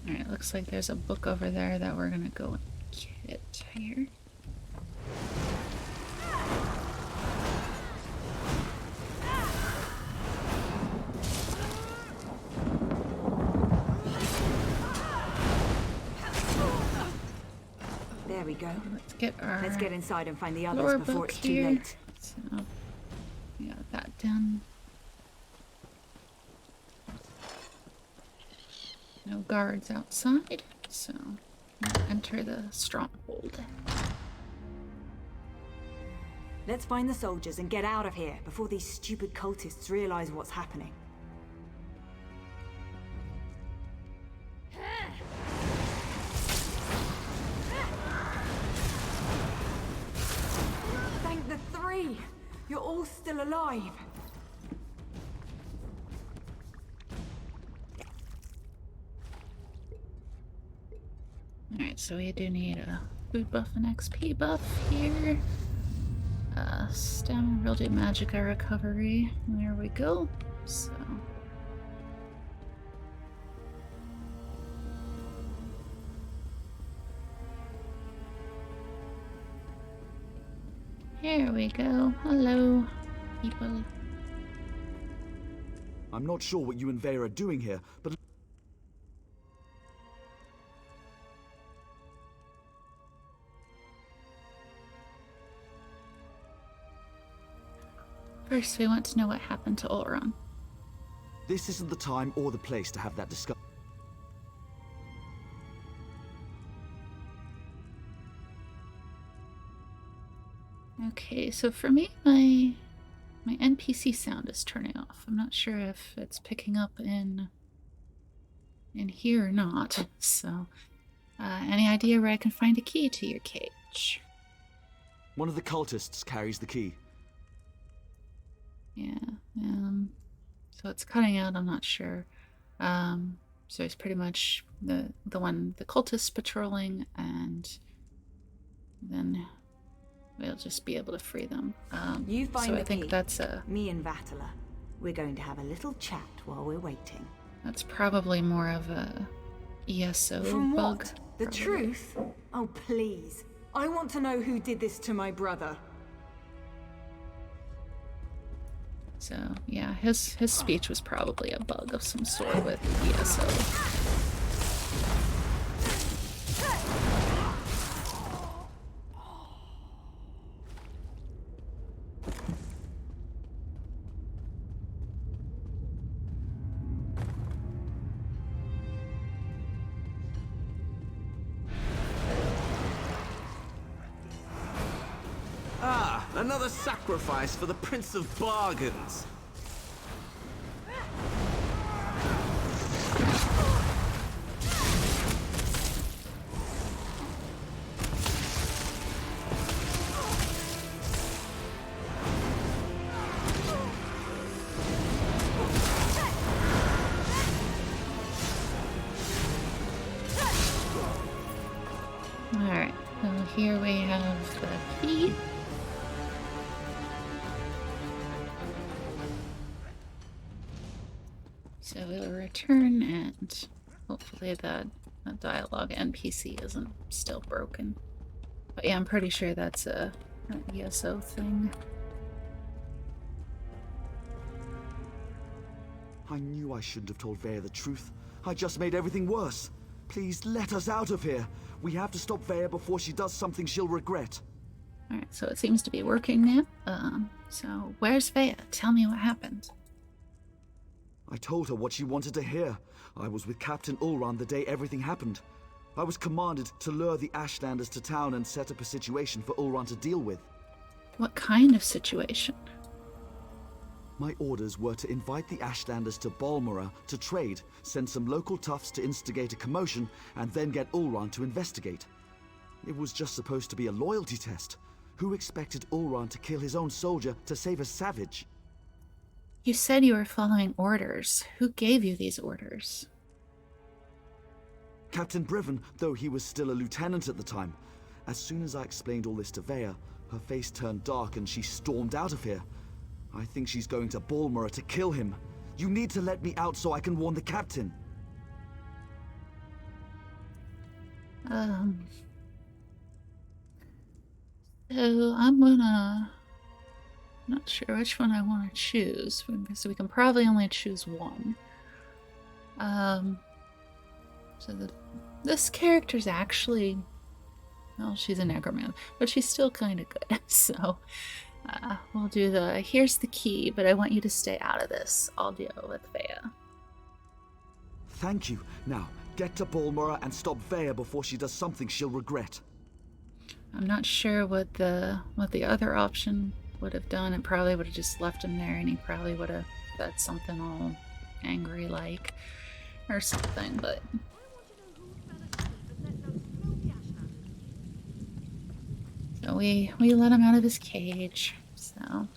Alright, looks like there's a book over there that we're gonna go and get here. There we go. Let's get inside and find the others before it's too late. So, we got that done. No guards outside, so we'll enter the stronghold. Let's find the soldiers and get out of here before these stupid cultists realize what's happening. Thank the three! You're all still alive! Alright, so we do need a food buff and XP buff here. Stamina, real do magicka recovery. There we go. So. Here we go. Hello, people. I'm not sure what you and Vaya are doing here, but... First, we want to know what happened to Ulron. This isn't the time or the place to have that discussion. Okay, so for me, my NPC sound is turning off. I'm not sure if it's picking up in here or not. So, any idea where I can find a key to your cage? One of the cultists carries the key. Yeah, so it's cutting out, I'm not sure. So he's pretty much the cultist patrolling, and then we'll just be able to free them. You find so the I think key. that's Me and Vatala. We're going to have a little chat while we're waiting. That's probably more of a ESO From bug. what? The truth? Oh, please. I want to know who did this to my brother. So yeah, his speech was probably a bug of some sort with ESO. Ah, another sacrifice for the Prince of Bargains. Alright, well here we have the key. So we'll return, and hopefully that dialogue NPC isn't still broken. But yeah, I'm pretty sure that's an ESO thing. I knew I shouldn't have told Vaya the truth. I just made everything worse. Please let us out of here. We have to stop Vaya before she does something she'll regret. Alright, so it seems to be working now. So where's Vaya? Tell me what happened. I told her what she wanted to hear. I was with Captain Ulron the day everything happened. I was commanded to lure the Ashlanders to town and set up a situation for Ulron to deal with. What kind of situation? My orders were to invite the Ashlanders to Balmora to trade, send some local toughs to instigate a commotion, and then get Ulron to investigate. It was just supposed to be a loyalty test. Who expected Ulron to kill his own soldier to save a savage? You said you were following orders. Who gave you these orders? Captain Briven, though he was still a lieutenant at the time. As soon as I explained all this to Vaya, her face turned dark and she stormed out of here. I think she's going to Balmora to kill him. You need to let me out so I can warn the captain. So I'm gonna... Not sure which one I want to choose, so we can probably only choose one. This character's actually... Well, she's a necromancer, but she's still kind of good, so... we'll do the... Here's the key, but I want you to stay out of this. I'll deal with Vea. Thank you. Now, get to Balmora and stop Vea before she does something she'll regret. I'm not sure what the other option would have done. It probably would have just left him there, and he probably would have said something all angry like, or something, but... So we let him out of his cage, so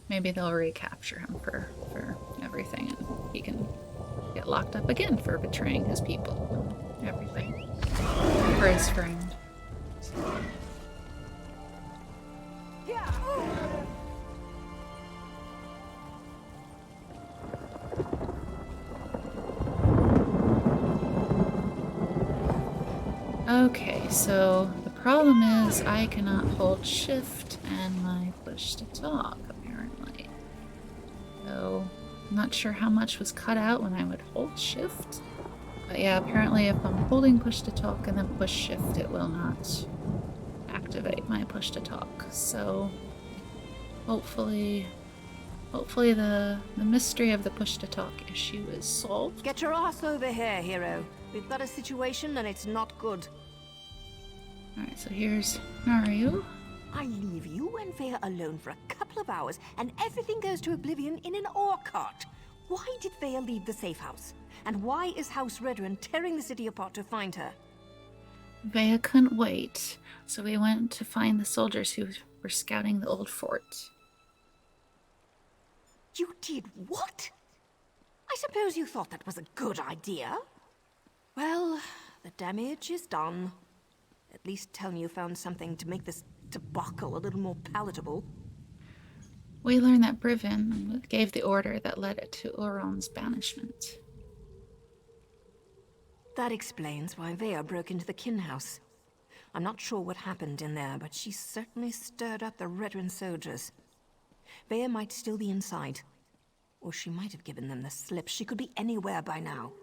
maybe they'll recapture him for everything, and he can get locked up again for betraying his people and everything. For his friend. Okay, so the problem is I cannot hold shift and my push to talk, apparently. So I'm not sure how much was cut out when I would hold shift. But yeah, apparently if I'm holding push to talk and then push shift, it will not activate my push to talk. So hopefully the mystery of the push to talk issue is solved. Get your ass over here, hero. We've got a situation and it's not good. Alright, so here's Naru. I leave you and Vea alone for a couple of hours and everything goes to oblivion in an ore cart. Why did Vea leave the safe house? And why is House Redoran tearing the city apart to find her? Vea couldn't wait, so we went to find the soldiers who were scouting the old fort. You did what? I suppose you thought that was a good idea? Well, the damage is done. At least tell me you found something to make this debacle a little more palatable. We learned that Brivin gave the order that led it to Uron's banishment. That explains why Vea broke into the kin house. I'm not sure what happened in there, but she certainly stirred up the Redoran soldiers. Vea might still be inside. Or she might have given them the slip. She could be anywhere by now.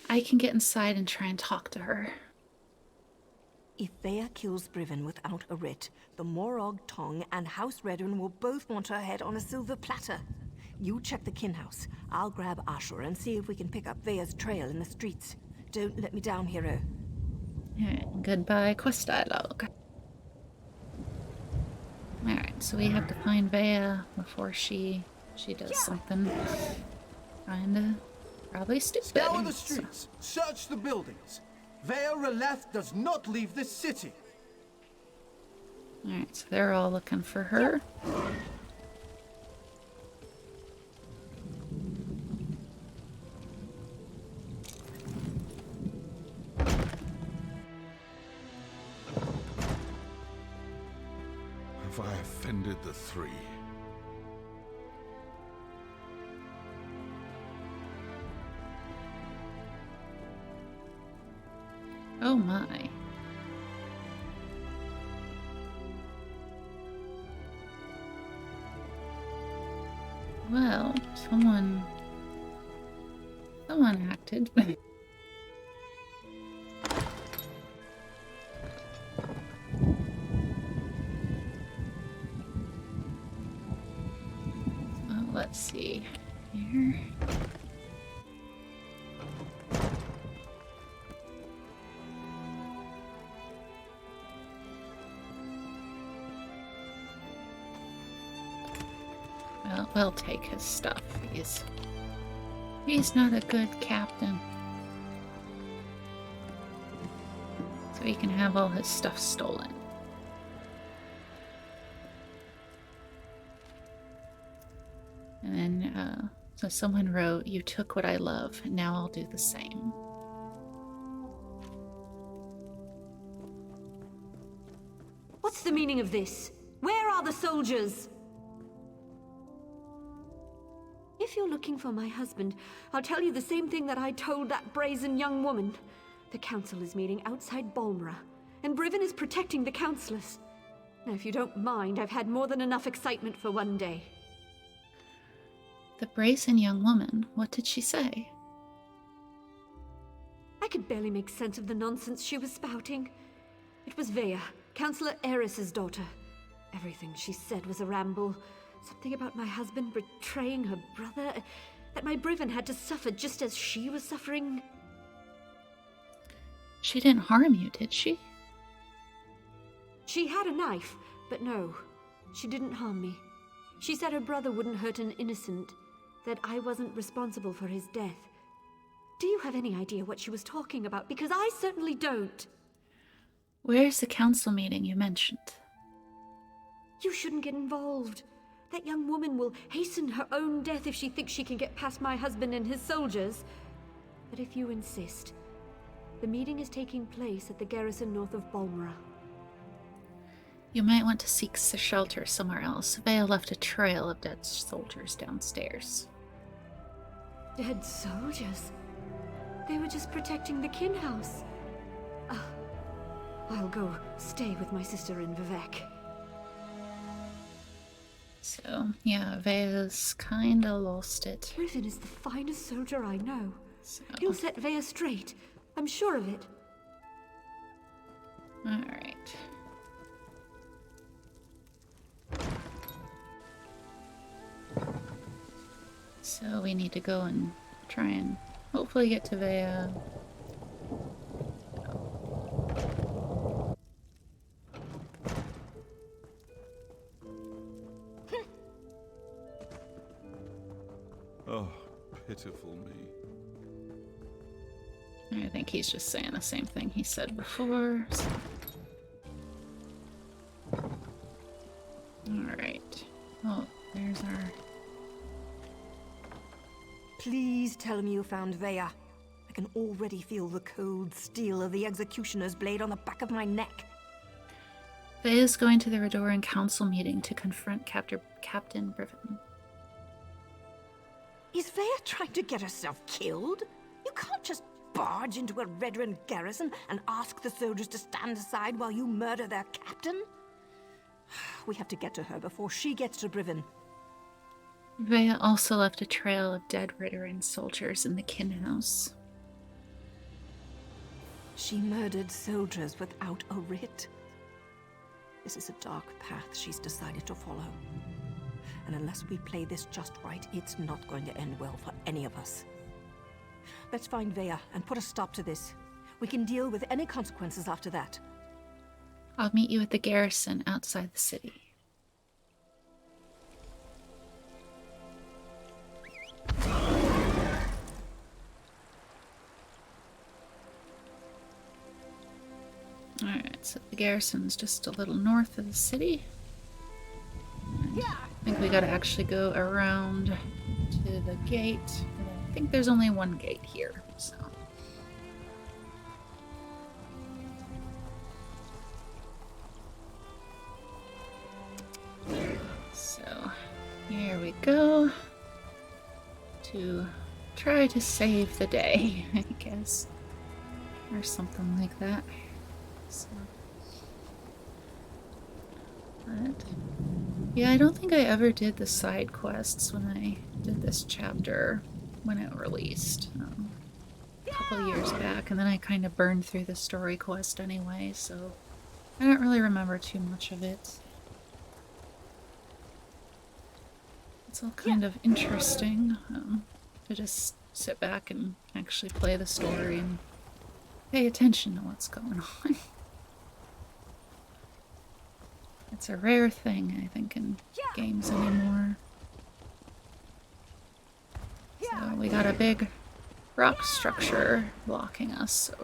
I can get inside and try and talk to her. If Vea kills Brivin without a writ, the Morag Tong and House Redoran will both want her head on a silver platter. You check the kin house. I'll grab Ashur and see if we can pick up Vea's trail in the streets. Don't let me down, hero. Goodbye, quest dialogue. Alright, so we have to find Vea before she does something kinda probably stupid. Scour the streets, search the buildings. Vea Releth does not leave this city. Alright, so they're all looking for her. Have I offended the three? Oh my. Well, someone acted, but... Let's see here. Well, we'll take his stuff. He's not a good captain. So he can have all his stuff stolen. And then, so someone wrote, "You took what I love, now I'll do the same." What's the meaning of this? Where are the soldiers? If you're looking for my husband, I'll tell you the same thing that I told that brazen young woman. The council is meeting outside Balmora, and Briven is protecting the councillors. Now, if you don't mind, I've had more than enough excitement for one day. The brazen young woman, what did she say? I could barely make sense of the nonsense she was spouting. It was Vea, Councillor Eris's daughter. Everything she said was a ramble. Something about my husband betraying her brother, that my Briven had to suffer just as she was suffering. She didn't harm you, did she? She had a knife, but no, she didn't harm me. She said her brother wouldn't hurt an innocent, that I wasn't responsible for his death. Do you have any idea what she was talking about? Because I certainly don't. Where's the council meeting you mentioned? You shouldn't get involved. That young woman will hasten her own death if she thinks she can get past my husband and his soldiers. But if you insist, the meeting is taking place at the garrison north of Balmora. You might want to seek shelter somewhere else. Vea left a trail of dead soldiers downstairs. Dead soldiers? They were just protecting the kin house. I'll go stay with my sister in Vivek. So, yeah, Vea's kinda lost it. Briven is the finest soldier I know. So. He'll set Vea straight. I'm sure of it. Alright. So we need to go and try and hopefully get to Vea. Oh, pitiful me. I think he's just saying the same thing he said before. So. Alright. Oh, there's our... Please tell me you found Vea. I can already feel the cold steel of the executioner's blade on the back of my neck. Vea's going to the Redoran Council meeting to confront Captain Briven. Is Vea trying to get herself killed? You can't just barge into a Redoran garrison and ask the soldiers to stand aside while you murder their captain? We have to get to her before she gets to Briven. Vea also left a trail of dead Redoran soldiers in the kin house. She murdered soldiers without a writ. This is a dark path she's decided to follow. And unless we play this just right, it's not going to end well for any of us. Let's find Vea and put a stop to this. We can deal with any consequences after that. I'll meet you at the garrison outside the city. Alright, so the garrison's just a little north of the city. And I think we gotta actually go around to the gate. I think there's only one gate here, so. So, here we go. To try to save the day, I guess. Or something like that. So. But, yeah, I don't think I ever did the side quests when I did this chapter when it released. A couple years back, and then I kind of burned through the story quest anyway, so I don't really remember too much of it. It's all kind of interesting to just sit back and actually play the story and pay attention to what's going on. It's a rare thing, I think, in games anymore. So we got a big rock structure blocking us, so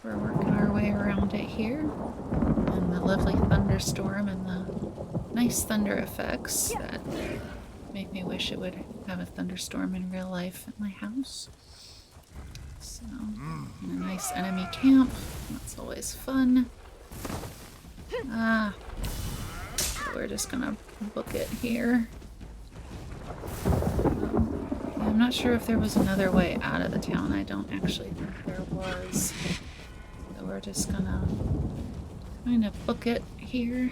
we're working our way around it here. And the lovely thunderstorm and the nice thunder effects that make me wish it would have a thunderstorm in real life at my house. So, and a nice enemy camp. That's always fun. So we're just gonna book it here. I'm not sure if there was another way out of the town. I don't actually think there was. So we're just gonna kind of book it here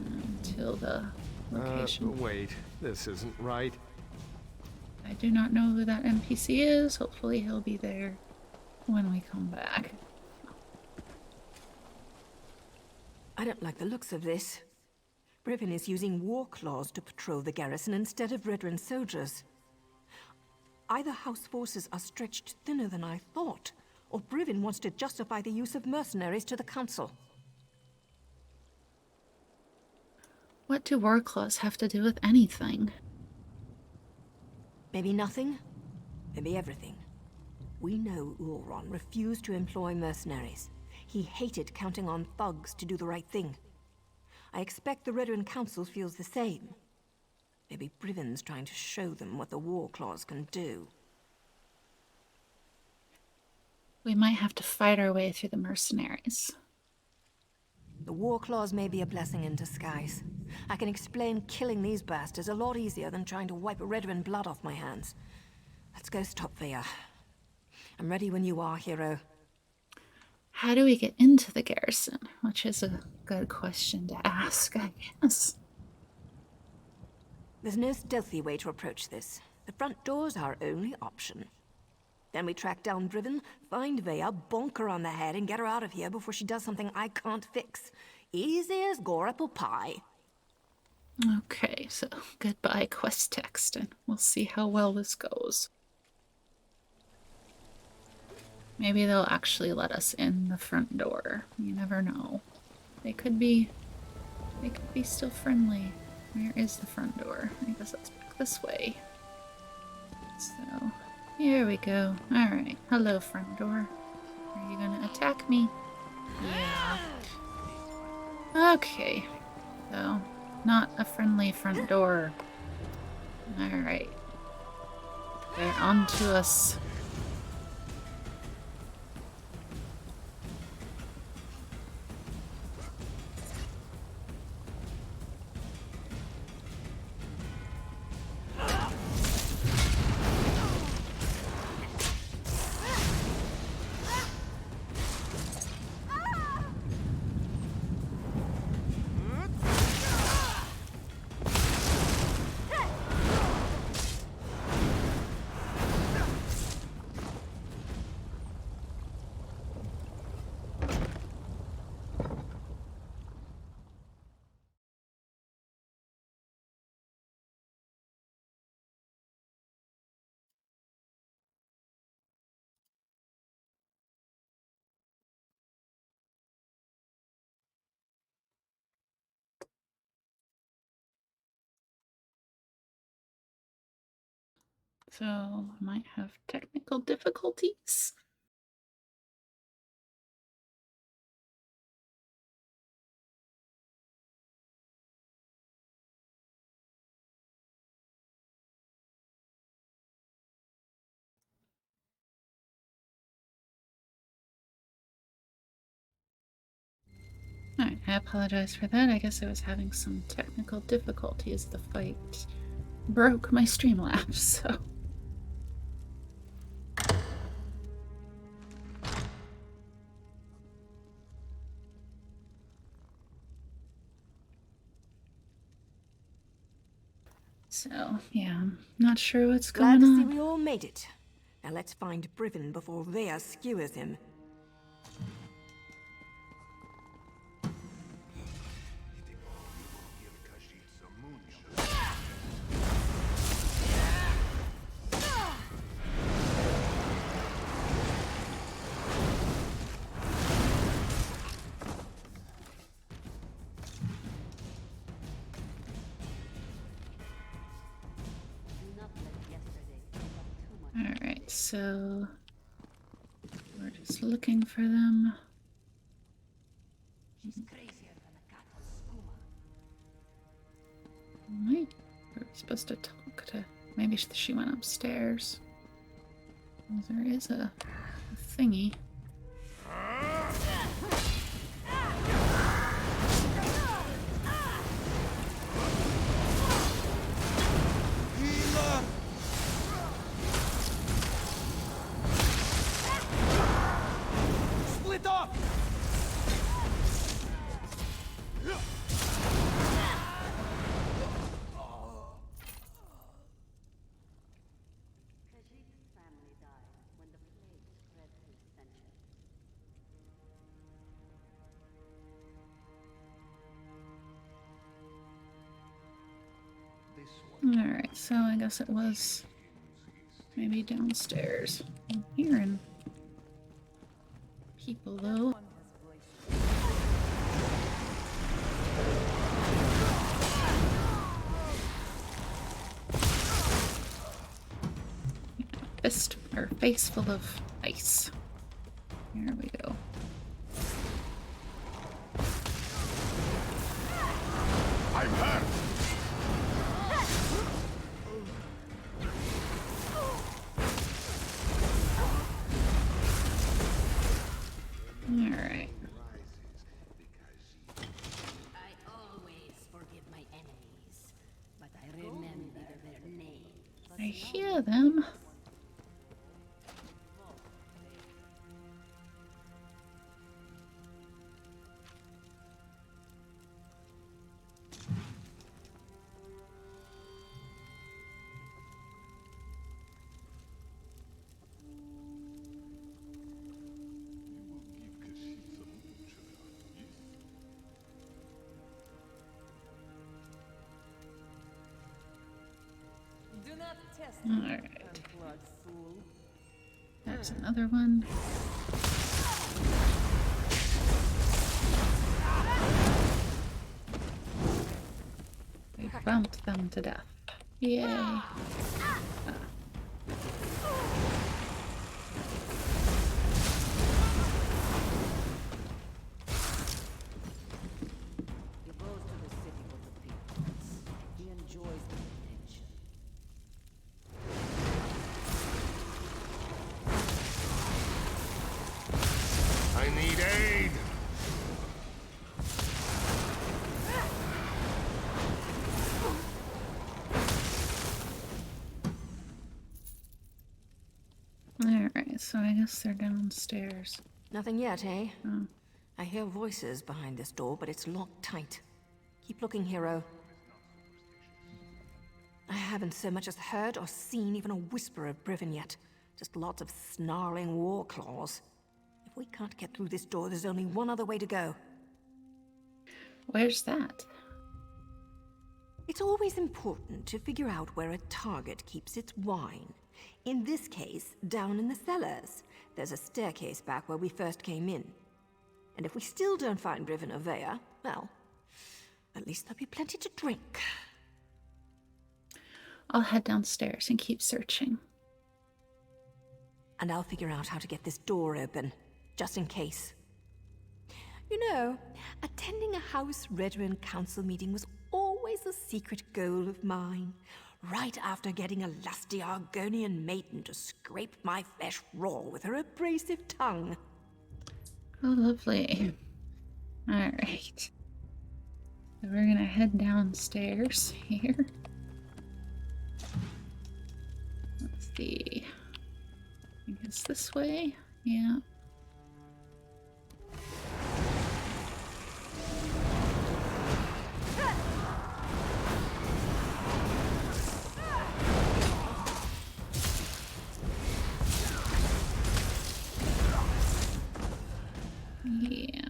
until the location. Wait, this isn't right. I do not know who that NPC is. Hopefully he'll be there when we come back. I don't like the looks of this. Brivin is using war claws to patrol the garrison instead of veteran soldiers. Either house forces are stretched thinner than I thought, or Brivin wants to justify the use of mercenaries to the council. What do war claws have to do with anything? Maybe nothing, maybe everything. We know Ulron refused to employ mercenaries. He hated counting on thugs to do the right thing. I expect the Redoran Council feels the same. Maybe Brivin's trying to show them what the war claws can do. We might have to fight our way through the mercenaries. The war claws may be a blessing in disguise. I can explain killing these bastards a lot easier than trying to wipe Redoran blood off my hands. Let's go stop Vea. I'm ready when you are, hero. How do we get into the garrison? Which is a good question to ask, I guess. There's no stealthy way to approach this. The front door's our only option. Then we track down Brivin, find Vea, bonk her on the head, and get her out of here before she does something I can't fix. Easy as gore apple pie. Okay, so goodbye quest text, and we'll see how well this goes. Maybe they'll actually let us in the front door. You never know. They could be still friendly. Where is the front door? I guess that's back this way. So, here we go. Alright. Hello, front door. Are you gonna attack me? Yeah. Okay. So, not a friendly front door. Alright. They're on to us. So, might have technical difficulties. Alright, I apologize for that. I guess I was having some technical difficulties. The fight broke my Streamlabs, so... So, yeah, I'm not sure what's Glad going to see on. we all made it. Now let's find Brivin before Vea skewers him. Alright, so... we're just looking for them. Wait, we're supposed to talk to... Maybe she went upstairs. There is a thingy. Alright, so I guess it was maybe downstairs. I'm hearing people though. Fist or face full of ice. Here we go. I'm hurt! Alright. I always forgive my enemies, but I remember their names. I hear them. Alright. There's another one. We bumped them to death. Yay. He goes to the city for the peoples. He enjoys the attention. I need aid! Alright, so I guess they're downstairs. Nothing yet, eh? Oh. I hear voices behind this door, but it's locked tight. Keep looking, hero. I haven't so much as heard or seen even a whisper of Briven yet. Just lots of snarling war claws. If we can't get through this door, there's only one other way to go. Where's that? It's always important to figure out where a target keeps its wine. In this case, down in the cellars. There's a staircase back where we first came in. And if we still don't find Briven or Vea, well, at least there'll be plenty to drink. I'll head downstairs and keep searching. And I'll figure out how to get this door open, just in case. You know, attending a House Redoran Council meeting was always a secret goal of mine. Right after getting a lusty Argonian maiden to scrape my flesh raw with her abrasive tongue. Oh, lovely. Alright. So we're gonna head downstairs here. Let's see. I guess this way? Yeah. Yeah.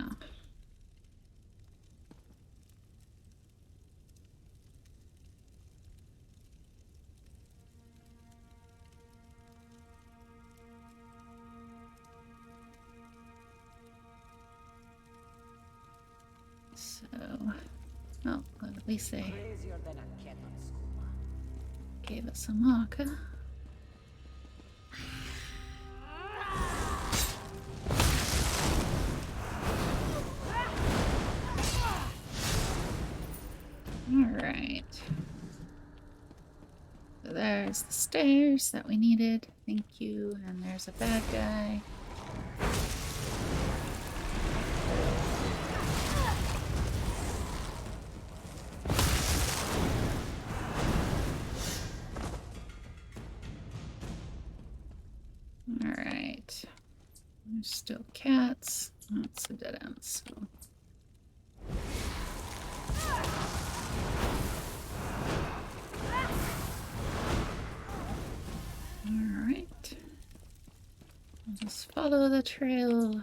So, oh, well, at least they gave us a marker. Alright. So there's the stairs that we needed. Thank you. And there's a bad guy. Alright. There's still cats. That's a dead end, so. Alright. I'll just follow the trail.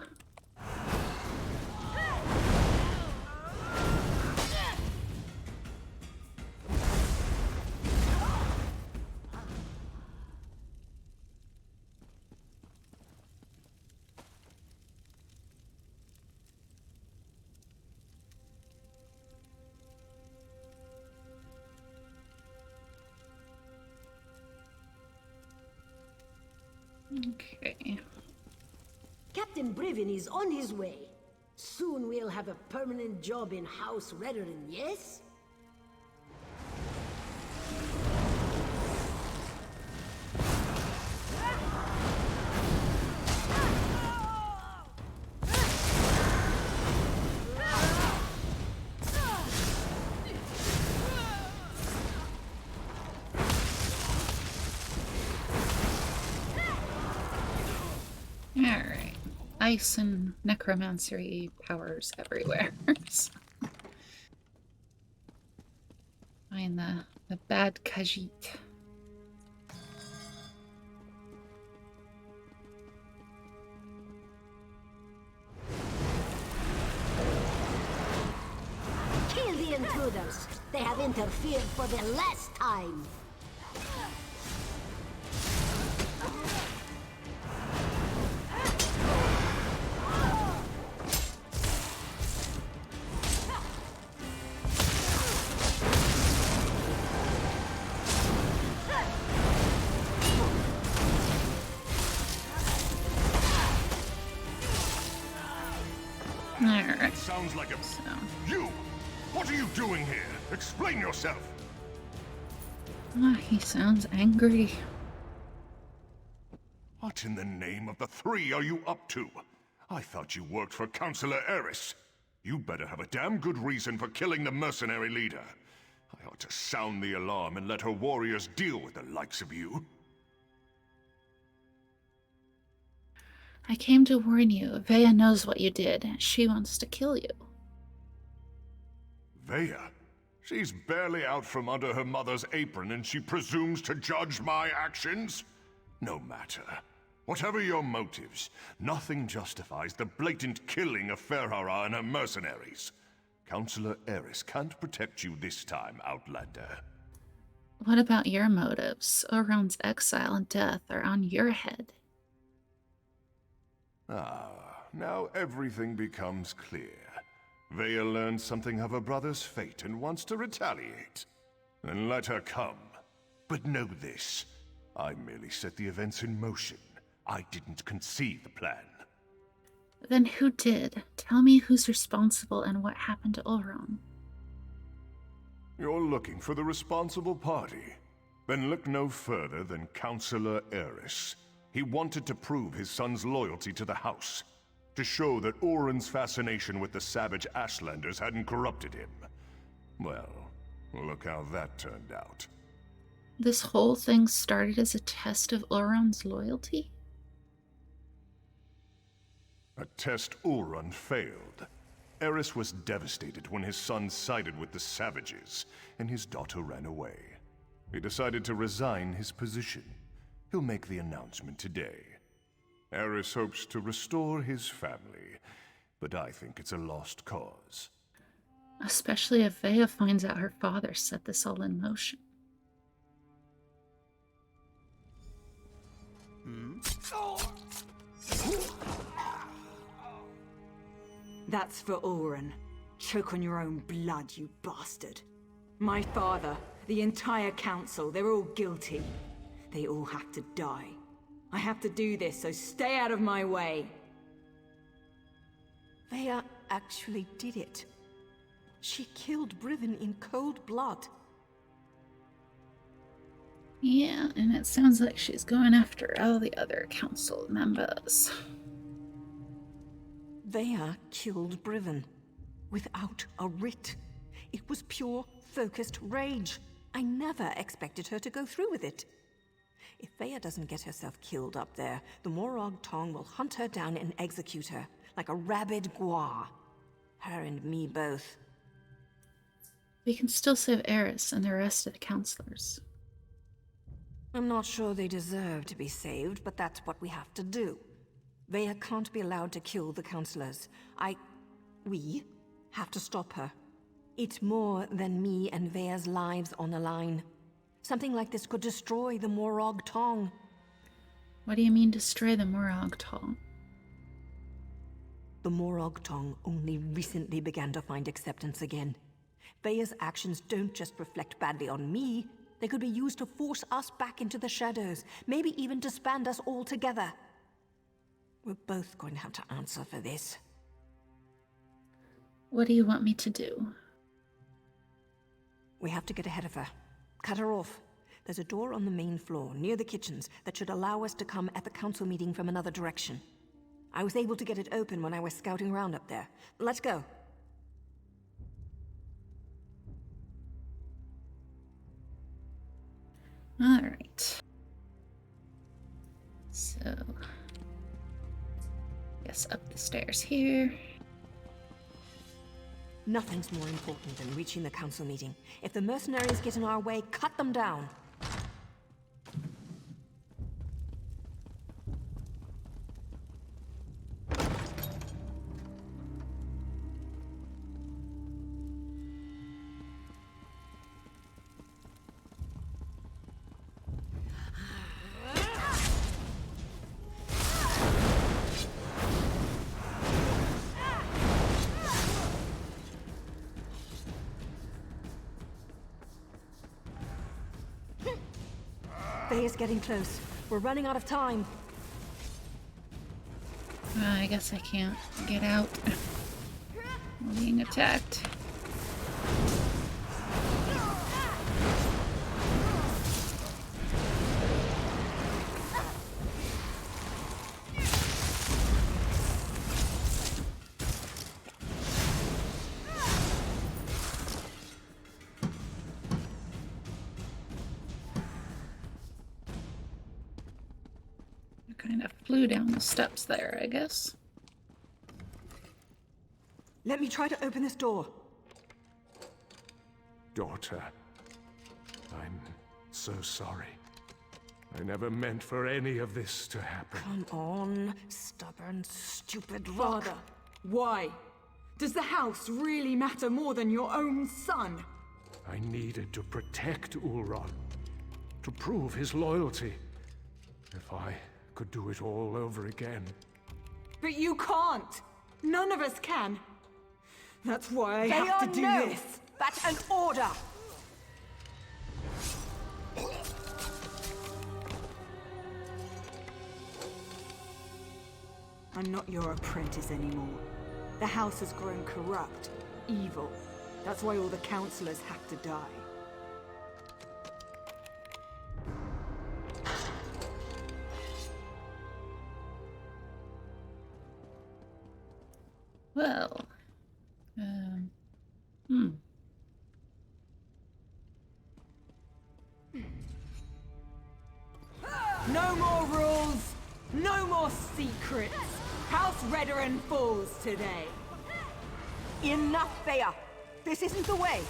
Okay. Captain Brivin is on his way. Soon we'll have a permanent job in House Redorin, yes? Alright. Ice and necromancy powers everywhere. Find the bad Khajiit. Kill the intruders! They have interfered for the last time! It sounds like a... You! What are you doing here? Explain yourself! He sounds angry. What in the name of the three are you up to? I thought you worked for Councillor Eris. You better have a damn good reason for killing the mercenary leader. I ought to sound the alarm and let her warriors deal with the likes of you. I came to warn you. Vea knows what you did, and she wants to kill you. Vea? She's barely out from under her mother's apron and she presumes to judge my actions? No matter. Whatever your motives, nothing justifies the blatant killing of Ferhara and her mercenaries. Councillor Eris can't protect you this time, Outlander. What about your motives? Oron's exile and death are on your head. Ah, now everything becomes clear. Vea learned something of her brother's fate and wants to retaliate. Then let her come. But know this, I merely set the events in motion. I didn't conceive the plan. Then who did? Tell me who's responsible and what happened to Oron. You're looking for the responsible party. Then look no further than Councillor Eris. He wanted to prove his son's loyalty to the House, to show that Oron's fascination with the savage Ashlanders hadn't corrupted him. Well, look how that turned out. This whole thing started as a test of Oron's loyalty? A test Oron failed. Eris was devastated when his son sided with the savages, and his daughter ran away. He decided to resign his position. He'll make the announcement today. Eris hopes to restore his family, but I think it's a lost cause. Especially if Vea finds out her father set this all in motion. That's for Oron. Choke on your own blood, you bastard. My father, the entire council, they're all guilty. They all have to die. I have to do this, so stay out of my way. Vea actually did it. She killed Brivin in cold blood. Yeah, and it sounds like she's going after all the other council members. Vea killed Brivin. Without a writ. It was pure, focused rage. I never expected her to go through with it. If Vea doesn't get herself killed up there, the Morag Tong will hunt her down and execute her, like a rabid gua. Her and me both. We can still save Eris and the rest of the counselors. I'm not sure they deserve to be saved, but that's what we have to do. Vea can't be allowed to kill the counselors. We have to stop her. It's more than me and Vea's lives on the line. Something like this could destroy the Morag Tong. What do you mean destroy the Morag Tong? The Morag Tong only recently began to find acceptance again. Vea's actions don't just reflect badly on me, They could be used to force us back into the shadows, maybe even disband us all together. We're both going to have to answer for this. What do you want me to do? We have to get ahead of her. Cut her off. There's a door on the main floor, near the kitchens, that should allow us to come at the council meeting from another direction. I was able to get it open when I was scouting around up there. Let's go. All right. So, guess up the stairs here. Nothing's more important than reaching the council meeting. If the mercenaries get in our way, cut them down. Bay is getting close. We're running out of time. I guess I can't get out. I'm being attacked. Kind of flew down the steps there, I guess. Let me try to open this door. Daughter, I'm so sorry. I never meant for any of this to happen. Come on, stubborn, stupid rock. Father, why? Does the house really matter more than your own son? I needed to protect Ulron, to prove his loyalty. If I could do it all over again. But you can't! None of us can! That's why I have to do this! That's an order! I'm not your apprentice anymore. The house has grown corrupt, evil. That's why all the councillors have to die. Well, No more rules! No more secrets! House Redoran falls today! Enough, Thea! This isn't the way!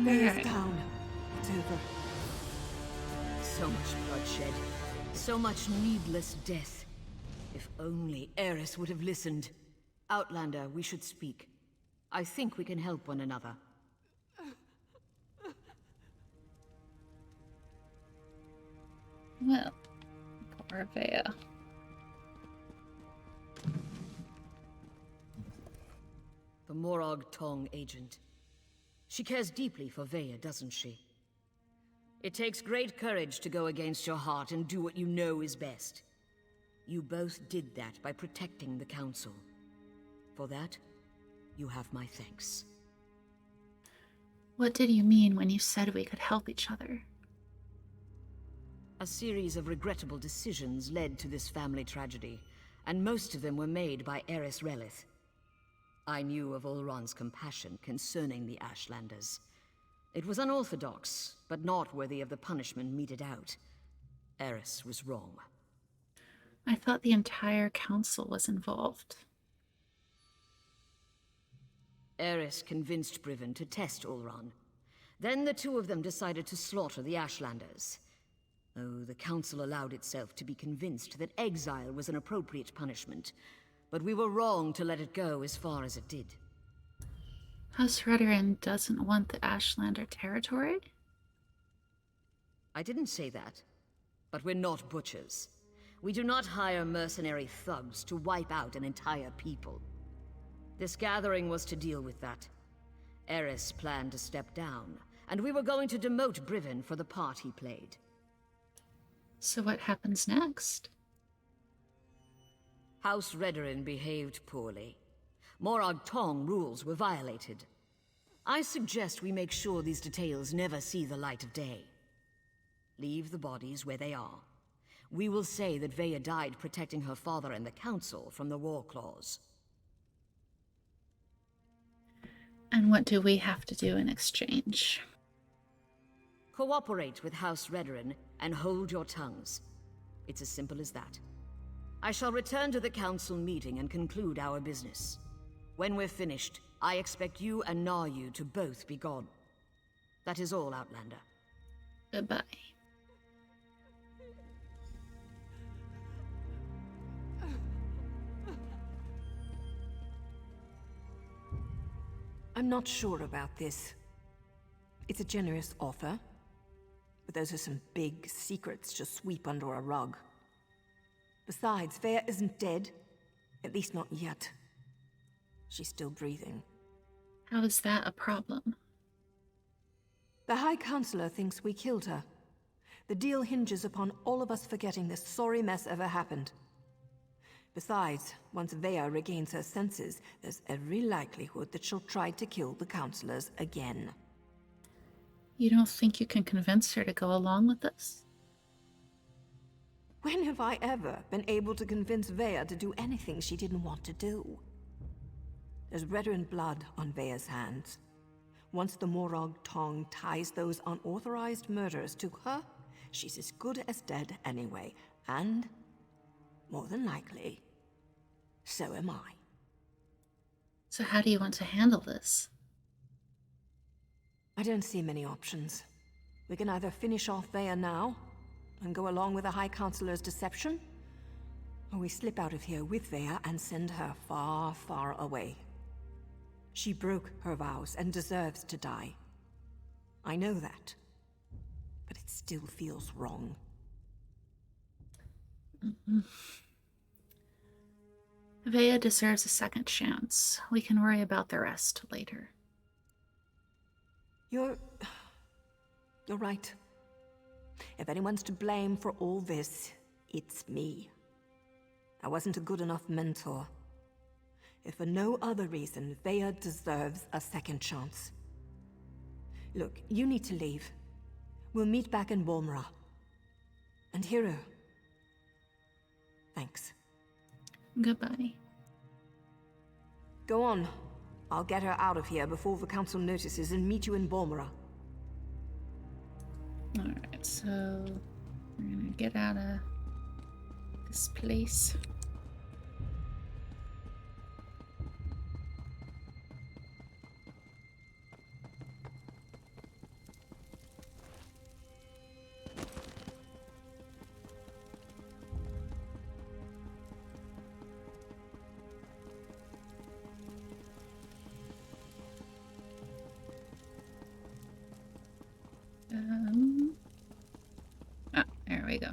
Thea's down. It's over. So much bloodshed. So much needless death. If only Eris would have listened. Outlander, we should speak. I think we can help one another. well, poor Vea. The Morag Tong agent. She cares deeply for Vea, doesn't she? It takes great courage to go against your heart and do what you know is best. You both did that by protecting the Council. For that, you have my thanks. What did you mean when you said we could help each other? A series of regrettable decisions led to this family tragedy, and most of them were made by Eris Relith. I knew of Ulron's compassion concerning the Ashlanders. It was unorthodox, but not worthy of the punishment meted out. Eris was wrong. I thought the entire council was involved. Eris convinced Briven to test Ulron. Then the two of them decided to slaughter the Ashlanders. Oh, the council allowed itself to be convinced that exile was an appropriate punishment, but we were wrong to let it go as far as it did. House Redoran doesn't want the Ashlander territory? I didn't say that, but we're not butchers. We do not hire mercenary thugs to wipe out an entire people. This gathering was to deal with that. Eris planned to step down, and we were going to demote Briven for the part he played. So what happens next? House Redoran behaved poorly. Morag Tong rules were violated. I suggest we make sure these details never see the light of day. Leave the bodies where they are. We will say that Veya died protecting her father and the council from the war claws. And what do we have to do in exchange? Cooperate with House Redoran and hold your tongues. It's as simple as that. I shall return to the council meeting and conclude our business. When we're finished, I expect you and Naryu to both be gone. That is all, Outlander. Goodbye. I'm not sure about this. It's a generous offer, but those are some big secrets to sweep under a rug. Besides, Veya isn't dead. At least not yet. She's still breathing. How is that a problem? The High Counselor thinks we killed her. The deal hinges upon all of us forgetting this sorry mess ever happened. Besides, once Veya regains her senses, there's every likelihood that she'll try to kill the counselors again. You don't think you can convince her to go along with this? When have I ever been able to convince Veya to do anything she didn't want to do? There's Redoran blood on Veya's hands. Once the Morag Tong ties those unauthorized murders to her, she's as good as dead anyway, and, more than likely, so am I. So how do you want to handle this? I don't see many options. We can either finish off Veya now, and go along with the High Counselor's deception, or we slip out of here with Veya and send her far, far away. She broke her vows and deserves to die. I know that, but it still feels wrong. Veya deserves a second chance. We can worry about the rest later. You're right. If anyone's to blame for all this, it's me. I wasn't a good enough mentor. If for no other reason, Veya deserves a second chance. Look, you need to leave. We'll meet back in Balmora. And Hiro, thanks. Goodbye. Go on. I'll get her out of here before the council notices and meet you in Balmora. Alright, so we're gonna get out of this place. There we go.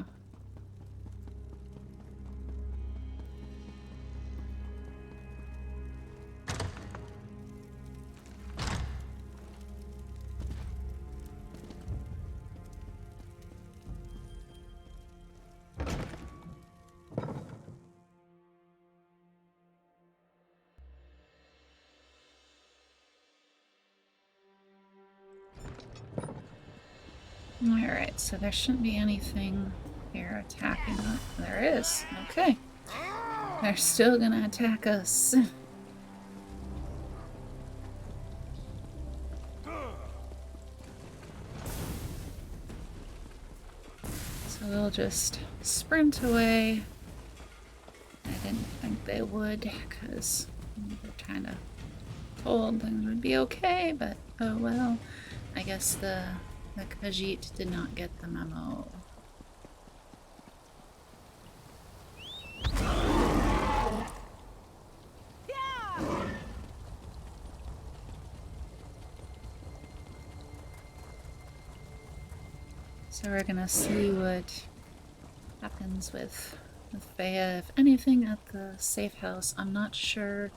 Alright, so there shouldn't be anything here attacking us. There is. Okay. They're still gonna attack us. just sprint away. I didn't think they would, because they're kind of told things would be okay, but oh well. I guess the Khajiit did not get the memo. So we're gonna see what happens with Fea, if anything, at the safe house. I'm not sure.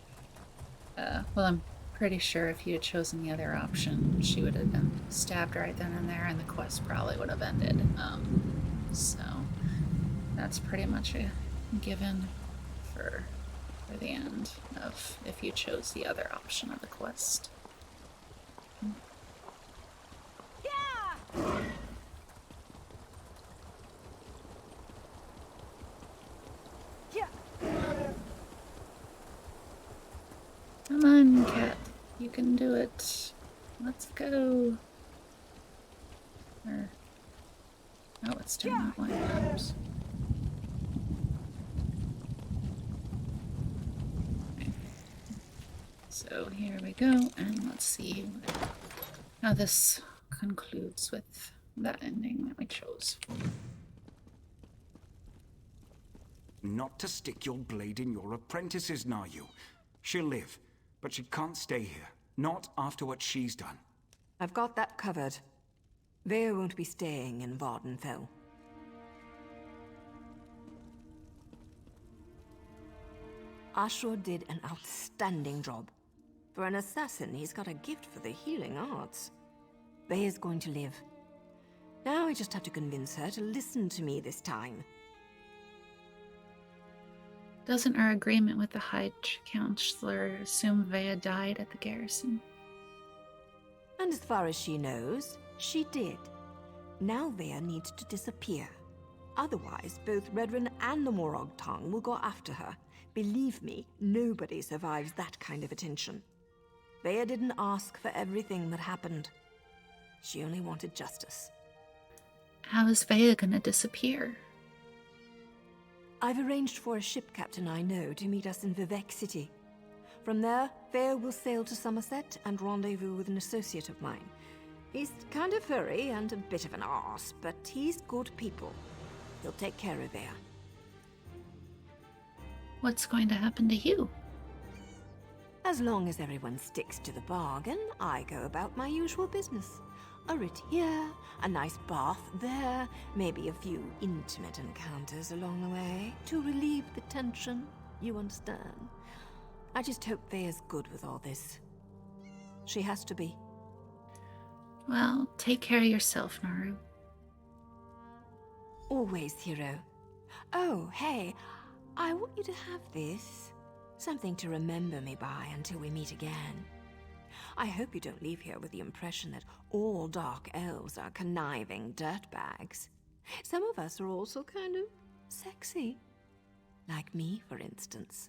Well, I'm pretty sure if you had chosen the other option, she would have been stabbed right then and there, and the quest probably would have ended. So that's pretty much a given for the end of if you chose the other option of the quest. Come on, cat. You can do it. Let's go. Or... oh, it's doing that one. Oops. Okay. So here we go, and let's see how this concludes with that ending that we chose. Not to stick your blade in your apprentice's, Nayu. She'll live, but she can't stay here. Not after what she's done. I've got that covered. Vea won't be staying in Vardenfell. Ashur did an outstanding job. For an assassin, he's got a gift for the healing arts. Vea's going to live. Now I just have to convince her to listen to me this time. Doesn't our agreement with the High Counselor assume Vea died at the garrison? And as far as she knows, she did. Now Vea needs to disappear. Otherwise, both Redrin and the Morag tongue will go after her. Believe me, nobody survives that kind of attention. Vea didn't ask for everything that happened. She only wanted justice. How is Vea gonna disappear? I've arranged for a ship captain I know to meet us in Vivek City. From there, Vea will sail to Somerset and rendezvous with an associate of mine. He's kind of furry and a bit of an arse, but he's good people. He'll take care of Vea. What's going to happen to you? As long as everyone sticks to the bargain, I go about my usual business. A writ here, a nice bath there, maybe a few intimate encounters along the way to relieve the tension, you understand? I just hope Vea's good with all this. She has to be. Well, take care of yourself, Naru. Always, hero. Oh, hey, I want you to have this. Something to remember me by until we meet again. I hope you don't leave here with the impression that all dark elves are conniving dirtbags. Some of us are also kind of sexy. Like me, for instance.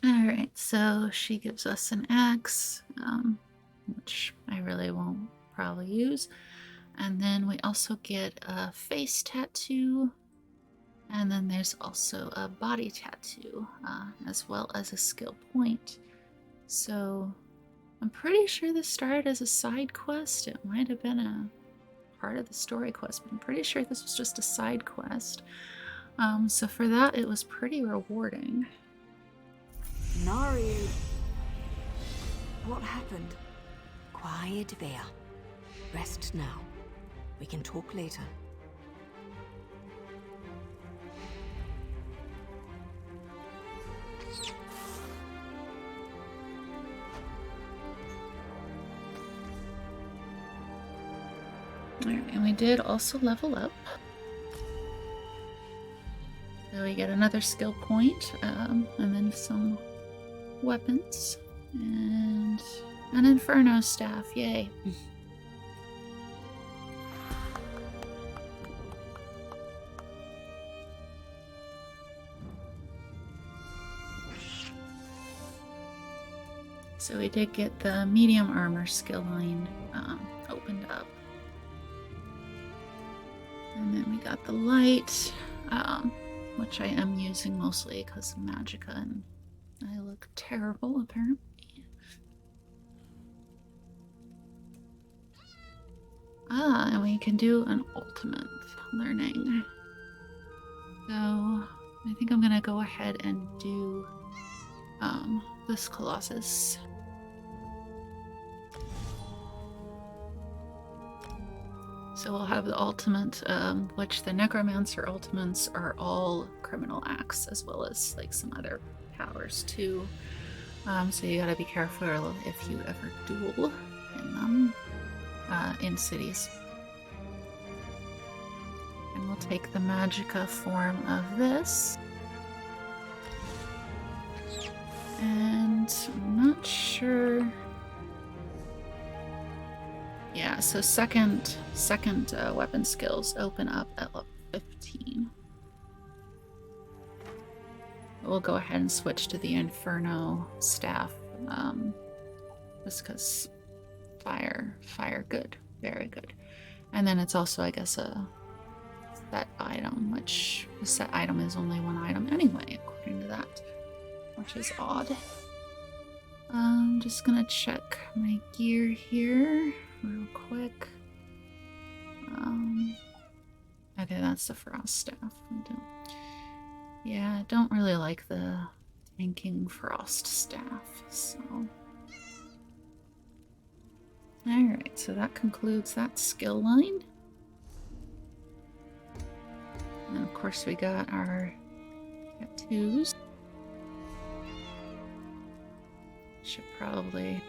Alright, so she gives us an axe, which I really won't probably use. And then we also get a face tattoo. And then there's also a body tattoo, as well as a skill point. So I'm pretty sure this started as a side quest. It might have been a part of the story quest, but I'm pretty sure this was just a side quest. So for that, it was pretty rewarding. Naru, what happened? Quiet, Vea. Rest now. We can talk later. Alright, and we did also level up. So we get another skill point, and then some weapons, and an Inferno staff, yay. So we did get the medium armor skill line opened up. And then we got the light, which I am using mostly because of Magicka, and I look terrible apparently. And we can do an ultimate learning. So I think I'm gonna go ahead and do this Colossus. So we'll have the ultimate, which the Necromancer ultimates are all criminal acts, as well as like some other powers too. So you gotta be careful if you ever duel in them, in cities. And we'll take the Magicka form of this. And I'm not sure. Yeah, so second weapon skills open up at level 15. We'll go ahead and switch to the Inferno staff, just because fire, good, very good. And then it's also, I guess, a set item, which the set item is only one item anyway, according to that, which is odd. I'm just gonna check my gear here real quick. Okay, that's the frost staff. I don't really like the tanking frost staff, so. Alright, so that concludes that skill line. And of course we got our tattoos. Should probably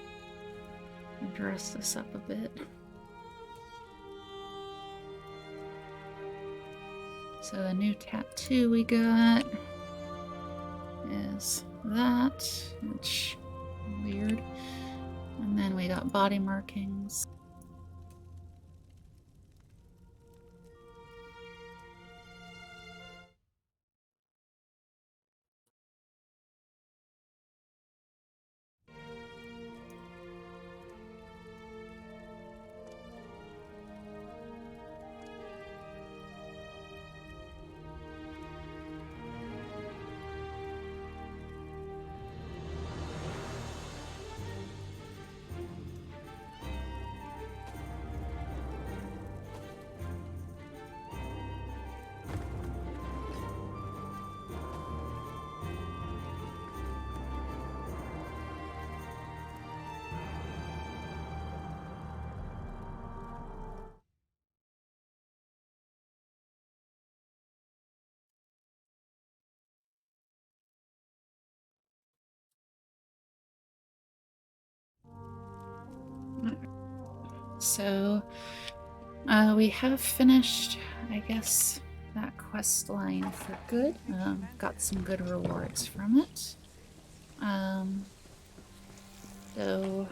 dress this up a bit. So the new tattoo we got is that, which is weird. And then we got body markings. So we have finished, I guess, that quest line for good. Got some good rewards from it. So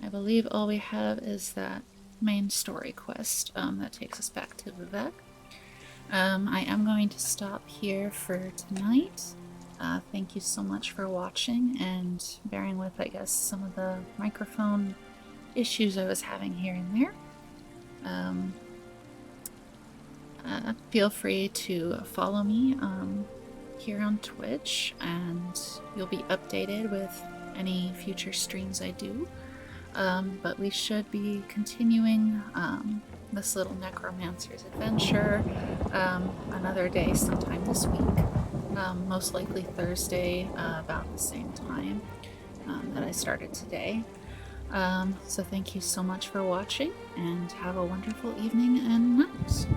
I believe all we have is that main story quest that takes us back to Vivek. I am going to stop here for tonight. Thank you so much for watching and bearing with, I guess, some of the microphone issues I was having here and there. Feel free to follow me here on Twitch, and you'll be updated with any future streams I do. But we should be continuing this little Necromancer's adventure another day sometime this week. Most likely Thursday, about the same time that I started today. So thank you so much for watching, and have a wonderful evening and night.